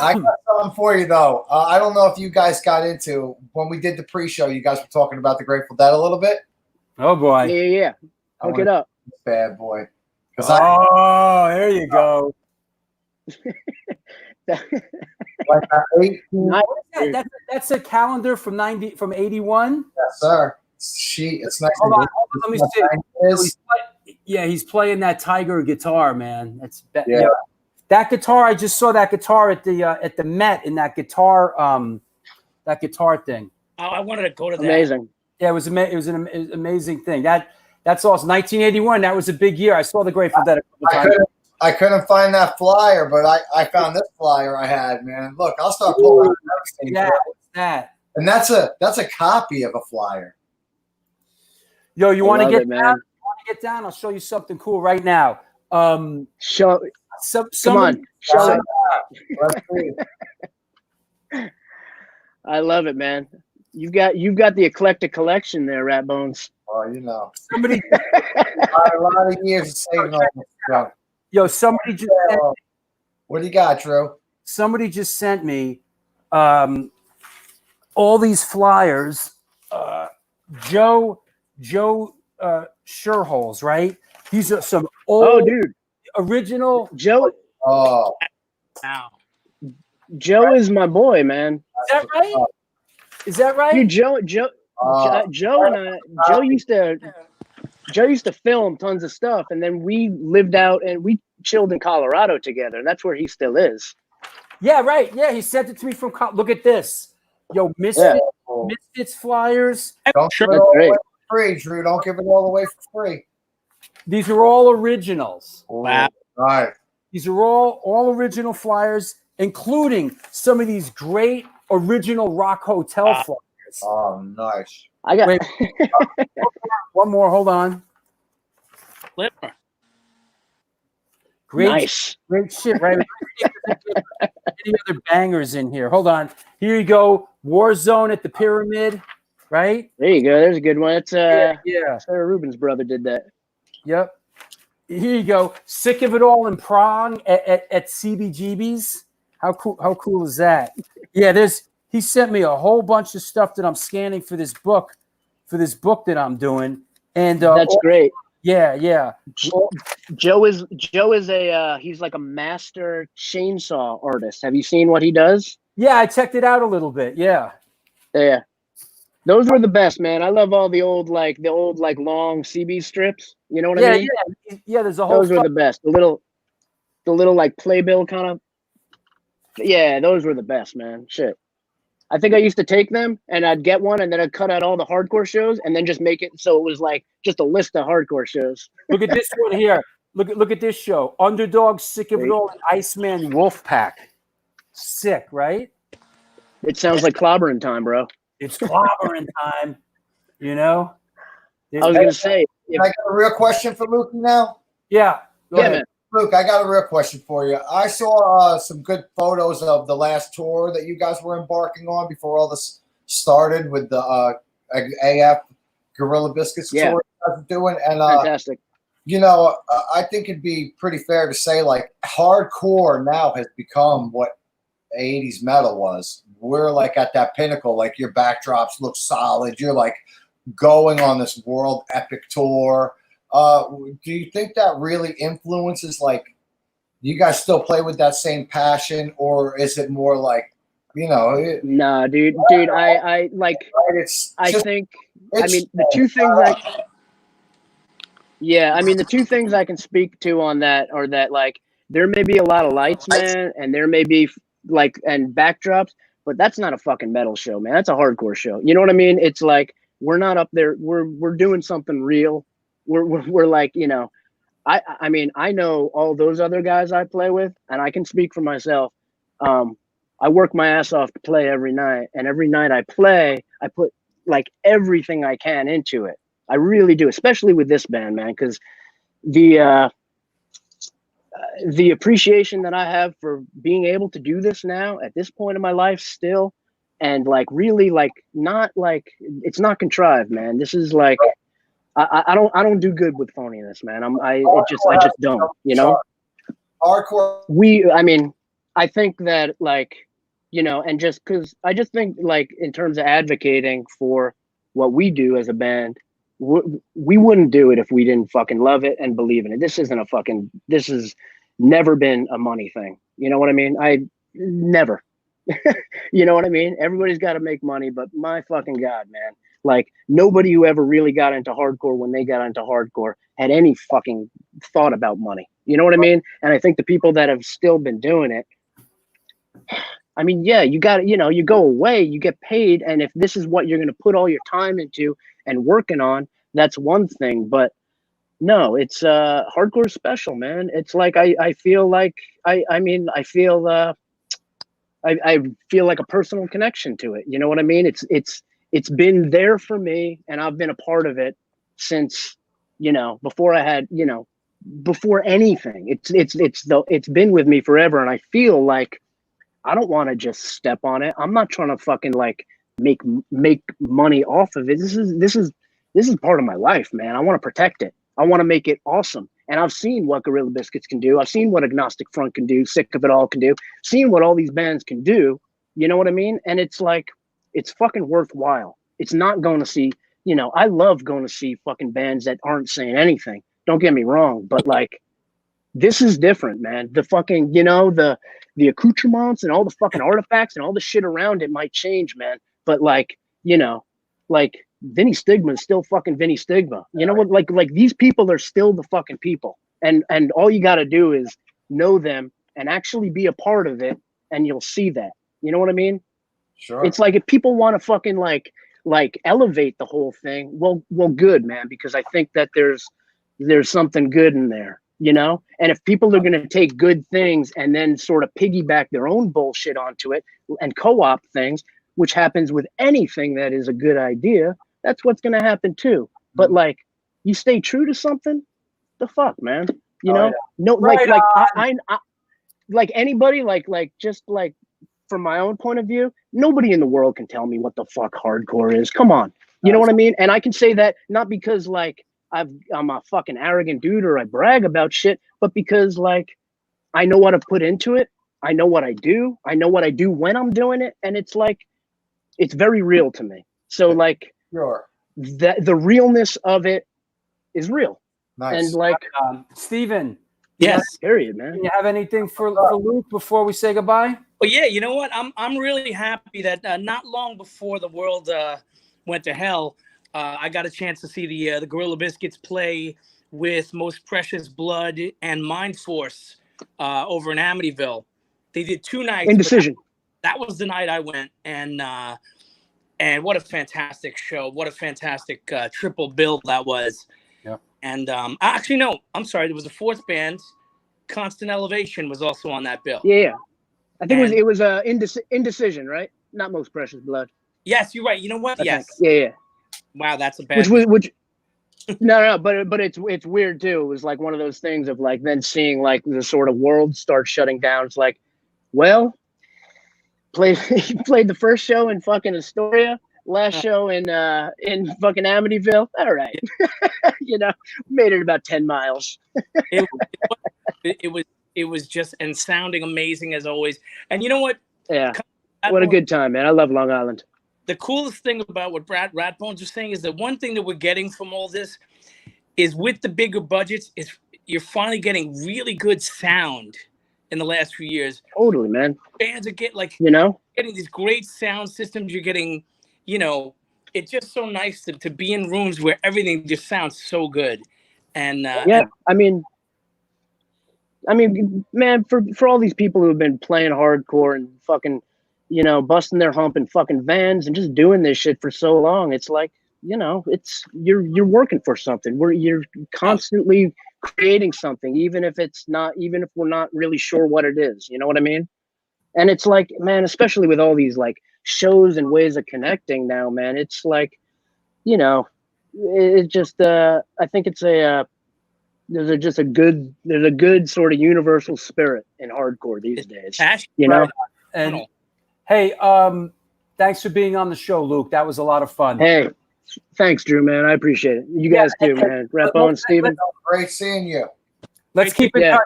I got something for you though. I don't know if you guys got into when we did the pre-show. You guys were talking about the Grateful Dead a little bit. Oh boy. Yeah. Hook it up. Bad boy. There you go. That's a calendar from 81. Yes, sir. It's next. Hold on, let me see. He's playing that Tiger guitar, man. Yeah. That guitar, I just saw that guitar at the Met in that guitar thing. Oh, I wanted to go to that. Amazing. Yeah, it was an amazing thing. That's awesome. 1981. That was a big year. I saw the Grateful Dead a couple times. I couldn't find that flyer, but I found this flyer I had, man. Look, I'll start pulling out everything. Yeah, what's that? And that's a copy of a flyer. Yo, you want to get down? You want to get down? I'll show you something cool right now. Show it. I love it, man. You've got the eclectic collection there, Rat Bones. Oh, you know. Somebody a lot of years of saving all this stuff. Yo, somebody just sent me, what do you got, Drew? Somebody just sent me all these flyers. Joe Sherholes, right? These are some old original Joe. Oh, wow. Joe is my boy, man. Is that right? Is that right? Dude, Joe used to film tons of stuff, and then we lived out and we chilled in Colorado together. And that's where he still is. Yeah, right. Yeah, he sent it to me from. Look at this, yo, Misfits flyers. Don't give it all away for free, Drew. Don't give it all away for free. These are all originals. Wow. All right. These are all original flyers, including some of these great original Rock Hotel flyers. Oh, nice. I got Wait, one more. Hold on. Flipper. Great, nice. great shit, right? Any other bangers in here? Hold on. Here you go. Warzone at the Pyramid, right? There you go. There's a good one. It's Yeah. Sarah Rubin's brother did that. Yep. Here you go. Sick of it all in Prague at CBGB's. How cool is that? Yeah, he sent me a whole bunch of stuff that I'm scanning for this book that I'm doing. And That's great. Yeah. Joe is he's like a master chainsaw artist. Have you seen what he does? Yeah, I checked it out a little bit. Yeah. Yeah. Those were the best, man. I love all the old long CB strips. You know what I mean? Yeah. There's a whole. Those were the best. The little like playbill kind of. Yeah, those were the best, man. Shit. I think I used to take them and I'd get one and then I'd cut out all the hardcore shows and then just make it so it was like just a list of hardcore shows. Look at this one here. Look at this show. Underdog, Sick of It All, and Iceman Wolfpack. Sick, right? It sounds like clobbering time, bro. It's clobbering time. You know? I was gonna say. I got a real question for Luke now. Yeah. Go ahead. Man. Luke, I got a real question for you. I saw some good photos of the last tour that you guys were embarking on before all this started with the AF Gorilla Biscuits tour you guys were doing. And fantastic. You know, I think it'd be pretty fair to say like hardcore now has become what 80s metal was. We're like at that pinnacle, like your backdrops look solid. You're like going on this world epic tour. Do you think that really influences, like, you guys still play with that same passion, or is it more like, you know? Nah, dude, I like. I think. I mean, the two things I can speak to on that are that like there may be a lot of lights, man, and there may be like and backdrops, but that's not a fucking metal show, man. That's a hardcore show. You know what I mean? It's like we're not up there. We're doing something real. We're like, you know, I mean, I know all those other guys I play with, and I can speak for myself. I work my ass off to play every night, and every night I play, I put like everything I can into it. I really do, especially with this band, man, because the appreciation that I have for being able to do this now at this point in my life still, and like really like not like it's not contrived, man. This is like. I don't do good with phoniness, man. I just don't, you know. Hardcore. I think that like, you know, and just because I just think like in terms of advocating for what we do as a band, we wouldn't do it if we didn't fucking love it and believe in it. This has never been a money thing. You know what I mean? I never. You know what I mean? Everybody's got to make money, but my fucking God, man. Like nobody who ever really got into hardcore when they got into hardcore had any fucking thought about money. You know what I mean? And I think the people that have still been doing it, I mean, yeah, you got, you know, you go away, you get paid. And if this is what you're going to put all your time into and working on, that's one thing. But no, it's hardcore special, man. It's like, I feel like, I feel like a personal connection to it. You know what I mean? It's been there for me, and I've been a part of it since, you know, before I had, you know, before anything. It's been with me forever, and I feel like I don't want to just step on it. I'm not trying to fucking like make money off of it. This is part of my life, man. I want to protect it. I want to make it awesome. And I've seen what Gorilla Biscuits can do. I've seen what Agnostic Front can do. Sick of It All can do. Seen what all these bands can do. You know what I mean? And it's like. It's fucking worthwhile. It's not going to see, you know, I love going to see fucking bands that aren't saying anything. Don't get me wrong, but like, this is different, man. The fucking, you know, the accoutrements and all the fucking artifacts and all the shit around it might change, man. But like, you know, like Vinny Stigma is still fucking Vinny Stigma. You know what? Like these people are still the fucking people. And all you got to do is know them and actually be a part of it. And you'll see that. You know what I mean? Sure. It's like if people want to fucking like elevate the whole thing, well, good, man, because I think that there's there's something good in there, you know? And if people are going to take good things and then sort of piggyback their own bullshit onto it and co-opt things, which happens with anything that is a good idea, that's what's going to happen too. But like, you stay true to something, the fuck, man, you know? No, Right I like anybody, just like from my own point of view, nobody in the world can tell me what the fuck hardcore is. Come on. You know what I mean? And I can say that not because like I'm a fucking arrogant dude or I brag about shit, but because like I know what to put into it. I know what I do. I know what I do when I'm doing it. And it's like, it's very real to me. So like the realness of it is real. Nice. And like, Steven. Yes. Period, man. Do you have anything for Luke before we say goodbye? Well, yeah, you know what? I'm really happy that not long before the world went to hell, I got a chance to see the Gorilla Biscuits play with Most Precious Blood and Mind Force over in Amityville. They did 2 nights. Indecision. That was the night I went, and what a fantastic show! What a fantastic triple bill that was. Yeah. And actually, no, I'm sorry. There was a 4th band. Constant Elevation was also on that bill. Yeah. I think it was Indecision, right? Not Most Precious Blood. Yes, you're right. You know what? I yes. think. Yeah. Wow, that's a bad. No, but it's weird too. It was like one of those things of like then seeing like the sort of world start shutting down. It's like, well, played the first show in fucking Astoria, last show in fucking Amityville. All right, you know, made it about 10 miles. It was just and sounding amazing as always. And you know what? Yeah, what a good time, man. I love Long Island. The coolest thing about what Ratbones was saying is that one thing that we're getting from all this is with the bigger budgets is you're finally getting really good sound in the last few years. Totally, man. Bands are getting these great sound systems. You're getting, you know, it's just so nice to be in rooms where everything just sounds so good. And I mean, man, for all these people who have been playing hardcore and fucking, you know, busting their hump in fucking vans and just doing this shit for so long, it's like, you know, it's you're working for something. You're constantly creating something, even if we're not really sure what it is. You know what I mean? And it's like, man, especially with all these like shows and ways of connecting now, man, it's like, you know, it just I think it's there's a good sort of universal spirit in hardcore these days. You know? And hey, thanks for being on the show, Luke. That was a lot of fun. Hey, thanks, Drew, man. I appreciate it. You guys too, man. Rappo and Steven. Great seeing you. Let's keep in touch.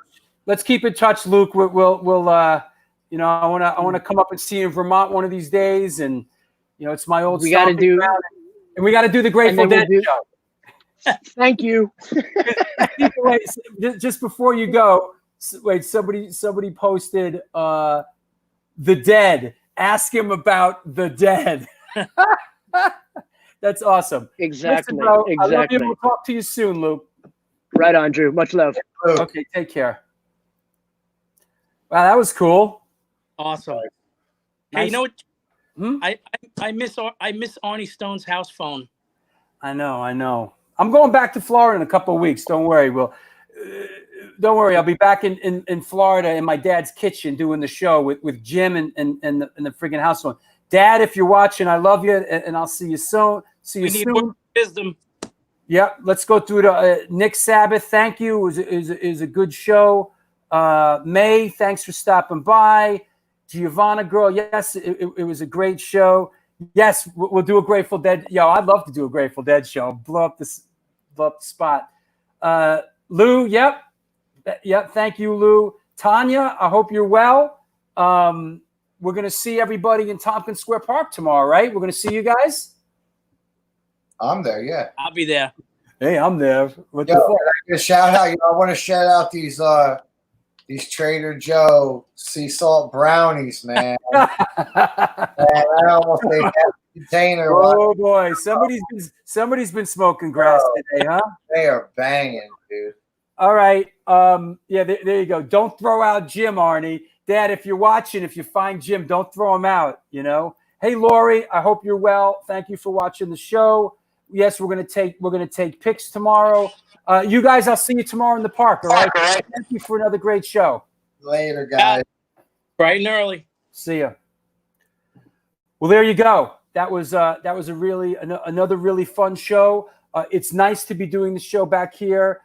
Let's keep in touch, Luke. We'll you know, I wanna come up and see you in Vermont one of these days, and you know, it's my old. We got to do the Grateful Dead show. Thank you. Wait, just before you go, wait. Somebody posted The Dead. Ask him about The Dead. That's awesome. Exactly. Listen, bro, exactly. I love you. We'll talk to you soon, Luke. Right on, Drew. Much love. Okay, take care. Wow, that was cool. Awesome. Nice. Hey, you know what? I miss Arnie Stone's house phone. I know. I'm going back to Florida in a couple of weeks. Don't worry. Don't worry. I'll be back in Florida in my dad's kitchen doing the show with Jim and the freaking house phone. Dad, if you're watching, I love you, and I'll see you soon. See you soon. We need more wisdom. Yep. Let's go through the Nick Sabbath. Thank you. It was a good show. May, thanks for stopping by. Giovanna girl, yes, it was a great show. Yes, we'll do a Grateful Dead. Yo, I'd love to do a Grateful Dead show. Blow up the spot. Lou, yep. Thank you, Lou. Tanya, I hope you're well. We're going to see everybody in Tompkins Square Park tomorrow, right? We're going to see you guys. I'm there, yeah. I'll be there. Hey, I'm there. What the fuck? Shout out. I want to shout out these Trader Joe sea salt brownies, man. Man, I almost ate that container. Oh boy, somebody's been smoking grass today, huh? They are banging, dude. All right. Yeah, there you go. Don't throw out Jim, Arnie. Dad, if you're watching, if you find Jim, don't throw him out, you know. Hey, Lori, I hope you're well. Thank you for watching the show. Yes, we're gonna take pics tomorrow. You guys, I'll see you tomorrow in the park. All right. Thank you for another great show. Later, guys. Bright and early. See ya. Well, there you go. That was a really another really fun show. It's nice to be doing the show back here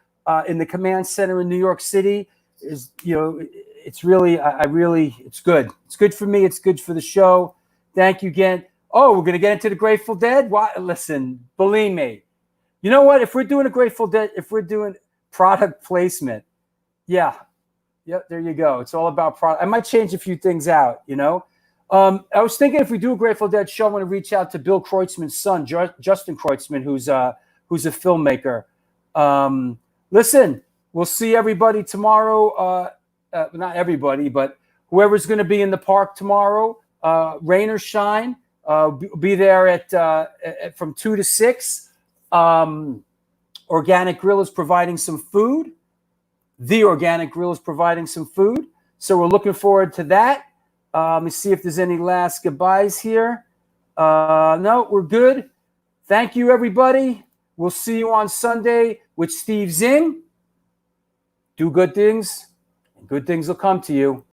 in the command center in New York City. It's really it's good. It's good for me. It's good for the show. Thank you again. Oh, we're gonna get into the Grateful Dead. Why? Listen, believe me. You know what? If we're doing a Grateful Dead, if we're doing product placement, yeah, there you go. It's all about product. I might change a few things out. I was thinking if we do a Grateful Dead show, I'm going to reach out to Bill Kreutzmann's son, Justin Kreutzmann, who's a filmmaker. Listen, we'll see everybody tomorrow. Not everybody, but whoever's going to be in the park tomorrow, rain or shine, be there at from 2 to 6. Organic Grill is providing some food. The Organic Grill is providing some food. So we're looking forward to that. Let me see if there's any last goodbyes here. No, we're good. Thank you, everybody. We'll see you on Sunday with Steve Zing. Do good things, and good things will come to you.